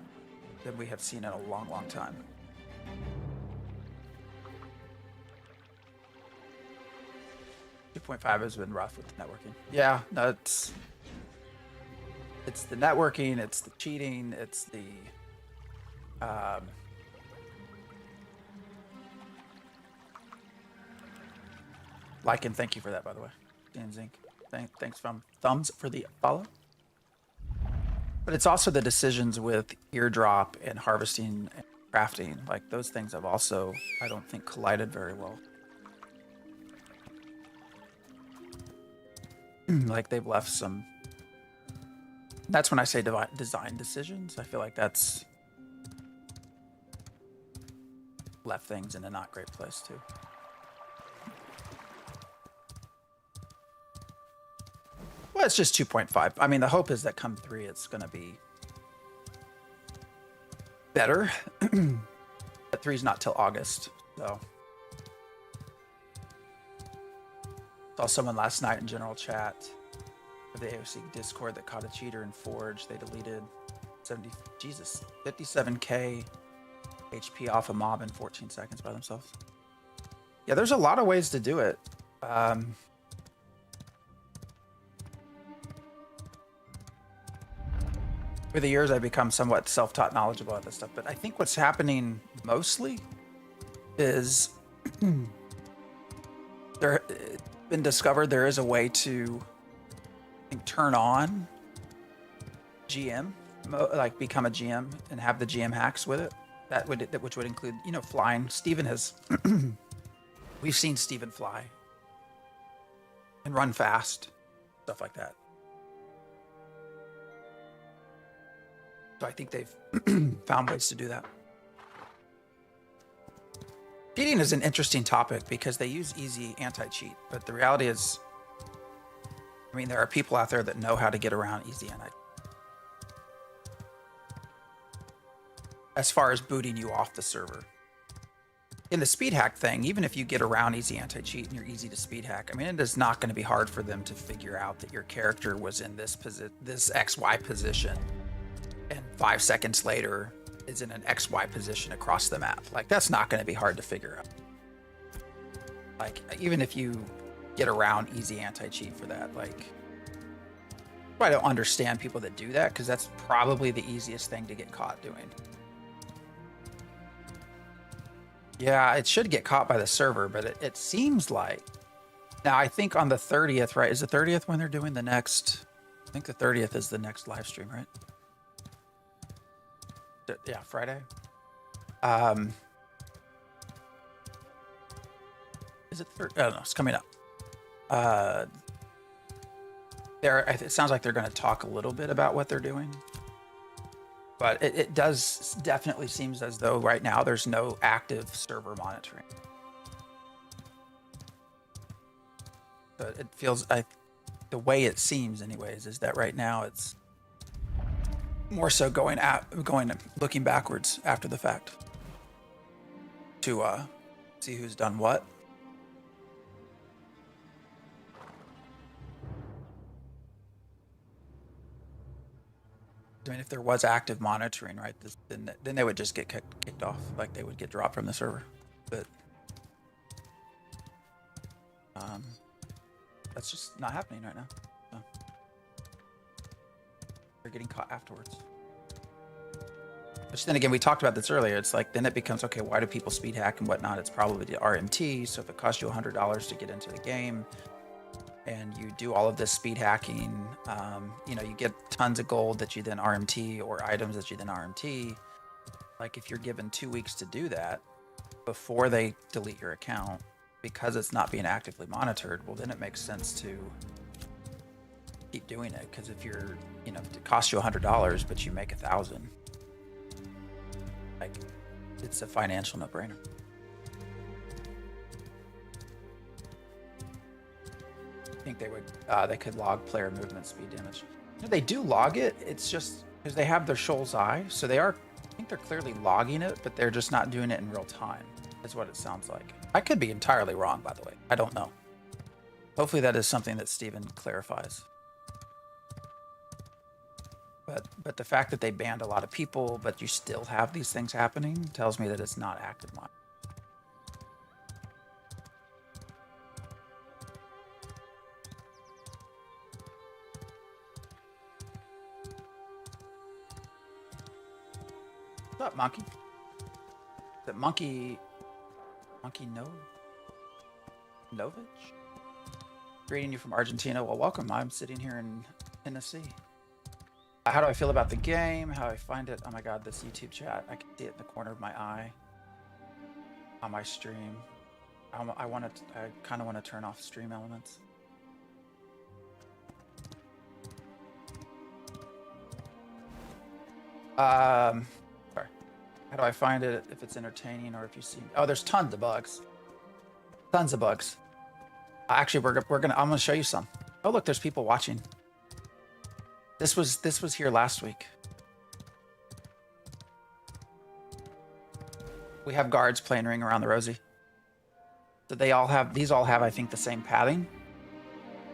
than we have seen in a long, long time. .5 has been rough with the networking. Yeah, no, it's the networking, it's the cheating, it's the like, and thank you for that, by the way. Dan Zink, thanks from Thumbs for the follow. But it's also the decisions with eardrop and harvesting and crafting. Like, those things have also, I don't think, collided very well. Like, they've left some... That's when I say design decisions. I feel like that's left things in a not great place, too. Well, it's just 2.5. I mean, the hope is that come 3, it's going to be better. But 3's not till August, so... Saw someone last night in general chat of the AOC Discord that caught a cheater in Forge. They deleted 57k HP off a mob in 14 seconds by themselves. Yeah, there's a lot of ways to do it. Over the years, I've become somewhat self-taught knowledgeable about this stuff, but I think what's happening mostly is there been discovered there is a way to, I think, turn on GM, like become a GM and have the GM hacks with it. Which would include, you know, flying. Steven has, we've seen Steven fly and run fast, stuff like that. So I think they've found ways to do that. Cheating is an interesting topic because they use easy anti-cheat, but the reality is, I mean, there are people out there that know how to get around easy anti-cheat. As far as booting you off the server. In the speed hack thing, even if you get around easy anti-cheat and you're easy to speed hack, I mean, it is not going to be hard for them to figure out that your character was in this XY position, and 5 seconds later is in an XY position across the map. Like, that's not going to be hard to figure out. Like, even if you get around easy anti-cheat for that, like, I don't understand people that do that, because that's probably the easiest thing to get caught doing. Yeah, it should get caught by the server, but it seems like... Now, I think on the 30th, right? Is the 30th when they're doing the next... I think the 30th is the next live stream, right? Yeah, Friday. Is it... I don't know, it's coming up. It sounds like they're going to talk a little bit about what they're doing. But it does definitely seems as though right now there's no active server monitoring. But it feels the way it seems, anyways, is that right now it's more so looking backwards after the fact to see who's done what. I mean, if there was active monitoring, right, then they would just get kicked off, like they would get dropped from the server. But that's just not happening right now. So they're getting caught afterwards. Which then again, we talked about this earlier. It's like, then it becomes, okay, why do people speed hack and whatnot? It's probably the RMT. So if it costs you $100 to get into the game, and you do all of this speed hacking, you know, you get tons of gold that you then RMT, or items that you then RMT. Like, if you're given 2 weeks to do that before they delete your account, because it's not being actively monitored, well, then it makes sense to keep doing it. Because if you're, you know, it costs you $100, but you make 1,000, like, it's a financial no-brainer. I think they could log player movement speed damage. You know, they do log it. It's just because they have their Shoal's Eye, so I think they're clearly logging it, but they're just not doing it in real time, is what it sounds like. I could be entirely wrong, by the way. I don't know. Hopefully that is something that Steven clarifies. But the fact that they banned a lot of people, but you still have these things happening, tells me that it's not active monitoring. What's up, Monkey? That Monkey Novich? Greeting you from Argentina. Well, welcome. I'm sitting here in Tennessee. How do I feel about the game? How I find it? Oh my God, this YouTube chat. I can see it in the corner of my eye on my stream. I kind of want to turn off stream elements. Sorry. How do I find it? If it's entertaining, or if you see? Oh, there's tons of bugs. Tons of bugs. Actually, I'm gonna show you some. Oh, look, there's people watching. This was here last week. We have guards playing Ring Around the Rosie. So these all have, I think, the same padding.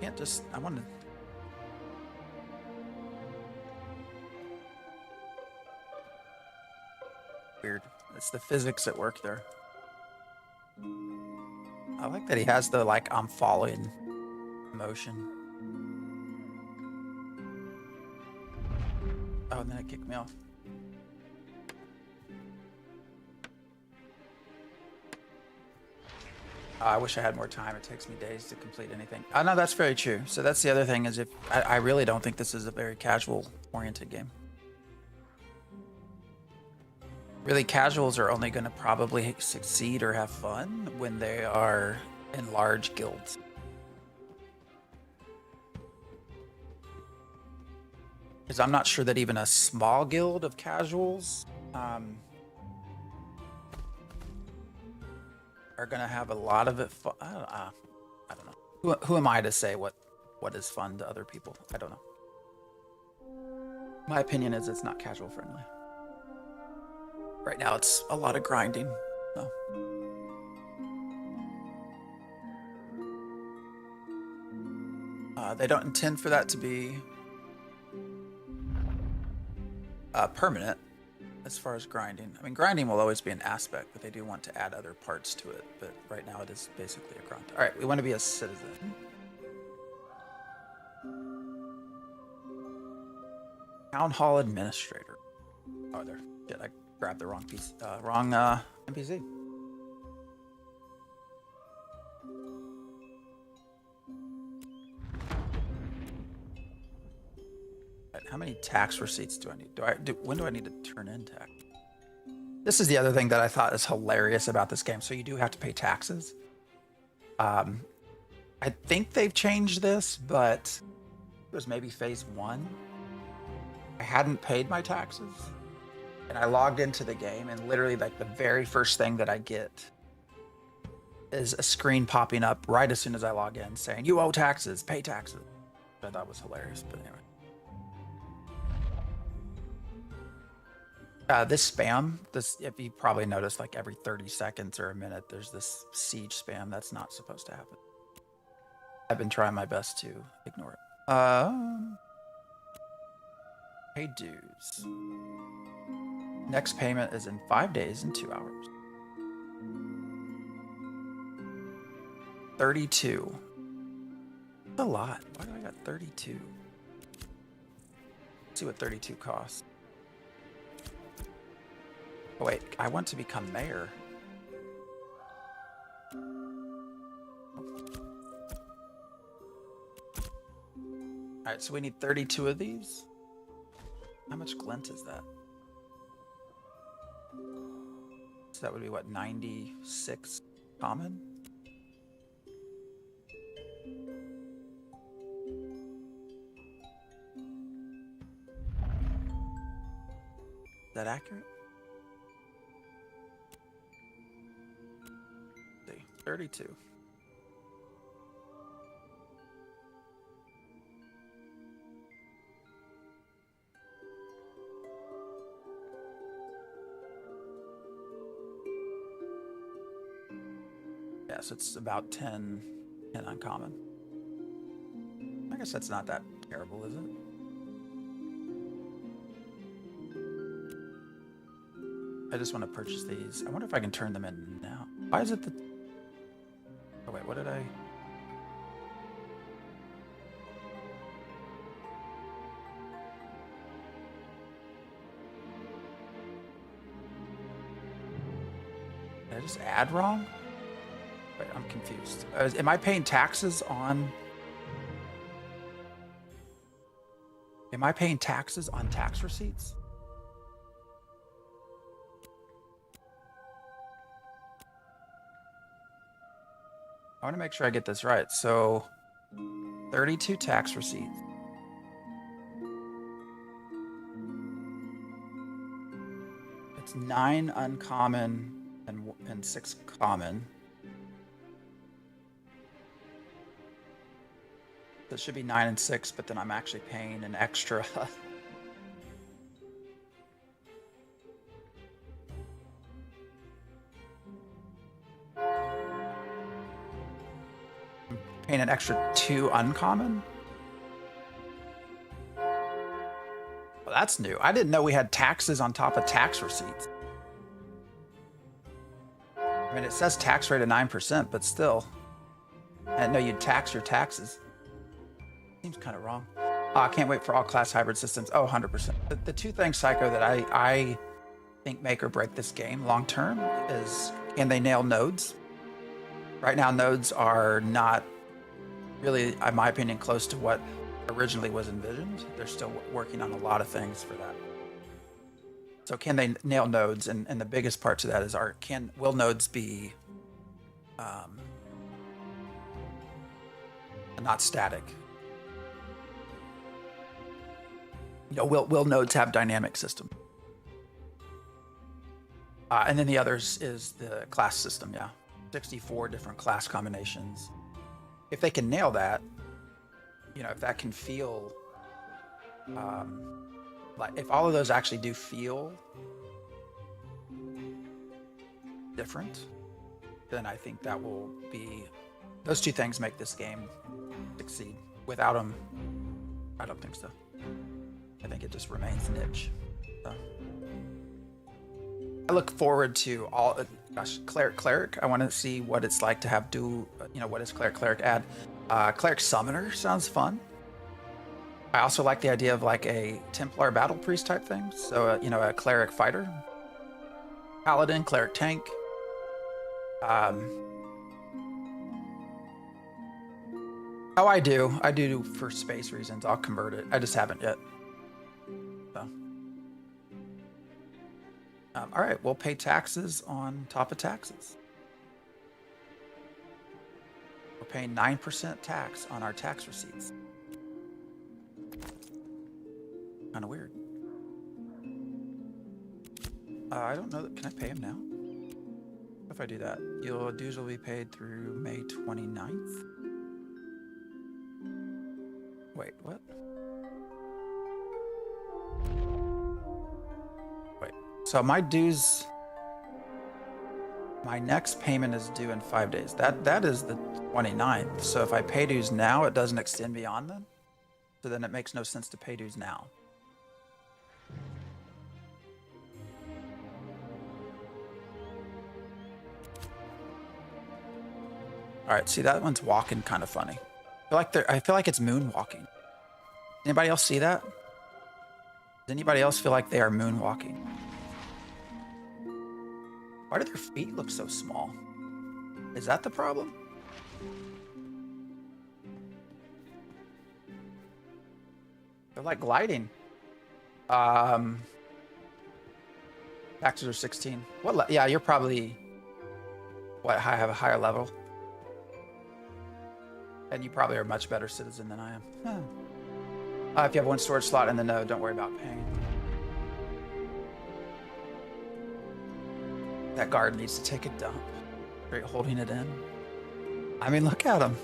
Can't just, I want to. Weird. It's the physics at work there. I like that he has the, like, I'm falling motion. Oh, and then it kicked me off. I wish I had more time. It takes me days to complete anything. No, that's very true. So that's the other thing is if I really don't think this is a very casual oriented game. Really, casuals are only going to probably succeed or have fun when they are in large guilds. Because I'm not sure that even a small guild of casuals are going to have a lot of it fun. I don't know. Who am I to say what is fun to other people? I don't know. My opinion is it's not casual friendly. Right now it's a lot of grinding. So. They don't intend for that to be permanent as far as grinding. I mean, grinding will always be an aspect, but they do want to add other parts to it. But right now it is basically a grind. All right, we want to be a citizen. Town Hall Administrator. Oh, there. Shit, I grabbed the wrong piece. Wrong NPC. Right, how many tax receipts do I need? When do I need to turn in tax? This is the other thing that I thought is hilarious about this game. So you do have to pay taxes. I think they've changed this, but it was maybe phase 1. I hadn't paid my taxes. And I logged into the game, and literally, like, the very first thing that I get is a screen popping up right as soon as I log in saying, you owe taxes, pay taxes. I thought was hilarious, but anyway. This spam, if you probably noticed, like every 30 seconds or a minute, there's this siege spam. That's not supposed to happen. I've been trying my best to ignore it. Pay dues. Next payment is in 5 days and 2 hours. 32. That's a lot. Why do I got 32? Let's see what 32 costs. Oh wait, I want to become mayor. Alright, so we need 32 of these. How much glint is that? So that would be what, 96 common? Is that accurate? 32. Yes, it's about 10 uncommon. I guess that's not that terrible, is it? I just want to purchase these. I wonder if I can turn them in now. Why is it the... Oh wait, what did I... Did I just add wrong? Wait, I'm confused. Am I paying taxes on... Am I paying taxes on tax receipts? I want to make sure I get this right. So 32 tax receipts. It's 9 uncommon and 6 common. That should be 9 and 6, but then I'm actually paying an extra. Paying an extra 2 uncommon? Well, that's new. I didn't know we had taxes on top of tax receipts. I mean, it says tax rate of 9%, but still. I didn't know you'd tax your taxes. Seems kind of wrong. I can't wait for all class hybrid systems. Oh, 100%. The two things, Psycho, that I think make or break this game long term is, can they nail nodes? Right now, nodes are not really, in my opinion, close to what originally was envisioned. They're still working on a lot of things for that. So can they nail nodes? And the biggest parts of that is, will nodes be not static? You know, will nodes have dynamic system? And then the others is the class system, yeah. 64 different class combinations. If they can nail that, you know, if that can feel, like if all of those actually do feel different, then I think that will be, those two things make this game succeed. Without them, I don't think so. I think it just remains niche. So. I look forward to all, gosh, Cleric. I want to see what it's like to have what does Cleric add? Cleric Summoner sounds fun. I also like the idea of like a Templar Battle Priest type thing. So, a Cleric Fighter. Paladin, Cleric Tank. Oh, I do for space reasons. I'll convert it. I just haven't yet. So. All right, we'll pay taxes on top of taxes. We're paying 9% tax on our tax receipts. Kind of weird. I don't know. Can I pay him now? If I do that, your dues will be paid through May 29th. Wait, what? Wait, so my dues, my next payment is due in 5 days. That is the 29th. So if I pay dues now, it doesn't extend beyond then. So then it makes no sense to pay dues now. All right, see, that one's walking kind of funny. I feel like it's moonwalking. Anybody else see that? Does anybody else feel like they are moonwalking? Why do their feet look so small? Is that the problem? They're like gliding. Taxes are 16. Yeah, you're probably have a higher level. And you probably are a much better citizen than I am. If you have one storage slot in the node, don't worry about paying. That guard needs to take a dump. Straight holding it in. I mean, look at him.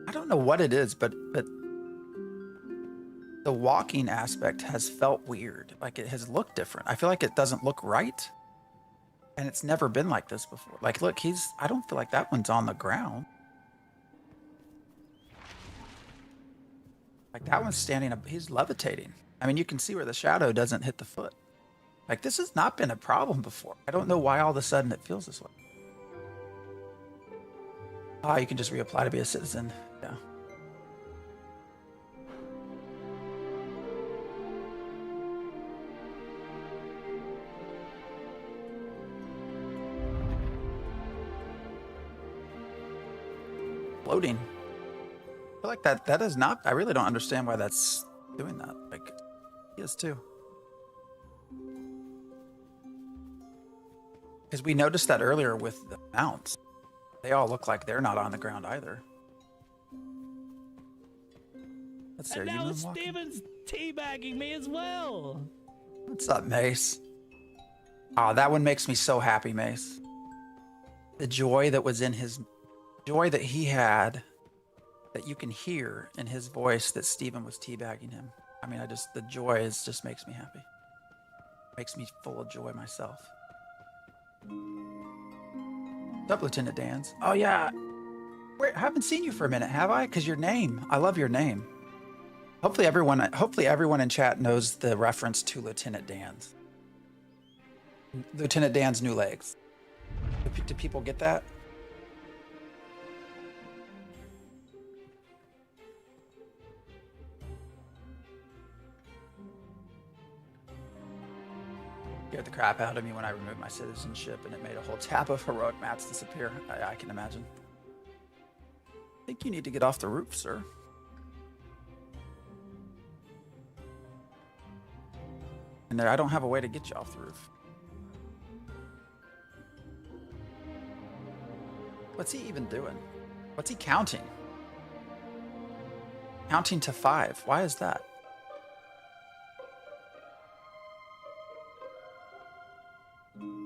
I don't know what it is, but the walking aspect has felt weird. Like it has looked different. I feel like it doesn't look right. And it's never been like this before. Like, look, I don't feel like that one's on the ground. Like that one's standing up, he's levitating. I mean, you can see where the shadow doesn't hit the foot. Like this has not been a problem before. I don't know why all of a sudden it feels this way. You can just reapply to be a citizen. Yeah. Floating. I feel like that is not, I really don't understand why that's doing that. Like, he is too. Because we noticed that earlier with the mounts. They all look like they're not on the ground either. Let's see, and now Steven's teabagging me as well. What's up, Mace? Oh, that one makes me so happy, Mace. The joy that was in his, joy that he had, that you can hear in his voice that Steven was teabagging him. I mean, the joy just makes me happy. Makes me full of joy myself. What's up, Lieutenant Dans? Oh yeah, I haven't seen you for a minute, have I? Because your name, I love your name. Hopefully everyone in chat knows the reference to Lieutenant Dan's. Lieutenant Dan's new legs. Do people get that? Scared the crap out of me when I removed my citizenship and it made a whole tab of heroic mats disappear. I can imagine. I think you need to get off the roof, sir. And there, I don't have a way to get you off the roof. What's he even doing? What's he counting? Counting to 5. Why is that?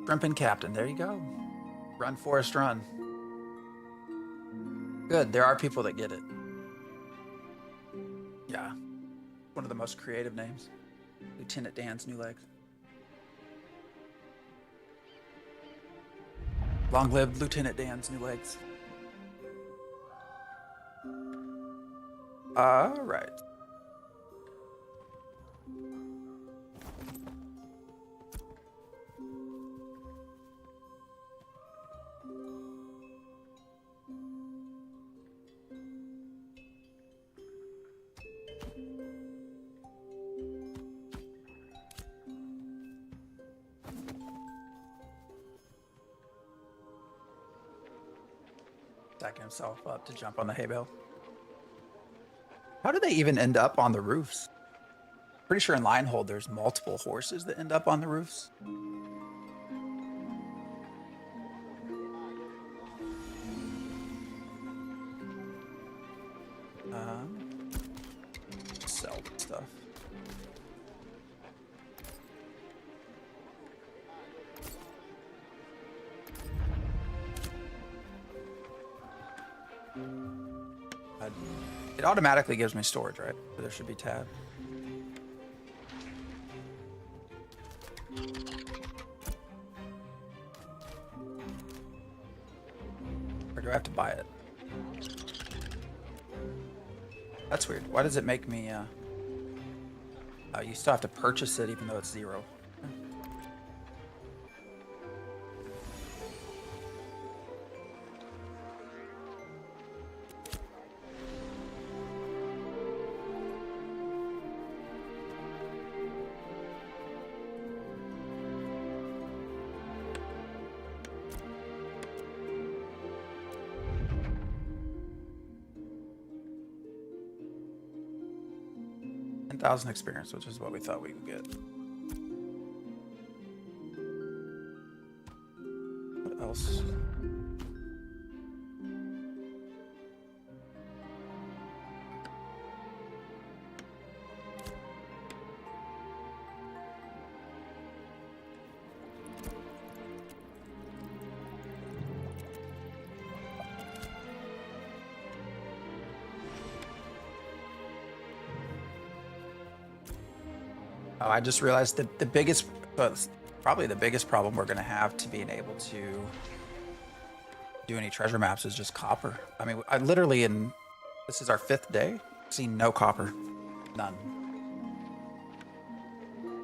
Shrimpin' Captain. There you go. Run, Forrest, run. Good. There are people that get it. Yeah. One of the most creative names. Lieutenant Dan's new legs. Long live Lieutenant Dan's new legs. All right. Stacking himself up to jump on the hay bale. How do they even end up on the roofs? Pretty sure in Lionhold there's multiple horses that end up on the roofs. Sell stuff. It automatically gives me storage, right? So there should be tab. Or do I have to buy it? That's weird. Why does it make me, you still have to purchase it even though it's 0. 10,000 experience, which is what we thought we could get. What else? Oh, I just realized that probably the biggest problem we're going to have to being able to do any treasure maps is just copper. I mean, I literally this is our 5th day, seen no copper, none.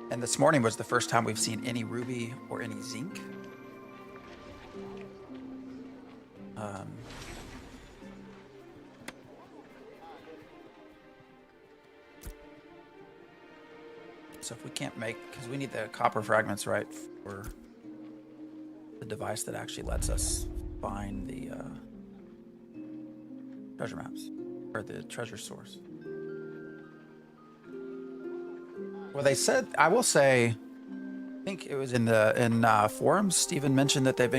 And this morning was the first time we've seen any ruby or any zinc. So if we can't because we need the copper fragments, right, for the device that actually lets us find the treasure maps, or the treasure source. Well, they said, I will say, I think it was in forums, Steven mentioned that they've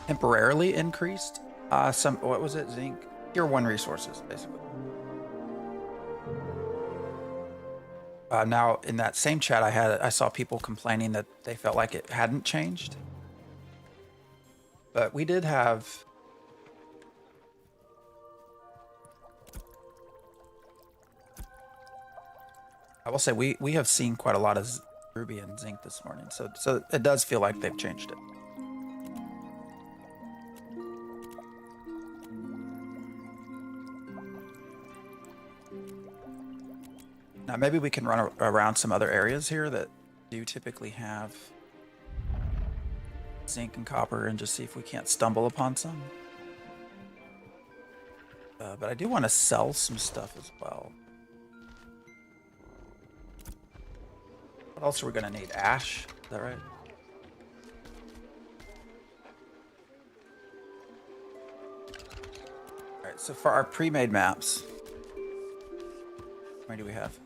temporarily increased what was it, zinc? Tier 1 resources, basically. Now, in that same chat I saw people complaining that they felt like it hadn't changed. But we did have... I will say we have seen quite a lot of ruby and zinc this morning, so it does feel like they've changed it. Now maybe we can run around some other areas here that do typically have zinc and copper and just see if we can't stumble upon some. But I do want to sell some stuff as well. What else are we gonna need? Ash, is that right? All right, so for our pre-made maps, how many do we have?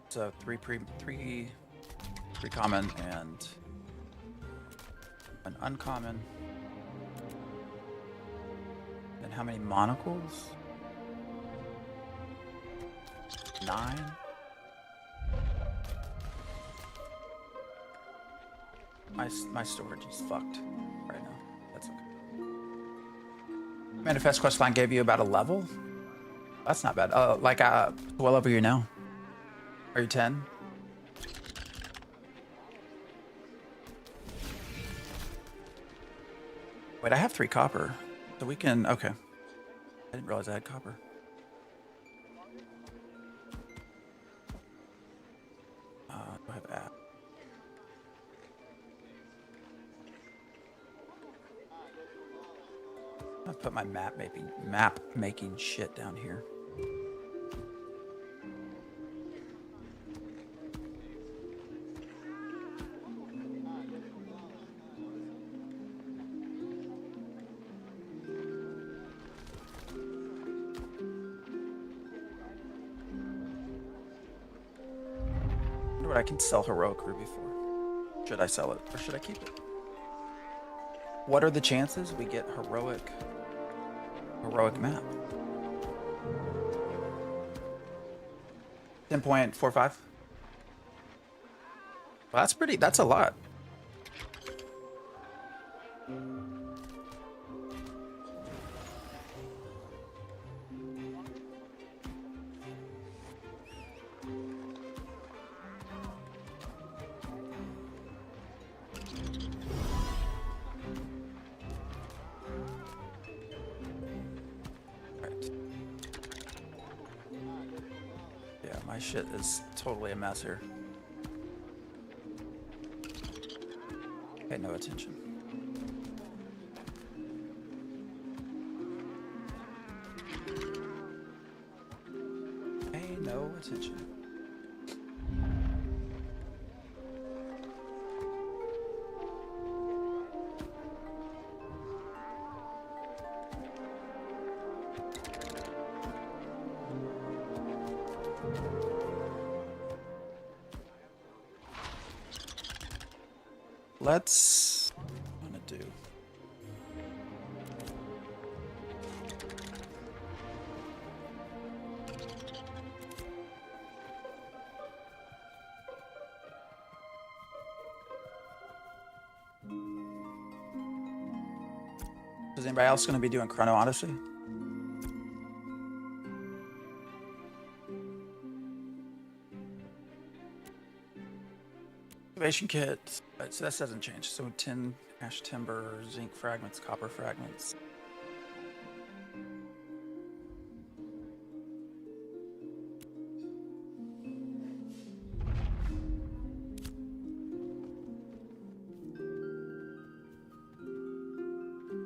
So three common and an uncommon. And how many monocles? 9. My storage is fucked right now. That's okay. Manifest questline gave you about a level? That's not bad. Like what level are you now? Are you 10? Wait, I have 3 copper. So we can, okay. I didn't realize I had copper. Do I have app? I'll put my map making shit down here. What I can sell heroic ruby for. Should I sell it or should I keep it? What are the chances we get heroic map? 10.45. Well, that's a lot. My shit is totally a mess here. Pay no attention. Pay no attention. Let's, I'm gonna do. Is anybody else gonna be doing Chrono Odyssey? Excavation kit. Right, so that doesn't change. So 10 ash timber, zinc fragments, copper fragments.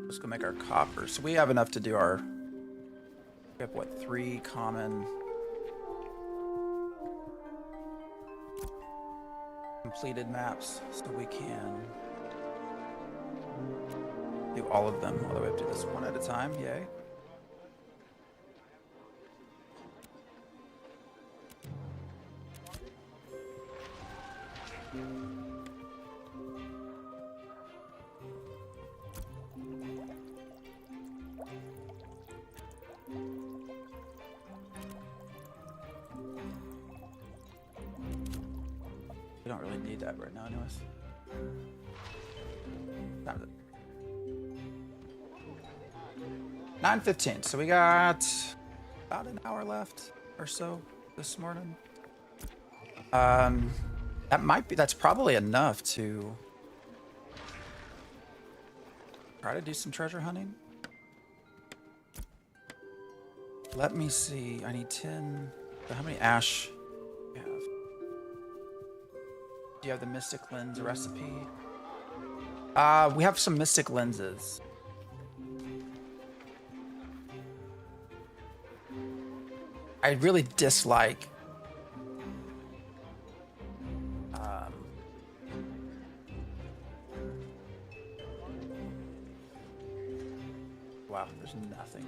Let's go make our copper. So we have enough to do our. We have what, 3 common. Completed maps, so we can do all of them, although we have to do this one at a time. Yay. We don't really need that right now, anyways. Time to 9:15. So we got about an hour left or so this morning. That's probably enough to try to do some treasure hunting. Let me see. I need 10. So how many ash do you have? Do you have the Mystic Lens recipe? We have some Mystic Lenses. I really dislike wow, there's nothing.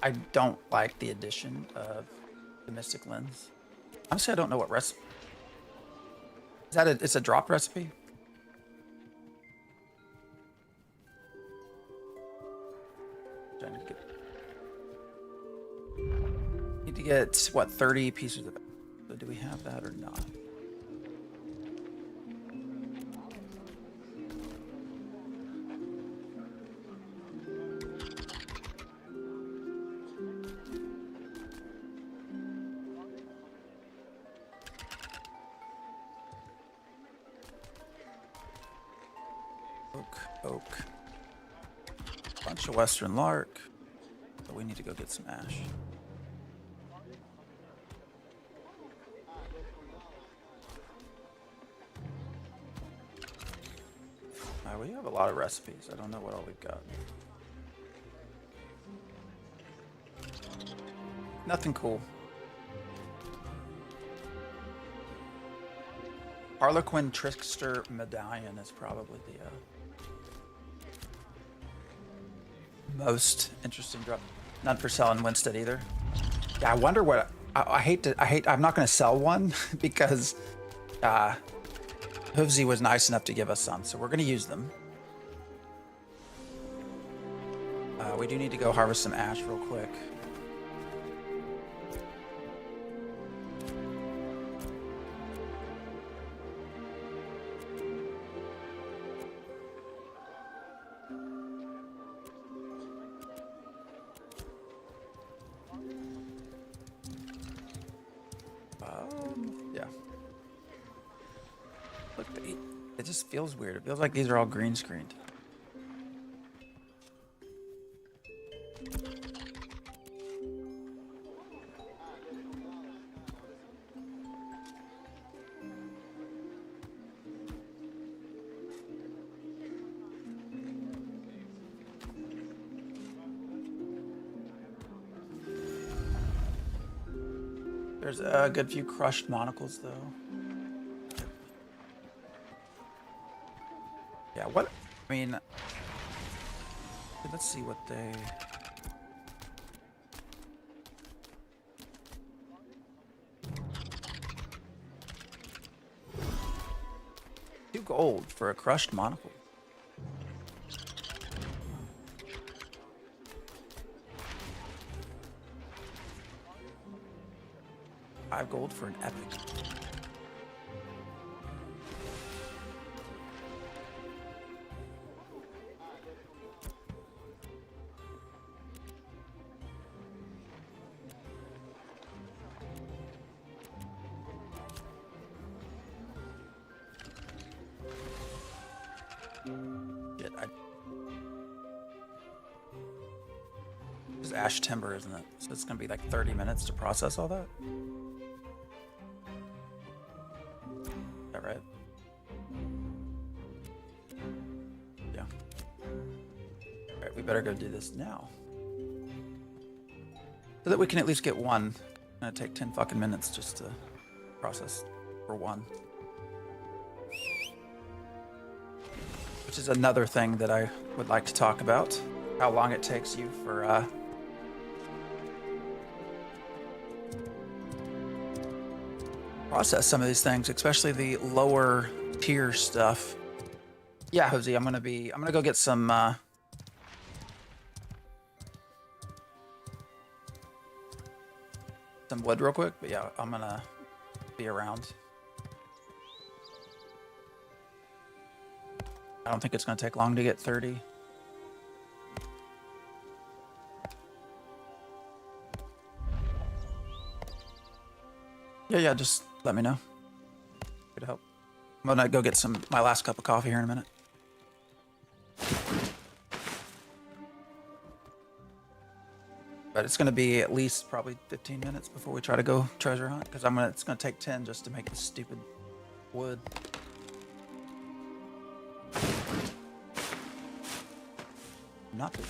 I don't like the addition of the Mystic Lens. Honestly, I don't know what recipe. Is that it's a drop recipe? Need to get what, 30 pieces of it. So do we have that or not? Oak. Bunch of Western Lark. But we need to go get some ash. We have a lot of recipes. I don't know what all we've got. Nothing cool. Harlequin Trickster Medallion is probably the most interesting drop. None for sale in Winston either. Yeah, I wonder what I'm not going to sell one because Hoovesy was nice enough to give us some, so we're going to use them. We do need to go harvest some ash real quick. Yeah. Look, it just feels weird. It feels like these are all green screened. There's a good few crushed monocles, though. Yeah, what? I mean, let's see what they... 2 gold for a crushed monocle. $5 for an epic. Shit, It's ash timber, isn't it? So it's gonna be like 30 minutes to process all that? Is that right? Yeah. Alright, we better go do this now. So that we can at least get one. It's gonna take 10 fucking minutes just to process for one. Which is another thing that I would like to talk about. How long it takes you for process some of these things, especially the lower tier stuff. Yeah, Jose, I'm gonna go get some wood real quick, but yeah, I'm gonna be around. I don't think it's gonna take long to get 30. Yeah, just let me know. Good help. I'm gonna go get my last cup of coffee here in a minute. But it's gonna be at least probably 15 minutes before we try to go treasure hunt, because it's gonna take 10 just to make this stupid wood. I'm not busy.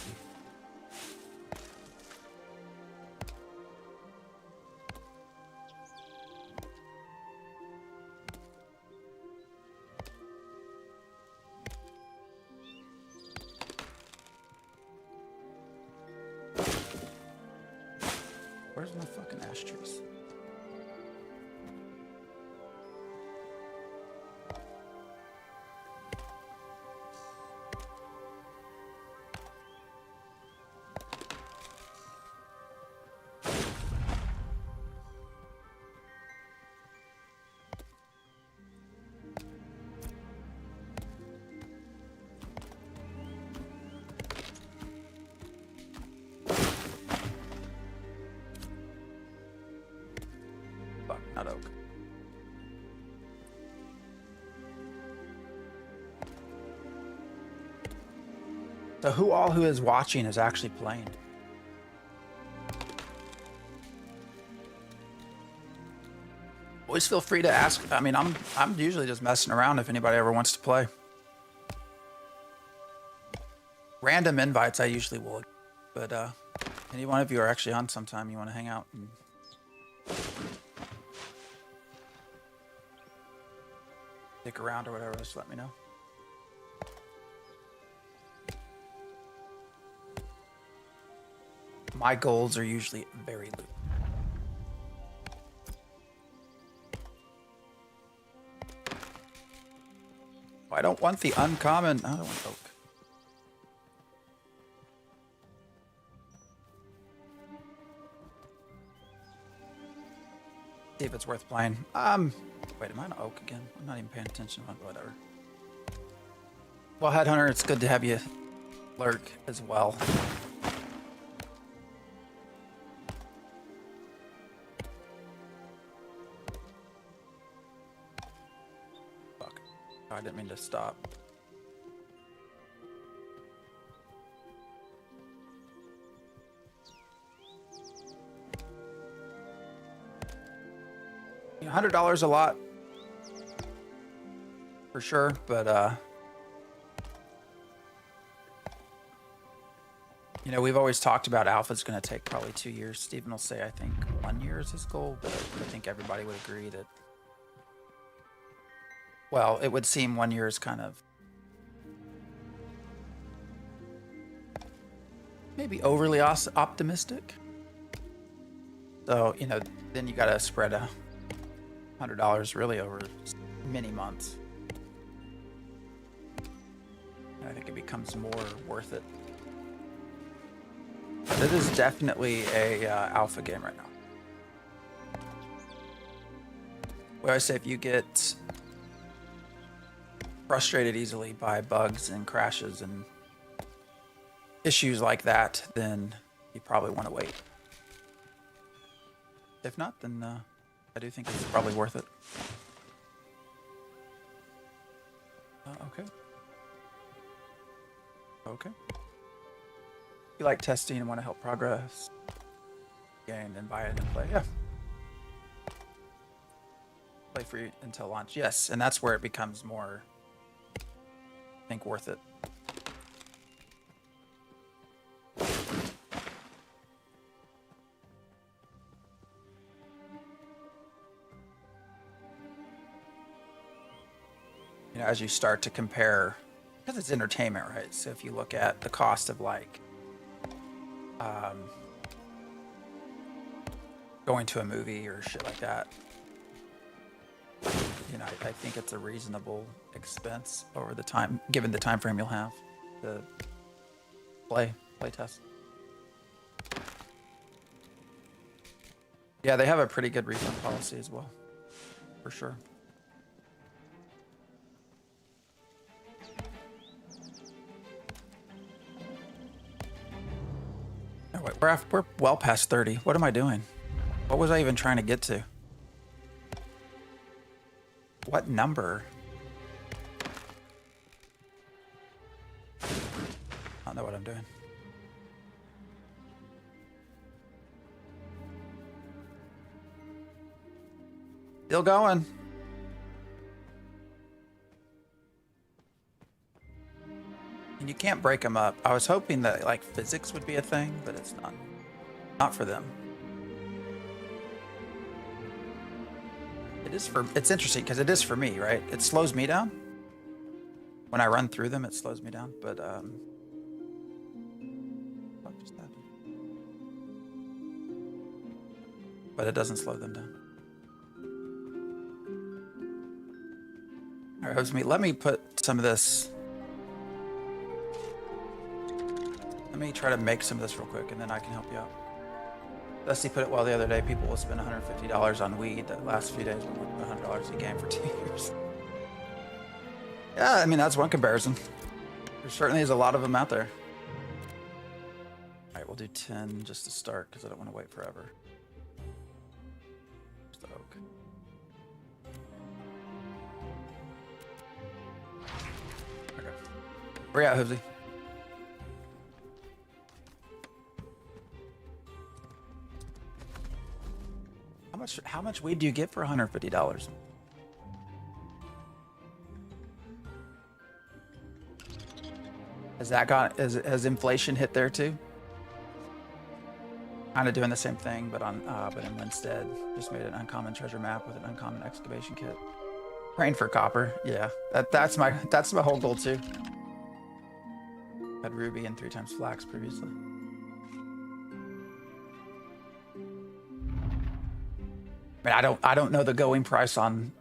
Where's my fucking ash trees? Fuck, not oak. So who is watching is actually playing? Always feel free to ask. I mean, I'm usually just messing around if anybody ever wants to play. Random invites I usually will, but any one of you are actually on sometime you want to hang out and stick around or whatever, just let me know. My goals are usually very loose. I don't want the uncommon. I don't want oak. See if it's worth playing. Wait, am I on oak again? I'm not even paying attention. Whatever. Well, Headhunter, it's good to have you lurk as well. Fuck. Oh, I didn't mean to stop. $100 a lot for sure, but you know, we've always talked about alpha's going to take probably 2 years. Steven will say I think 1 year is his goal, but I think everybody would agree that, well, it would seem 1 year is kind of maybe overly optimistic. So, you know, then you got to spread $100 really over many months. And I think it becomes more worth it. But it is definitely a alpha game right now. Well, I say if you get frustrated easily by bugs and crashes and issues like that, then you probably want to wait. If not, then I do think it's probably worth it. Okay. Okay. If you like testing and want to help progress game, then buy it and play. Yeah. Play free until launch. Yes, and that's where it becomes more, I think, worth it. You know, as you start to compare, because it's entertainment, right? So if you look at the cost of like going to a movie or shit like that, you know, I think it's a reasonable expense over the time, given the time frame you'll have to play test. Yeah, they have a pretty good refund policy as well, for sure. Oh, wait, we're well past 30. What am I doing? What was I even trying to get to? What number? I don't know what I'm doing. Still going. And you can't break them up. I was hoping that like physics would be a thing, but it's not. Not for them. It is for, it's interesting because it is for me, right? It slows me down. When I run through them, it slows me down, but what just happened? But it doesn't slow them down. All right, let me put some of this. Let me try to make some of this real quick, and then I can help you out. Dusty put it well the other day. People will spend $150 on weed. The last few days, we went $100 a game for 2 years. Yeah, I mean, that's one comparison. There certainly is a lot of them out there. All right, we'll do 10 just to start because I don't want to wait forever. Where's the oak? Okay. Where you at, Hoobsy? How much weed do you get for $150? Has inflation hit there too? Kind of doing the same thing, but in Winstead. Just made an uncommon treasure map with an uncommon excavation kit. Praying for copper. Yeah, that's my whole goal too. Had ruby and 3 times flax previously. I mean, I don't know the going price on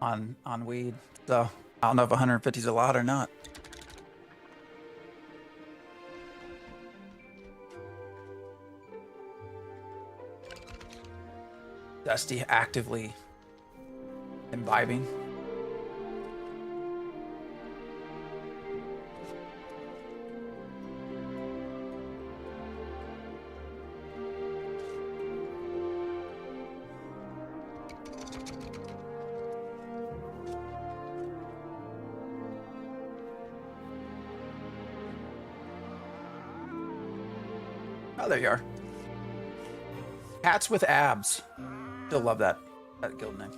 weed, so I don't know if 150 is a lot or not. Dusty actively imbibing. Oh, there you are. Cats with abs. Still love that guild name.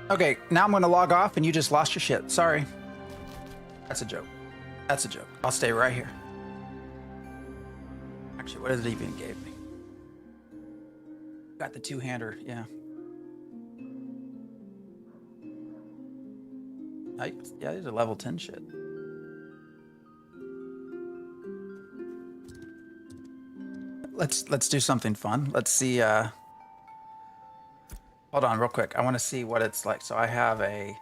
Okay, now I'm gonna log off and you just lost your shit. Sorry. That's a joke. That's a joke. I'll stay right here. Actually, what does it even gave me? Got the 2-hander, yeah. Yeah, these are level 10 shit. Let's do something fun. Let's see. Hold on, real quick. I want to see what it's like. So I have a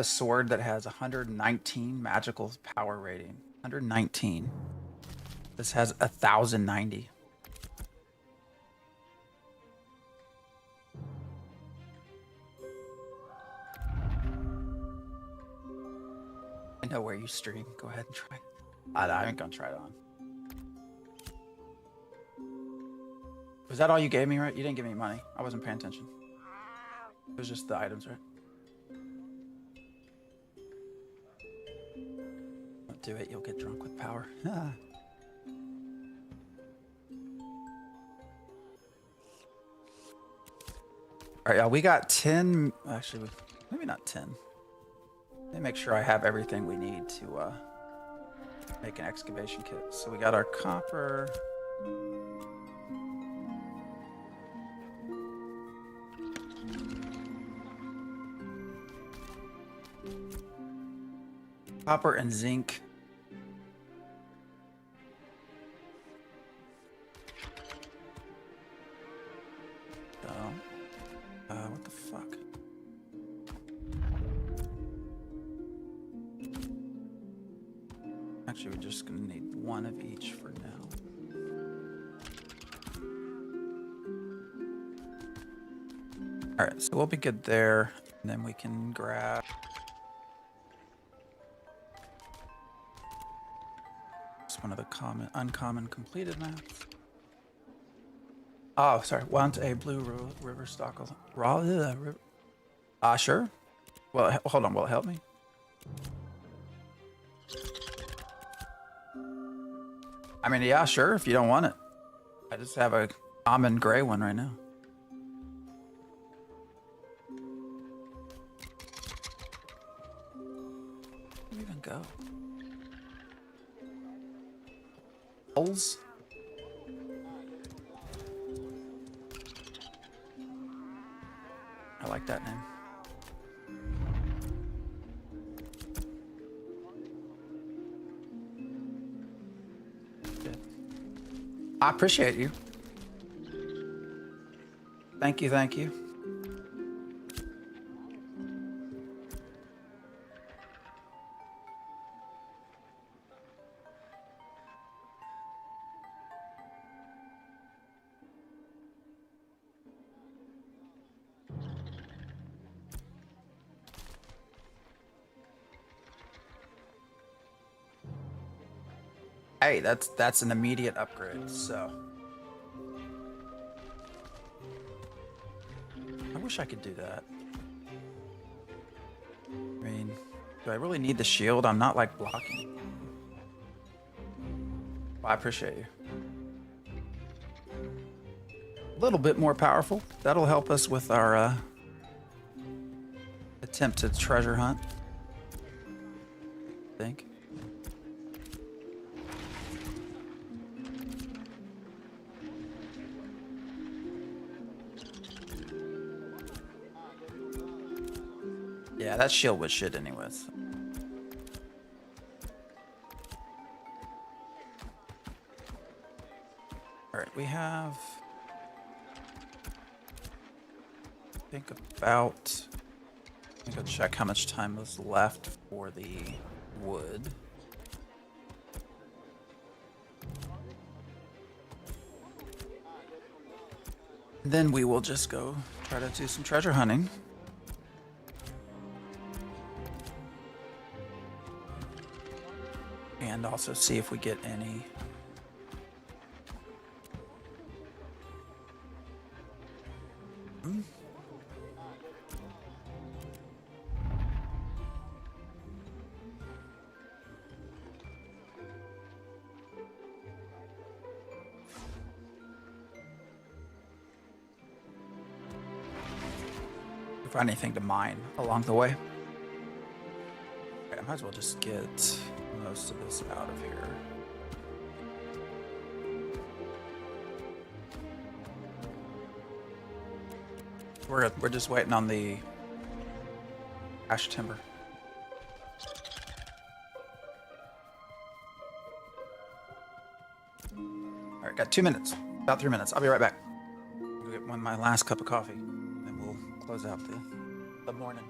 sword that has 119 magical power rating. 119. This has 1,090. I know where you stream. Go ahead and try. I ain't gonna try it on. Was that all you gave me, right? You didn't give me money. I wasn't paying attention. It was just the items, right? Don't do it. You'll get drunk with power. All right, we got 10. Actually, maybe not 10. Let me make sure I have everything we need to make an excavation kit. So we got our copper. Copper and zinc. So, what the fuck? Actually, we're just gonna need one of each for now. All right, so we'll be good there, and then we can grab. It's one of the uncommon completed maps. Oh, sorry. Want a blue river stockle? Raw river. Sure. Well, hold on. Will it help me? I mean, yeah, sure. If you don't want it, I just have a common gray one right now. Where do we even go? Holes? I like that name. Good. I appreciate you. Thank you, thank you. Hey, that's an immediate upgrade, so. I wish I could do that. I mean, do I really need the shield? I'm not like blocking. Well, I appreciate you. A little bit more powerful. That'll help us with our attempt to treasure hunt. I think. Yeah, that shield was shit anyways. Alright, we have... I think I'll check how much time is left for the wood. Then we will just go try to do some treasure hunting. And also see if we get any... Find anything to mine along the way. Okay, I might as well just get most of this out of here. We're just waiting on the ash timber. All right, got 2 minutes, about 3 minutes. I'll be right back. Go get my last cup of coffee, and we'll close out the morning.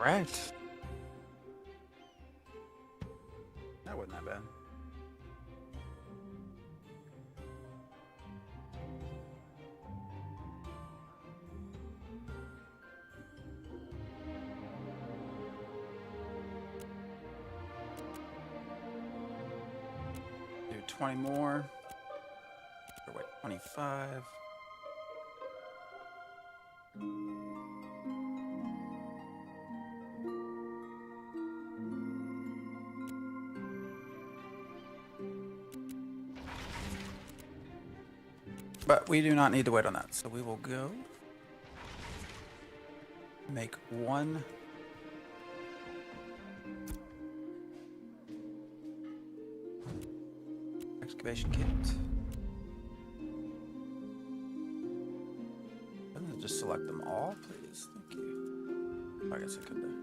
right. That wasn't that bad. Do 20 more. Or wait, 25. But we do not need to wait on that, so we will go make one excavation kit. Doesn't it just select them all, please? Thank you. I guess I could do.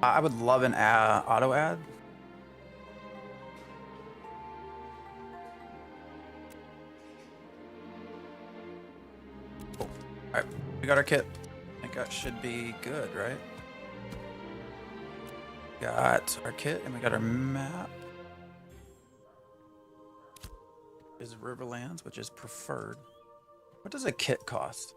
I would love an auto ad. Cool. All right, we got our kit. I think that should be good, right? Got our kit and we got our map. Is Riverlands, which is preferred. What does a kit cost?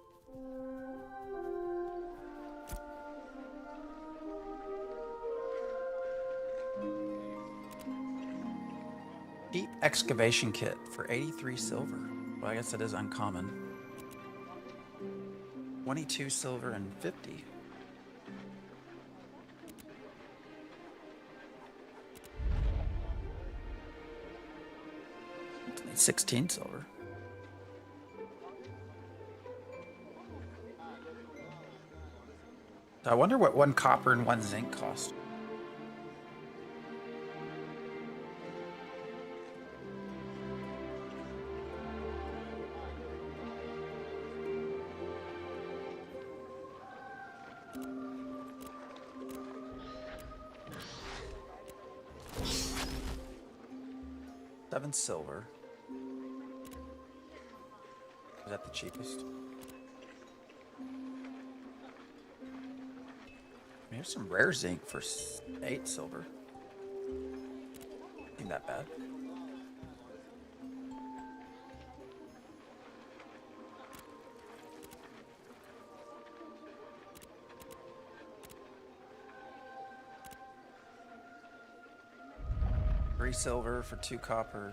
Deep excavation kit for 83 silver. Well, I guess that is uncommon. 22 silver and 50. 16 silver. I wonder what 1 copper and 1 zinc cost. $7 silver. Is that the cheapest? Here's some rare zinc for 8 silver. Ain't that bad. $3 silver for 2 copper.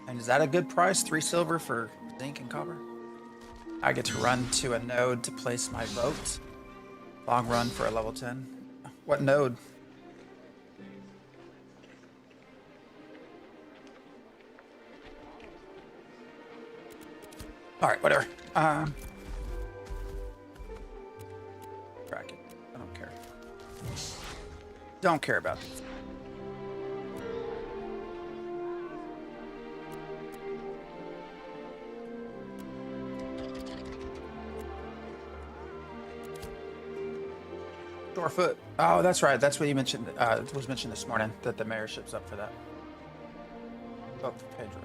And is that a good price? 3 silver for zinc and copper? I get to run to a node to place my vote. Long run for a level 10. What node? Alright, whatever. Crack it. I don't care. Don't care about this. Foot. Oh, that's right. That's what you mentioned. It was mentioned this morning that the mayorship's up for that. Vote for Pedro.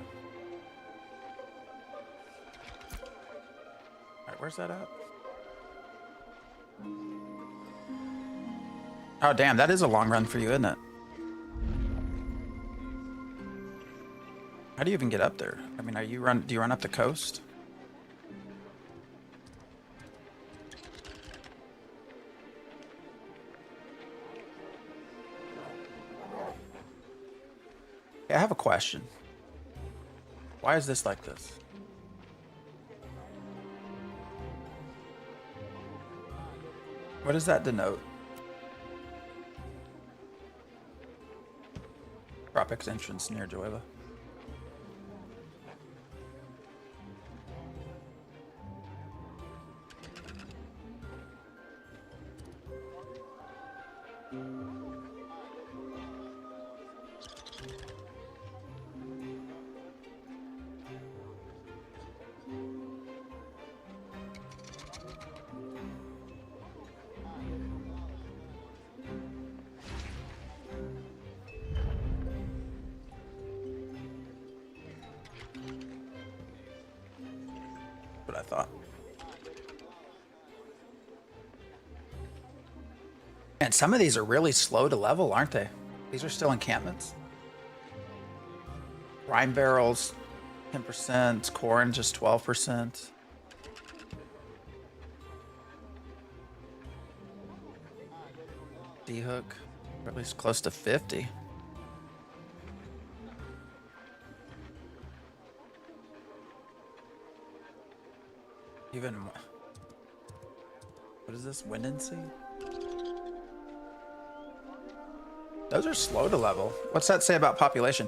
All right, where's that at? Oh, damn, that is a long run for you, isn't it? How do you even get up there? I mean, do you run up the coast? I have a question. Why is this like this? What does that denote? Tropics entrance near Joeva. What I thought. Man, some of these are really slow to level, aren't they? These are still encampments. Brine barrels, 10%. Corn, just 12%. D-hook, or at least close to 50. Even more. What is this? Wind and sea? Those are slow to level. What's that say about population?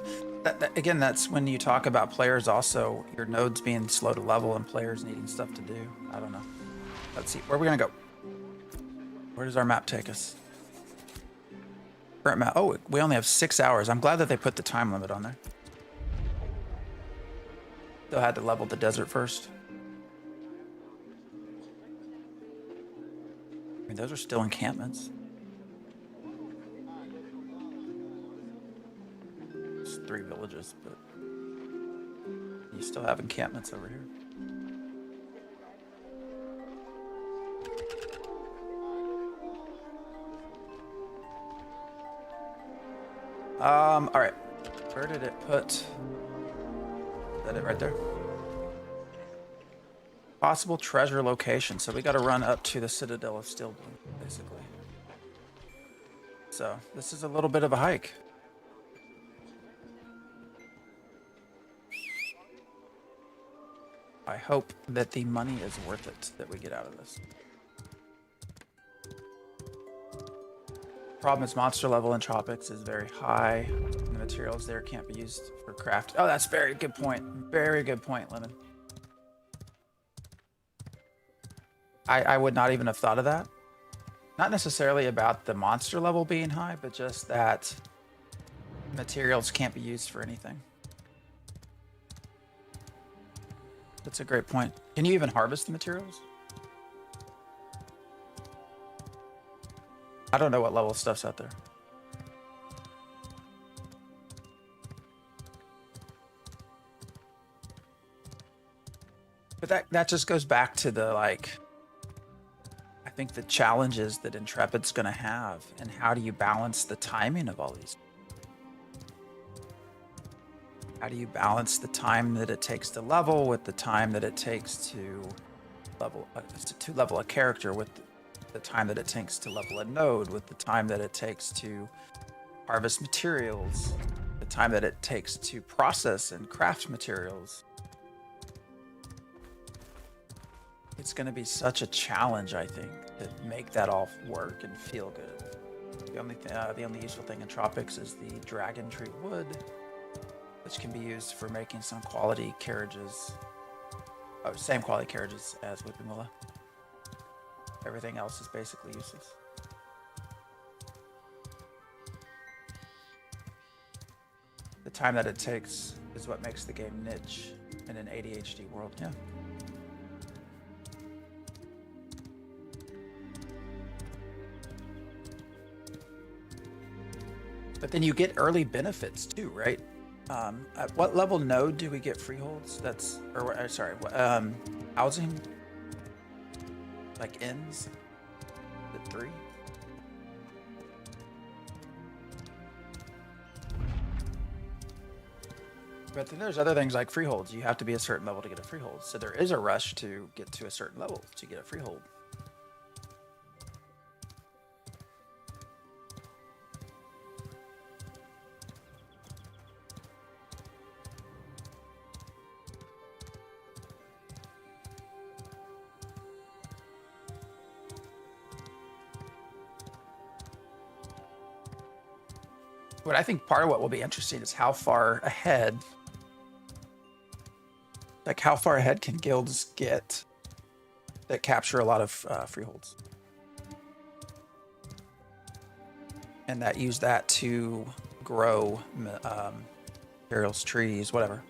Again, that's when you talk about players also, your nodes being slow to level and players needing stuff to do. I don't know. Let's see. Where are we going to go? Where does our map take us? Current map. Oh, we only have 6 hours. I'm glad that they put the time limit on there. Still had to level the desert first. I mean, those are still encampments. It's 3 villages, but you still have encampments over here. All right. Where did it put? Is that it right there? Possible treasure location. So we got to run up to the Citadel of Steelbloom, basically. So this is a little bit of a hike. I hope that the money is worth it that we get out of this. Problem is monster level in tropics is very high. The materials there can't be used for craft. Oh, that's very good point. Very good point, Lemon. I would not even have thought of that. Not necessarily about the monster level being high, but just that materials can't be used for anything. That's a great point. Can you even harvest the materials? I don't know what level stuff's out there. But that just goes back to the, like, I think the challenges that Intrepid's going to have, and how do you balance the timing of all these? How do you balance the time that it takes to level with the time that it takes to level a character, with the time that it takes to level a node, with the time that it takes to harvest materials, the time that it takes to process and craft materials? It's going to be such a challenge, I think, to make that all work and feel good. The only useful thing in tropics is the dragon tree wood, which can be used for making some quality carriages. Oh, same quality carriages as Whipping Willow. Everything else is basically useless. The time that it takes is what makes the game niche in an ADHD world. Yeah. But then you get early benefits too, right? At what level node do we get freeholds? That's, or sorry, housing? Like inns? At 3? But then there's other things like freeholds. You have to be a certain level to get a freehold. So there is a rush to get to a certain level to get a freehold. But I think part of what will be interesting is how far ahead, like how far ahead can guilds get that capture a lot of freeholds, and that use that to grow materials, trees, whatever.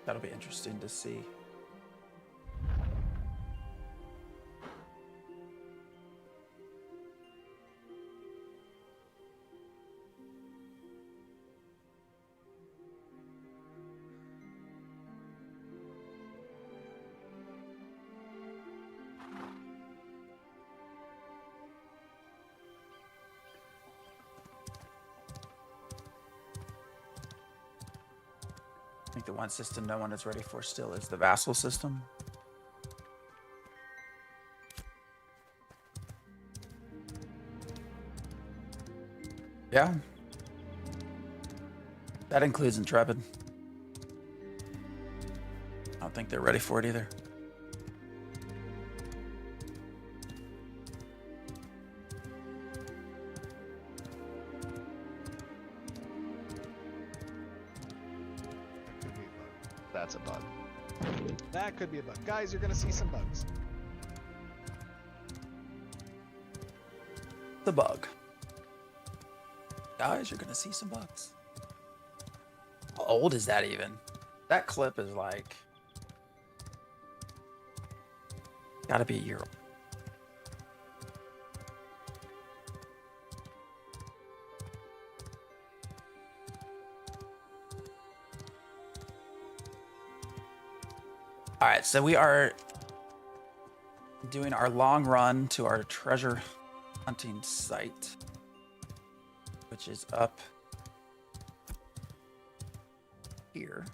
That'll be interesting to see. think the one system no one is ready for still is the vassal system. Yeah. That includes Intrepid. I don't think they're ready for it either. That's a bug. That could be a bug. Guys, you're gonna see some bugs. The bug. Guys, you're gonna see some bugs. How old is that even? That clip is like... gotta be a year old. All right, so we are doing our long run to our treasure hunting site, which is up here.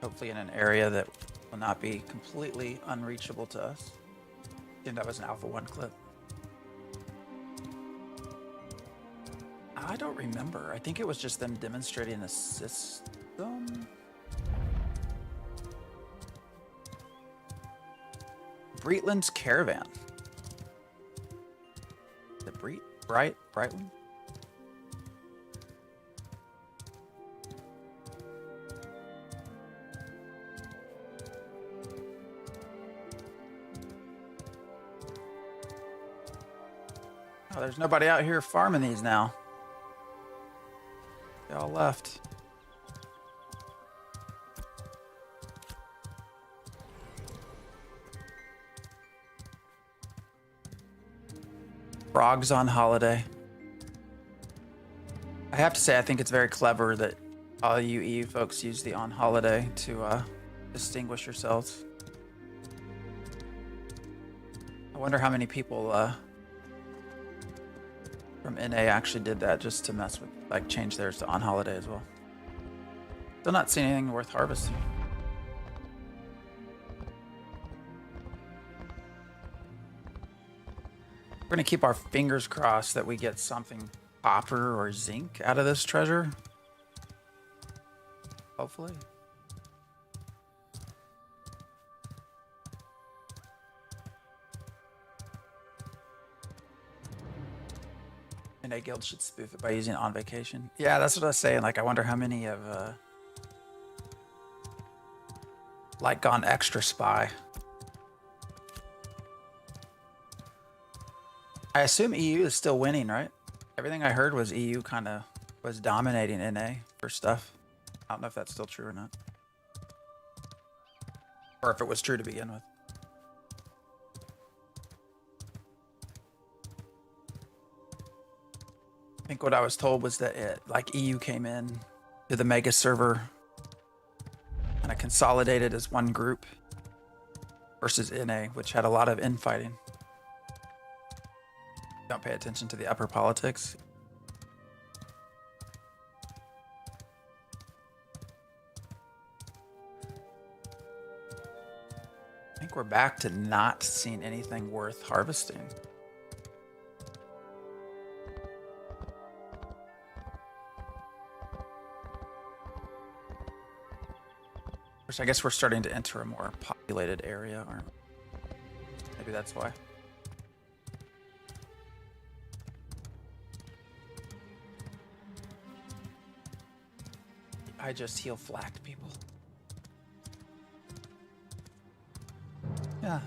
Hopefully in an area that will not be completely unreachable to us. I think that was an Alpha 1 clip. I don't remember. I think it was just them demonstrating the system. Breitland's Caravan. The Breitland? Oh, there's nobody out here farming these now. They all left. Frogs on holiday. I have to say, I think it's very clever that all you EU folks use the on holiday to distinguish yourselves. I wonder how many people from NA actually did that just to mess with, like, change theirs to on holiday as well. Still not seeing anything worth harvesting. We're gonna keep our fingers crossed that we get something copper or zinc out of this treasure. Hopefully. NA Guild should spoof it by using on vacation. Yeah, that's what I was saying. Like, I wonder how many have like gone extra spy. I assume EU is still winning, right? Everything I heard was EU kind of was dominating NA for stuff. I don't know if that's still true or not. Or if it was true to begin with. I think what I was told was that like EU came in to the mega server kind of consolidated as one group versus NA, which had a lot of infighting. Don't pay attention to the upper politics. I think we're back to not seeing anything worth harvesting. Which I guess we're starting to enter a more populated area, or maybe that's why. I just heal flacked people. Yeah.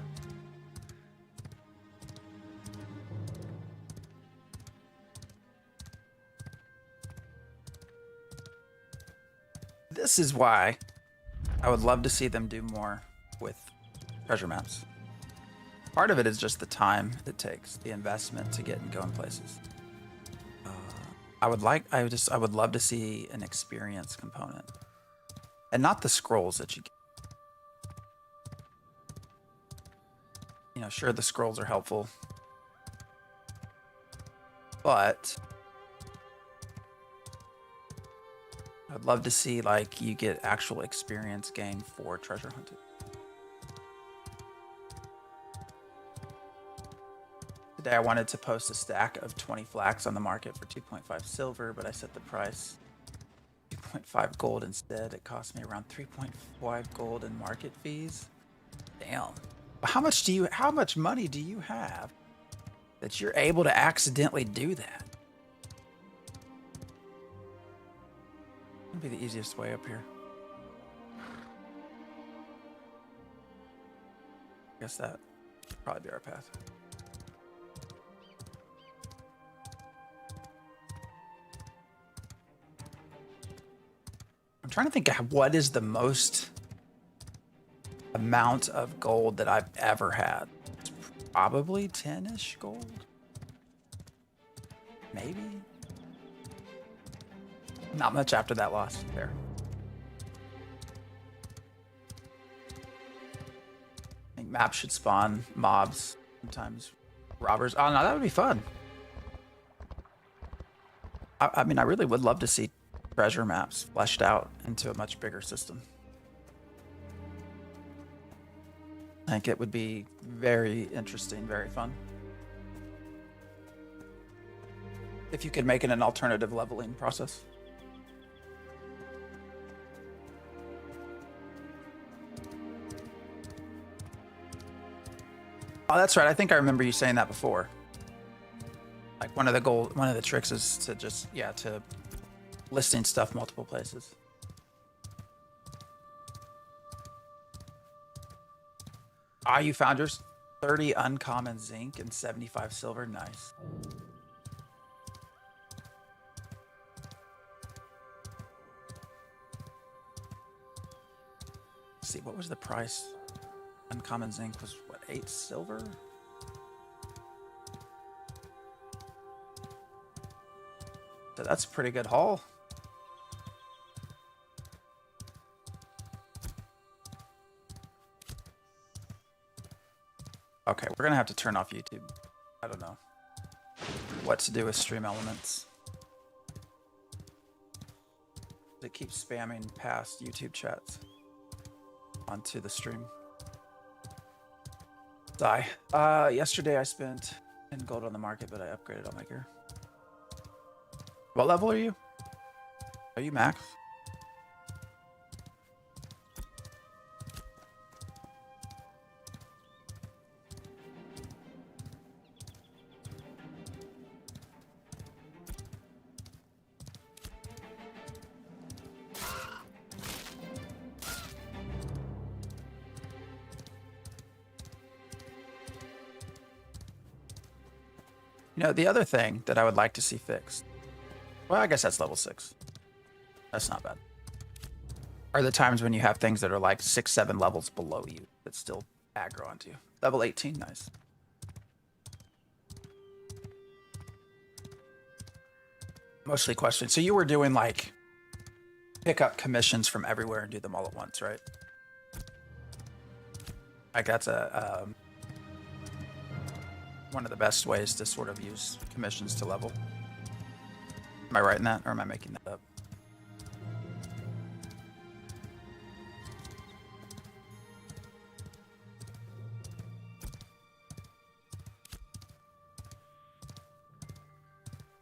This is why I would love to see them do more with treasure maps. Part of it is just the time it takes, the investment to get and go in places. I would love to see an experience component, and not the scrolls that you get. You know, sure, the scrolls are helpful, but would love to see like you get actual experience gain for treasure hunting. Today I wanted to post a stack of 20 flax on the market for 2.5 silver, but I set the price 2.5 gold instead. It cost me around 3.5 gold in market fees. Damn. How much money do you have that you're able to accidentally do that? That'd be the easiest way up here. I guess that would probably be our path. I'm trying to think of what is the most amount of gold that I've ever had. It's probably 10-ish gold. Maybe. Not much after that loss there. I think maps should spawn mobs, sometimes robbers. Oh no, that would be fun. I mean, I really would love to see treasure maps fleshed out into a much bigger system. I think it would be very interesting, very fun. If you could make it an alternative leveling process. Oh, that's right. I think I remember you saying that before. Like one of the tricks is to just, to listing stuff multiple places. Ah, you found yours. 30 uncommon zinc and 75 silver. Nice. Let's see, what was the price? Uncommon zinc was what, 8 silver? So that's a pretty good haul. Okay, we're gonna have to turn off YouTube. I don't know what to do with stream elements. It keeps spamming past YouTube chats onto the stream. Die. Yesterday I spent 10 gold on the market, but I upgraded all my gear. What level are you? Are you max? You know, the other thing that I would like to see fixed, well, I guess that's level 6. That's not bad. Are the times when you have things that are like 6, 7 levels below you that still aggro onto you. Level 18, nice. Mostly questions. So you were doing like pick up commissions from everywhere and do them all at once, right? Like that's one of the best ways to sort of use commissions to level. Am I right in that, or am I making that up?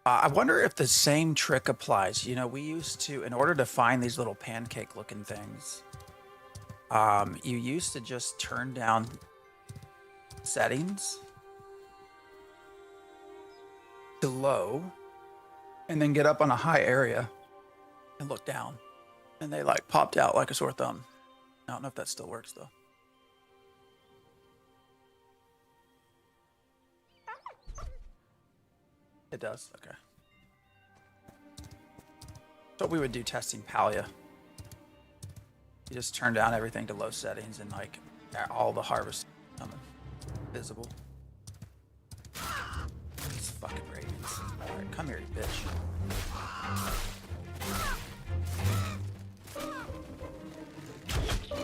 I wonder if the same trick applies. You know, we used to, in order to find these little pancake looking things, you used to just turn down settings to low and then get up on a high area and look down, and they like popped out like a sore thumb. I don't know if that still works though. It does. Okay. So we would do testing Palia. You just turn down everything to low settings and like all the harvest coming visible. These fucking ravens. Alright, come here, you bitch.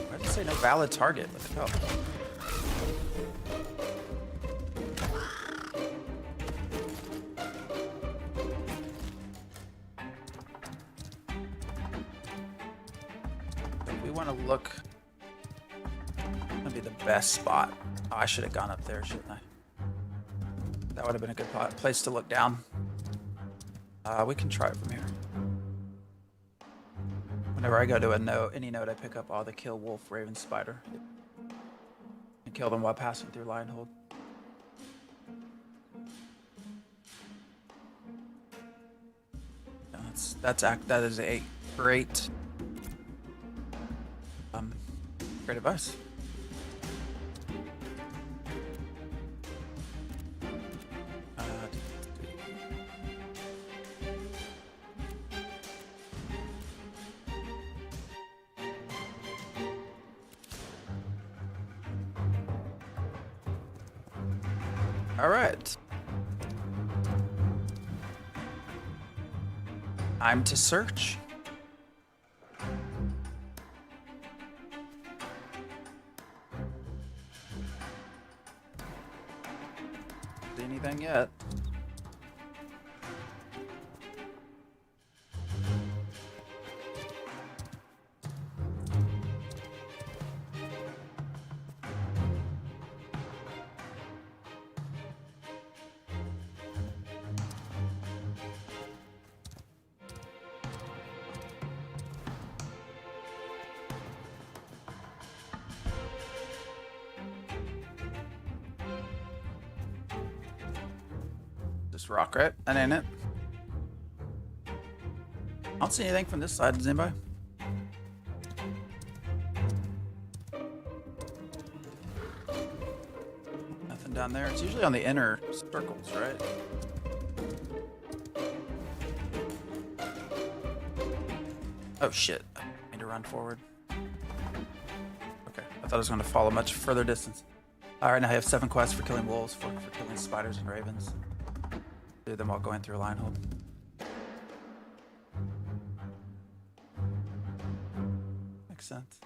Why did it say no valid target? What the hell? want to look. That'd be the best spot. Oh, I should have gone up there, shouldn't I? That would have been a good place to look down. We can try it from here. Whenever I go to any node, I pick up all the kill wolf, raven, spider, and kill them while passing through lion hold. That is a great great advice. All right. Time to search. See anything yet? Just rock, right? That ain't it. I don't see anything from this side. Does anybody? Nothing down there. It's usually on the inner circles, right? Oh shit. I need to run forward. Okay. I thought I was going to follow much further distance. Alright, now I have 7 quests for killing wolves, 4 for killing spiders and ravens. Do them while going through a line hold. Makes sense.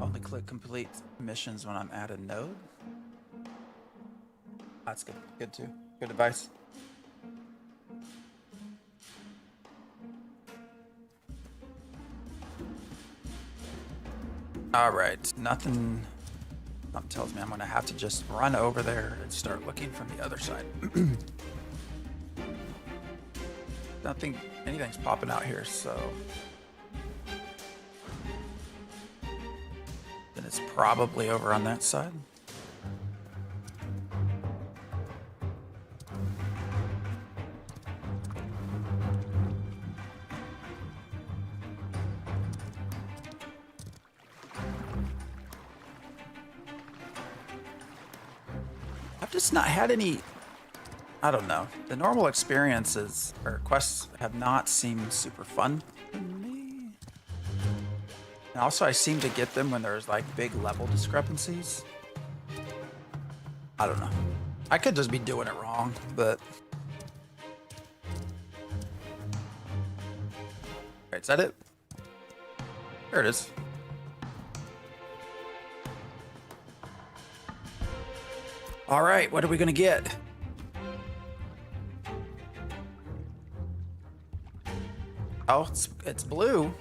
Only click complete missions when I'm at a node. That's good. Good too. Good advice. Alright, nothing tells me I'm gonna have to just run over there and start looking from the other side. Anything's popping out here, so then it's probably over on that side. I've just not had any, I don't know. The normal experiences or quests have not seemed super fun to me. And also I seem to get them when there's like big level discrepancies. I don't know. I could just be doing it wrong, but... Alright, is that it? There it is. All right, what are we gonna get? Oh, it's blue.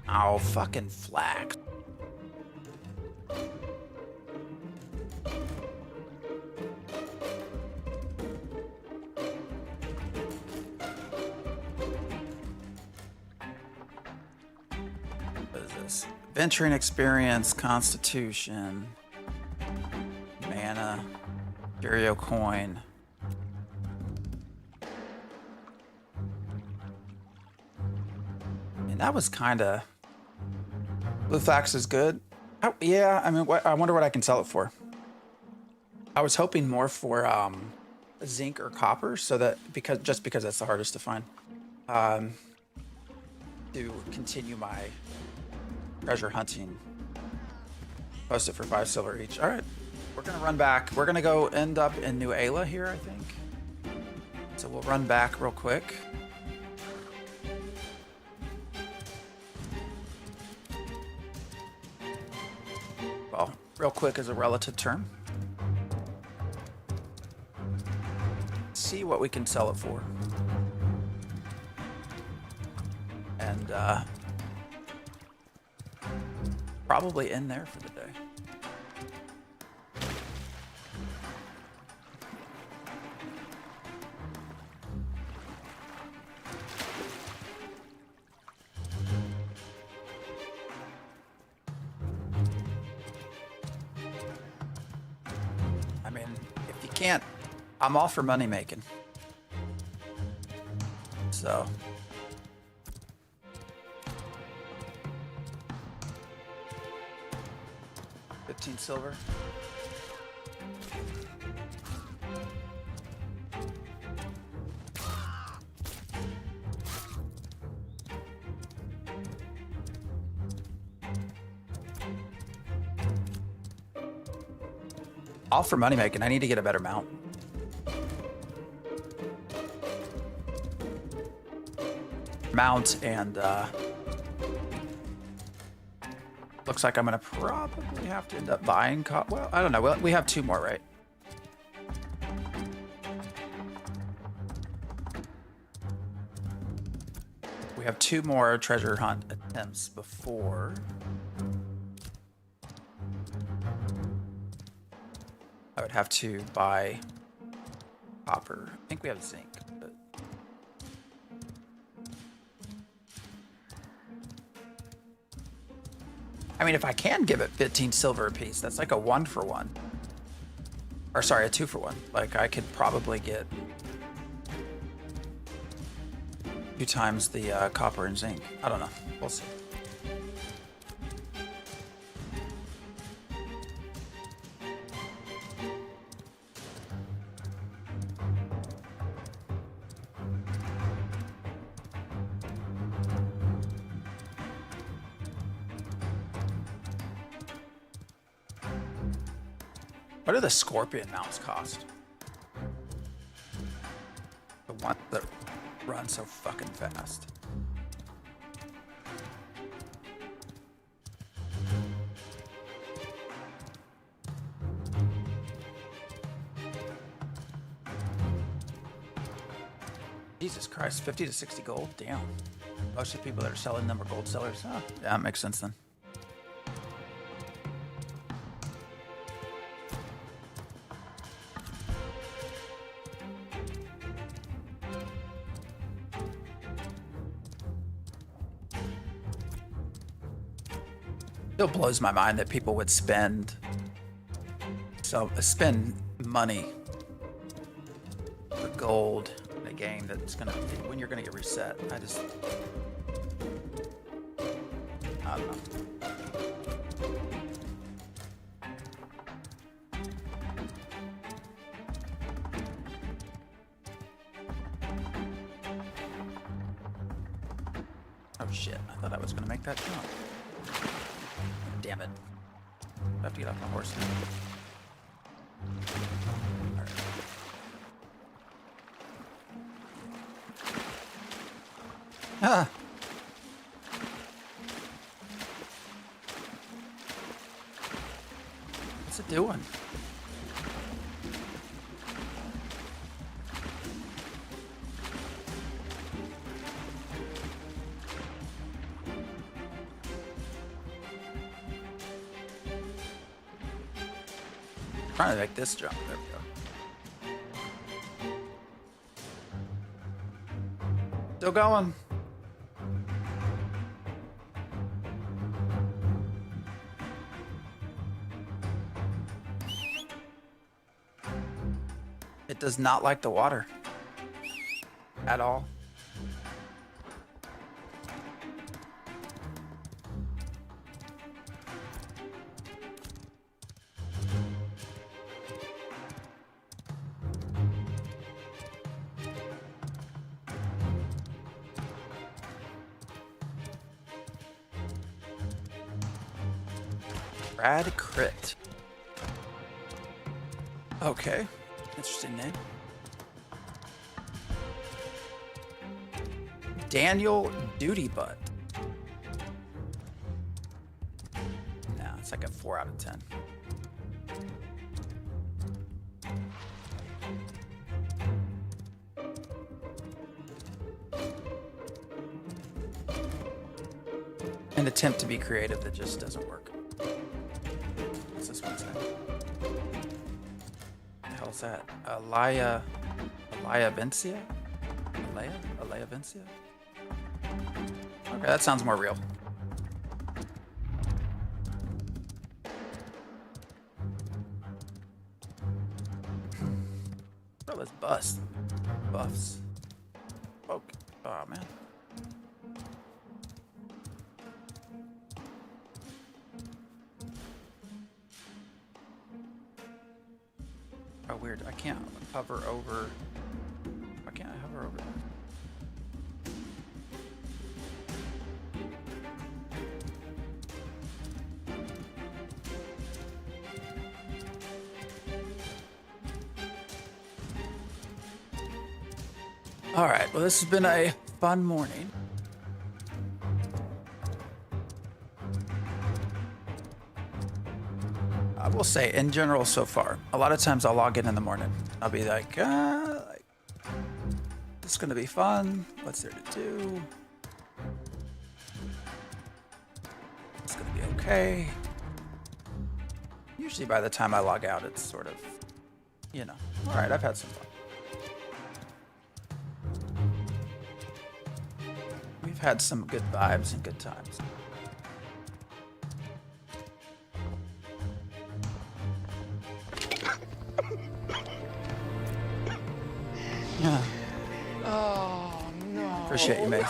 Oh, fucking flax. What is this? Venturing experience, constitution, mana, curio coin. And that was kind of... Blue flax is good. Oh, yeah, I mean, I wonder what I can sell it for. I was hoping more for zinc or copper, so that just because that's the hardest to find, to continue my treasure hunting. Post it for 5 silver each. All right, we're gonna run back. We're gonna go end up in New Ayla here, I think. So we'll run back real quick. Well, real quick is a relative term. See what we can sell it for. and probably in there for the day. I mean, if you can't, I'm all for money making. So. $15 silver. All for money making. I need to get a better mount. Mount and looks like I'm gonna probably have to end up buying well, I don't know. We have 2 more, right? We have 2 more treasure hunt attempts before I would have to buy copper. I think we have zinc, but I mean, if I can give it 15 silver a piece, that's like a 1-for-1. Or sorry, a 2-for-1. Like I could probably get 2 times the copper and zinc. I don't know. We'll see. What do the scorpion mounts cost? The one that runs so fucking fast. Jesus Christ, 50 to 60 gold? Damn. Most of the people that are selling them are gold sellers. Oh, yeah, that makes sense then. Still blows my mind that people would spend money for gold in a game that's gonna when you're gonna get reset. I don't know. Oh shit! I thought I was gonna make that jump. Damn it. I have to get off my horse now. Right. Ah! What's it doing? Trying to make this jump. There we go. Still going. It does not like the water at all. Brad Crit. Okay. Interesting name. Daniel Duty Butt. Nah, it's like a 4 out of 10. an attempt to be creative that just doesn't work. What's this one say? What the hell is that? Alaya Vencia? Alaya Vencia? Okay, that sounds more real. Bro, let's bust. Buffs. Oh, oh man. Oh, weird. I can't hover over. Why can't I hover over that? All right. Well, this has been a fun morning. I will say, in general, so far, a lot of times I'll log in the morning. I'll be like, this is gonna be fun. What's there to do? It's gonna be okay. Usually, by the time I log out, it's sort of, you know, all right. I've had some fun. We've had some good vibes and good times. Yeah. Oh no. Appreciate you, Mace.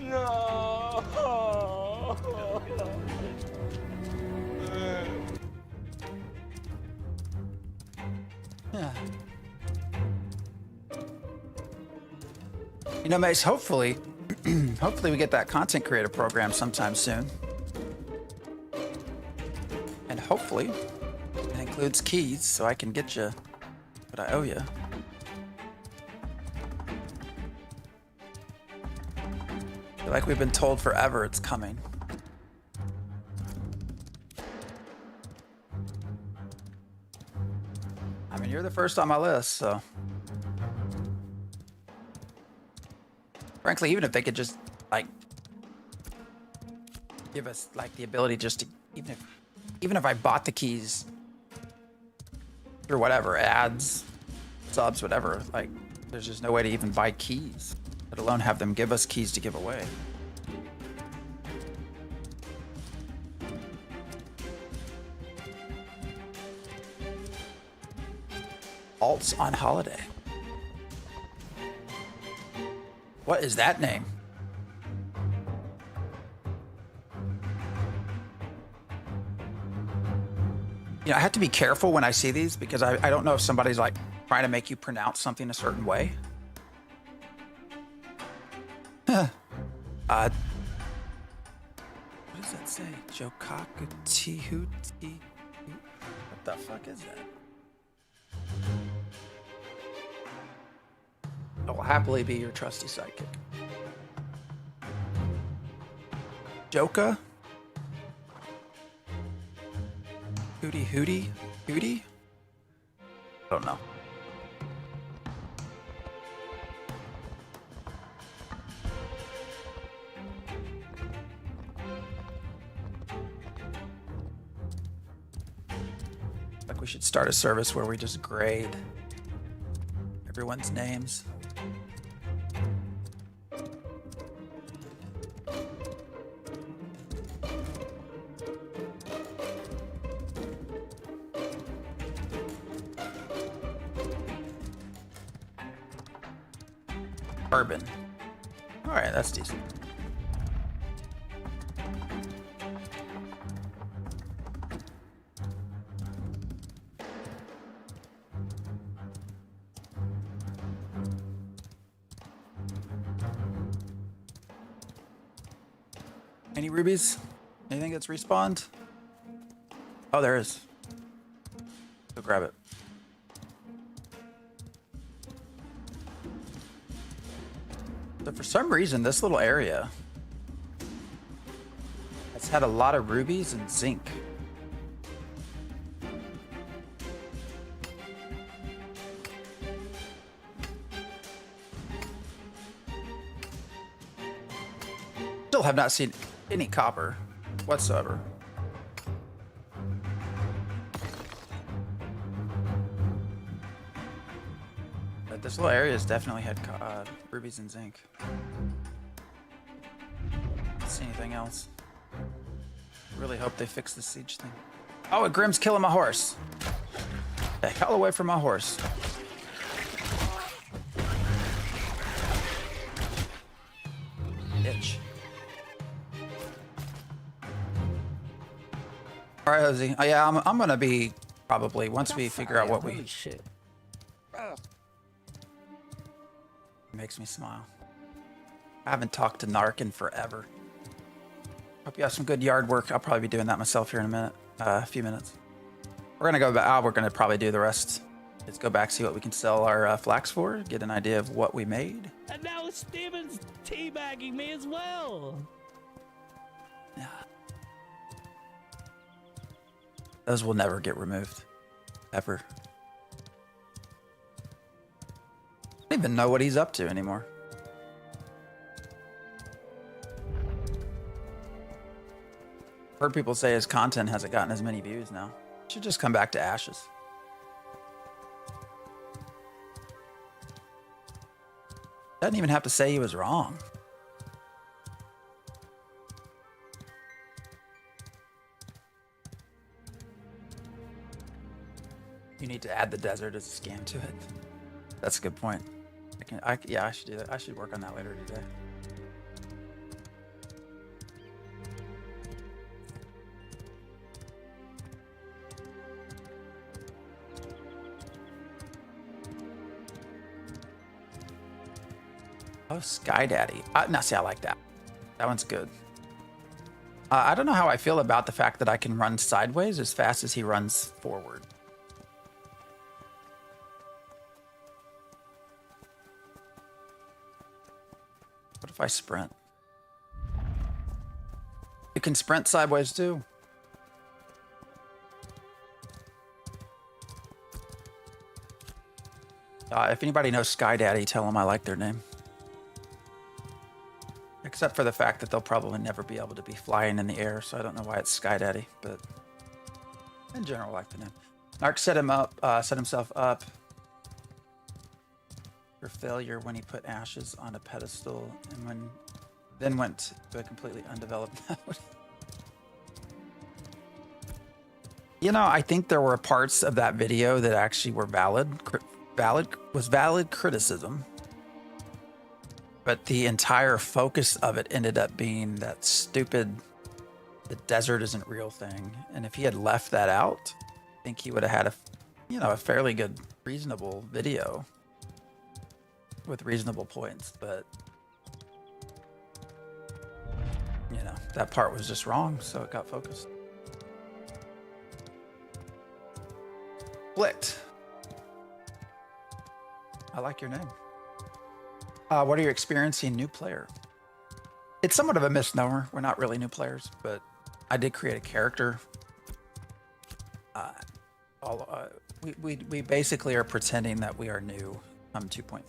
No. Yeah. You know, Mace, hopefully we get that content creator program sometime soon. And hopefully it includes keys so I can get you what I owe you. I feel like we've been told forever it's coming. I mean, you're the first on my list, so. Frankly, even if they could just, like, give us, like, the ability just to, even if I bought the keys through whatever, ads, subs, whatever, like, there's just no way to even buy keys, let alone have them give us keys to give away. Alts on holiday. What is that name? You know, I have to be careful when I see these because I don't know if somebody's like trying to make you pronounce something a certain way. What does that say? Jokaku What the fuck is that? I will happily be your trusty sidekick. Joka? Hootie? I don't know. Like we should start a service where we just grade everyone's names. Urban. All right, that's decent. Any rubies? Anything that's respawned? Oh, there is. Go grab it. So for some reason, this little area has had a lot of rubies and zinc. still have not seen any copper whatsoever. But this little area has definitely had rubies and zinc. Don't see anything else. Really hope they fix the siege thing. Oh, and Grim's killing my horse. The hell away from my horse. Itch. All right, Hosey. Oh, yeah, I'm gonna be probably once we figure out what we. Holy shit. It makes me smile. I haven't talked to Narc in forever. Hope you have some good yard work. I'll probably be doing that myself here in a minute, a few minutes. We're gonna go back. We're gonna probably do the rest. Let's go back, see what we can sell our flax for, get an idea of what we made. And now Steven's teabagging me as well. Yeah. Those will never get removed, ever. I don't even know what he's up to anymore. Heard people say his content hasn't gotten as many views now. Should just come back to Ashes. Doesn't even have to say he was wrong. You need to add the desert as a scan to it. That's a good point. Yeah, I should do that. I should work on that later today. Oh, Sky Daddy. Now, see, I like that. That one's good. I don't know how I feel about the fact that I can run sideways as fast as he runs forward. What if I sprint? You can sprint sideways too. If anybody knows Sky Daddy, tell them I like their name. Except for the fact that they'll probably never be able to be flying in the air, so I don't know why it's Sky Daddy, but in general, I like the name. Narc set himself up for failure when he put Ashes on a pedestal and then went to a completely undeveloped node. You know, I think there were parts of that video that actually were valid criticism. But the entire focus of it ended up being that stupid, the desert isn't real thing. And if he had left that out, I think he would have had a fairly good, reasonable video with reasonable points. But, that part was just wrong, so it got focused. Flicked. I like your name. What are you experiencing? New player. It's somewhat of a misnomer. We're not really new players, but I did create a character. We basically are pretending that we are new. I'm 2.5.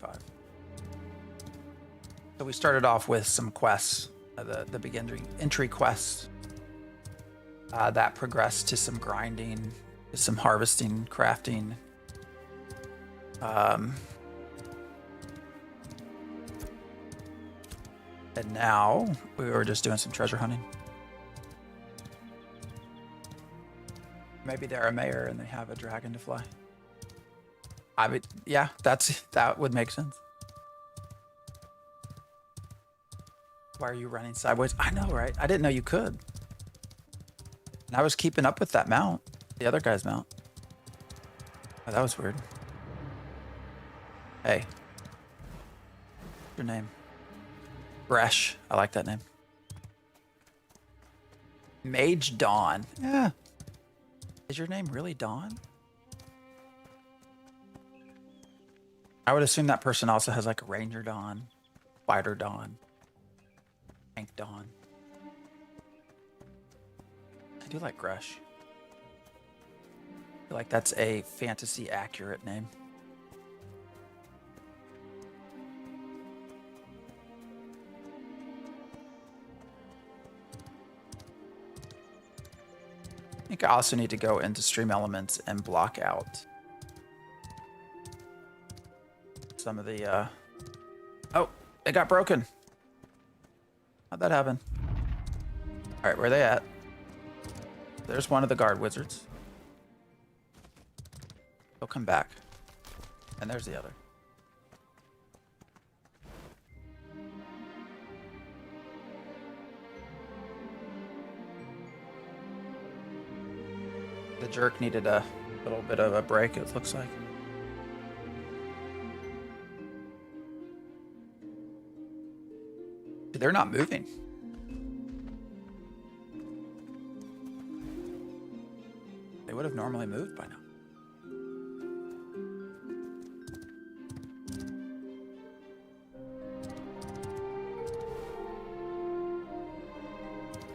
So we started off with some quests, the beginning entry quests. That progressed to some grinding, to some harvesting, crafting. And now we were just doing some treasure hunting. Maybe they're a mayor and they have a dragon to fly. Yeah, that would make sense. Why are you running sideways? I know, right? I didn't know you could. And I was keeping up with that mount, the other guy's mount. Oh, that was weird. Hey. What's your name? Bresh. I like that name. Mage Dawn. Yeah. Is your name really Dawn? I would assume that person also has like a Ranger Dawn, Fighter Dawn, Tank Dawn. I do like Gresh. I feel like that's a fantasy accurate name. think I also need to go into Stream Elements and block out some of the, oh, it got broken. How'd that happen? All right, where are they at? There's one of the guard wizards. They'll come back. And there's the other. The jerk needed a little bit of a break, it looks like. They're not moving. They would have normally moved by now.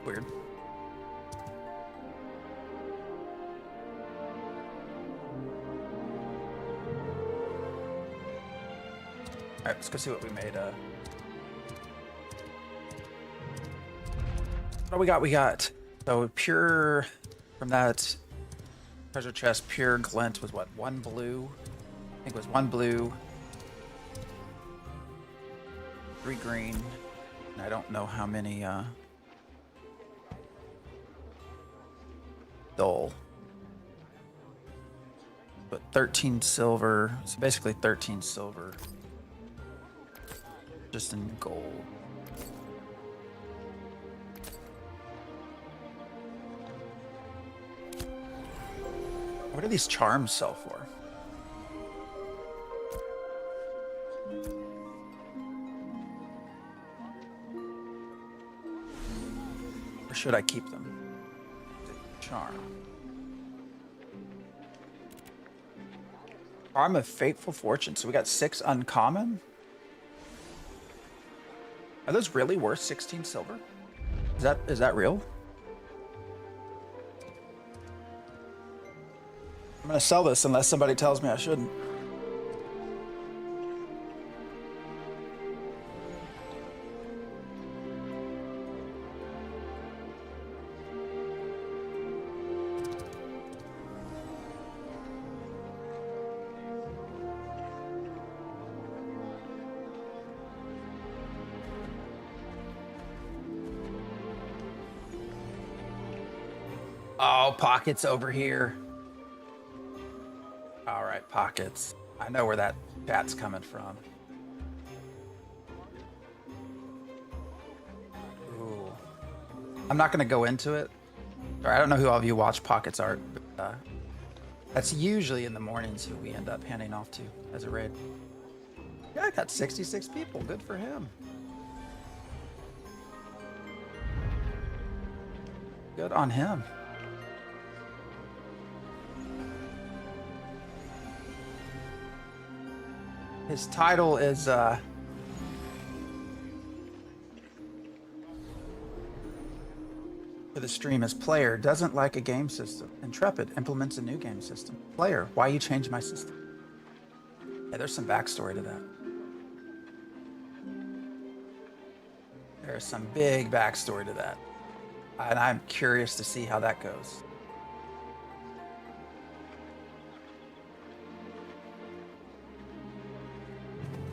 Weird. All right, let's go see what we made. What do we got? We got so pure from that treasure chest. Pure glint was what? 1 blue. I think it was 1 blue, 3 green, and I don't know how many dull. But 13 silver. So basically 13 silver. Just in gold. What do these charms sell for? Or should I keep them? Charm. Charm of Fateful Fortune. So we got 6 uncommon. Are those really worth 16 silver? Is that real? I'm gonna sell this unless somebody tells me I shouldn't. Oh, pockets over here. All right, pockets. I know where that chat's coming from. Ooh. I'm not gonna go into it. Sorry, I don't know who all of you watch Pockets art, but that's usually in the mornings who we end up handing off to as a raid. Yeah, I got 66 people. Good for him. Good on him. His title is for the stream is player doesn't like a game system. Intrepid implements a new game system. Player, why you change my system? Yeah, there's some backstory to that. There's some big backstory to that. And I'm curious to see how that goes.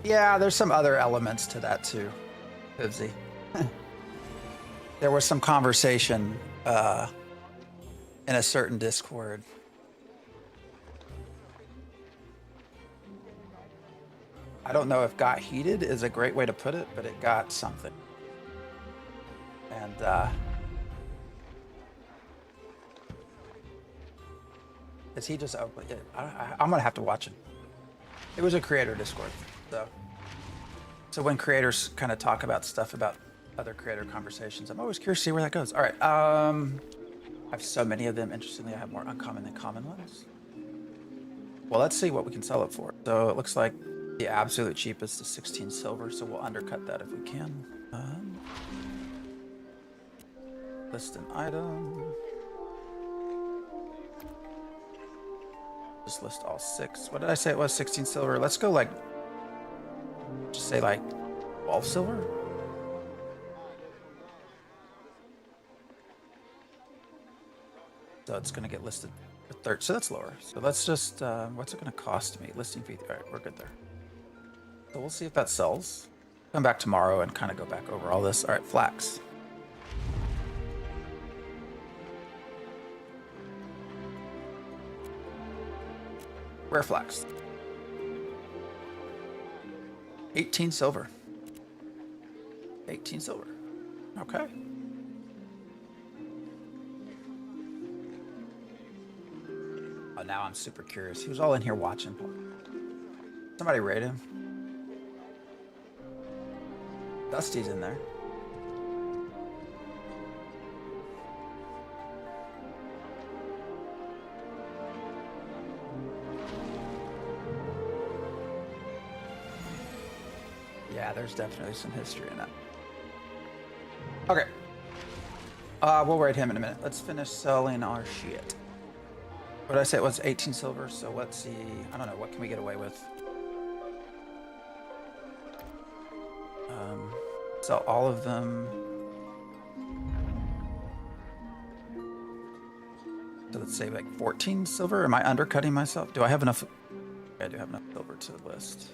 Yeah, there's some other elements to that too, Pibsy. There was some conversation in a certain Discord. I don't know if got heated is a great way to put it, but it got something. And is he just open? I'm gonna have to watch it. It was a creator Discord. So when creators kind of talk about stuff about other creator conversations, I'm always curious to see where that goes. All right, I have so many of them. Interestingly, I have more uncommon than common ones. Well, let's see what we can sell it for. So it looks like the absolute cheapest is 16 silver, so we'll undercut that if we can. List an item. Just list all 6. What did I say it was? 16 silver. Let's go like, just say like 12 silver. So it's going to get listed for third. So that's lower. So let's just, what's it going to cost me? Listing fee. All right, we're good there. So we'll see if that sells. Come back tomorrow and kind of go back over all this. All right, flax. Rare flax. 18 silver. 18 silver. Okay. Oh, now I'm super curious. Who's all in here watching? Somebody raid him. Dusty's in there. Yeah, there's definitely some history in that. Okay. We'll raid him in a minute. Let's finish selling our shit. What did I say? It was 18 silver, so let's see. I don't know. What can we get away with? Sell all of them. So let's say like 14 silver. Am I undercutting myself? Do I have enough? I do have enough silver to list.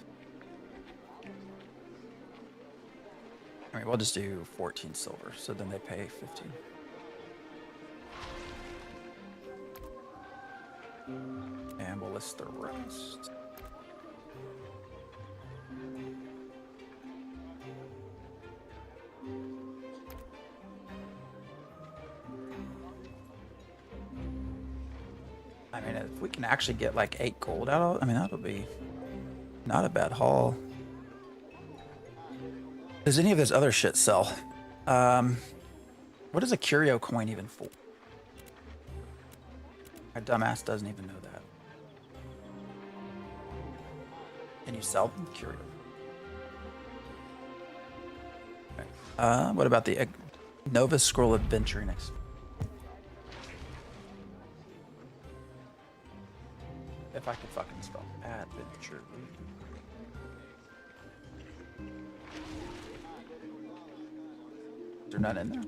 I mean, we'll just do 14 silver, so then they pay 15. And we'll list the rest. I mean, if we can actually get like 8 gold out of it, I mean, that'll be not a bad haul. Does any of this other shit sell? What is a curio coin even for? My dumbass doesn't even know that. Can you sell them? Curio. Okay. What about the Nova Scroll Adventuring Experience? If I could fucking spell adventure. Is there none in there?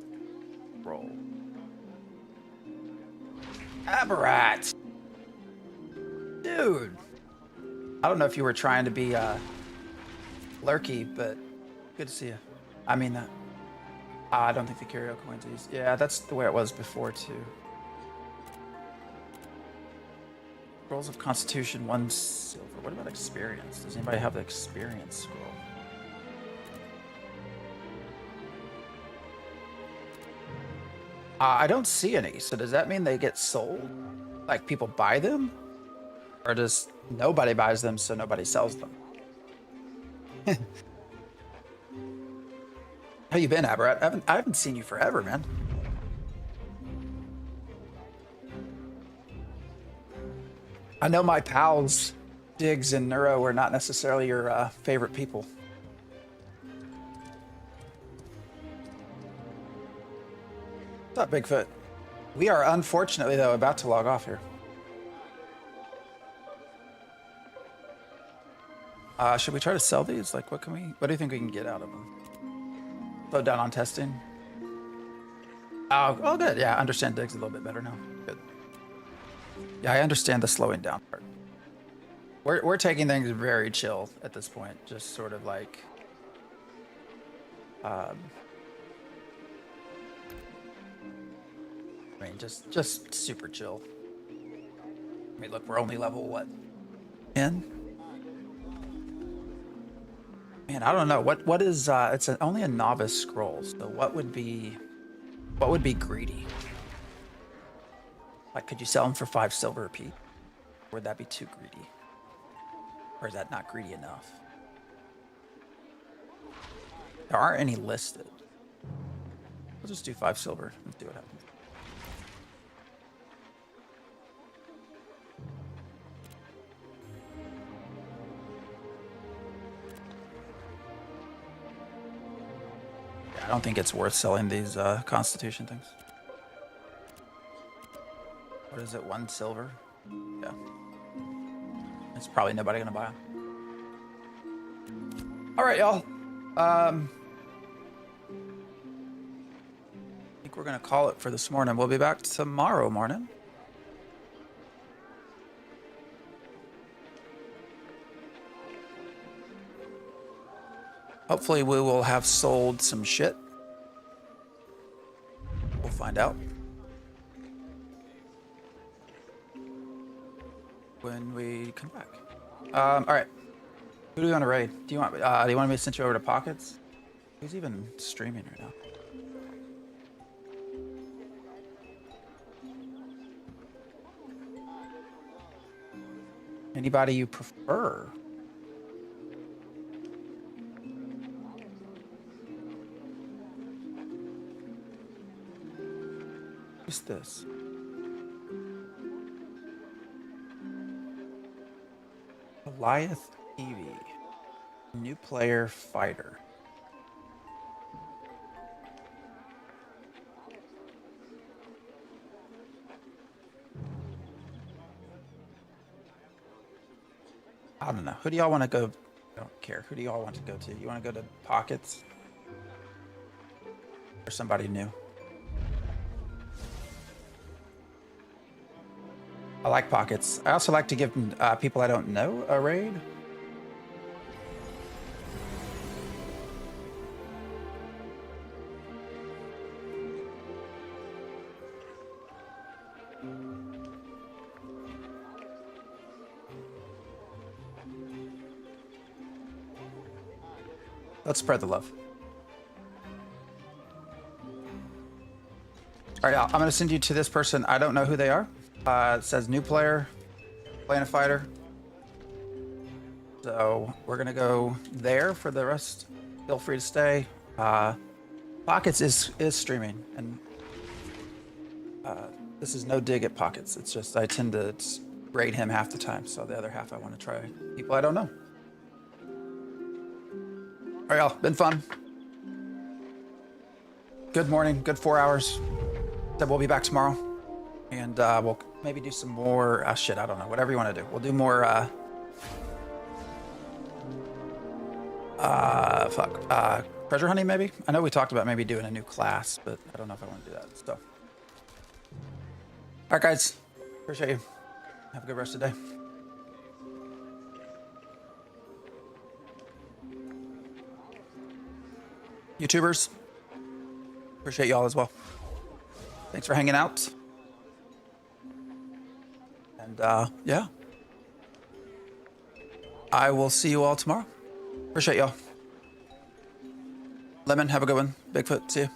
Roll. Aberrat! Dude! I don't know if you were trying to be lurky, but good to see you. I mean, I don't think the curio coins are used. Yeah, that's the way it was before, too. Scrolls of Constitution, 1 silver. What about experience? Does anybody have the experience scroll? I don't see any. So does that mean they get sold? Like people buy them? Or does nobody buys them so nobody sells them? How you been, Aberrat? I haven't seen you forever, man. I know my pals, Diggs and Neuro, are not necessarily your favorite people. What's up, Bigfoot? We are unfortunately, though, about to log off here. Should we try to sell these? Like, what do you think we can get out of them? Slow down on testing. Oh, good. Yeah, I understand Diggs a little bit better now. Good. Yeah, I understand the slowing down part. We're taking things very chill at this point. Just sort of like... I mean, just super chill. I mean, look, we're only level, what? 10? Man, I don't know. What is, it's only a novice scroll, so what would be greedy? Like, could you sell them for 5 silver a piece? Or would that be too greedy? Or is that not greedy enough? There aren't any listed. We'll just do 5 silver and see what happens. Yeah, I don't think it's worth selling these Constitution things. What is it? 1 silver? Yeah. It's probably nobody gonna buy them. All right, y'all. I think we're gonna call it for this morning. We'll be back tomorrow morning. Hopefully we will have sold some shit. We'll find out when we come back. All right. Who do you want to raid? Do you want me to send you over to Pockets? Who's even streaming right now? Anybody you prefer? Who's this? Goliath Evie. New player fighter. I don't know. Who do y'all want to go? I don't care. Who do y'all want to go to? You want to go to Pockets? Or somebody new? I like Pockets. I also like to give people I don't know a raid. Let's spread the love. All right, I'm going to send you to this person. I don't know who they are. It says new player, playing a fighter. So we're going to go there for the rest. Feel free to stay. Pockets is streaming, and this is no dig at Pockets. It's just I tend to raid him half the time, so the other half I want to try people I don't know. All right, y'all, been fun. Good morning, good 4 hours. Then we'll be back tomorrow, and we'll maybe do some more shit. I don't know, whatever you want to do. We'll do more treasure hunting maybe. I know we talked about maybe doing a new class, but I don't know if I want to do that. So, all right, guys, appreciate you. Have a good rest of the day. YouTubers, appreciate y'all as well. Thanks for hanging out. And yeah, I will see you all tomorrow. Appreciate y'all. Lemon, have a good one. Bigfoot, see you.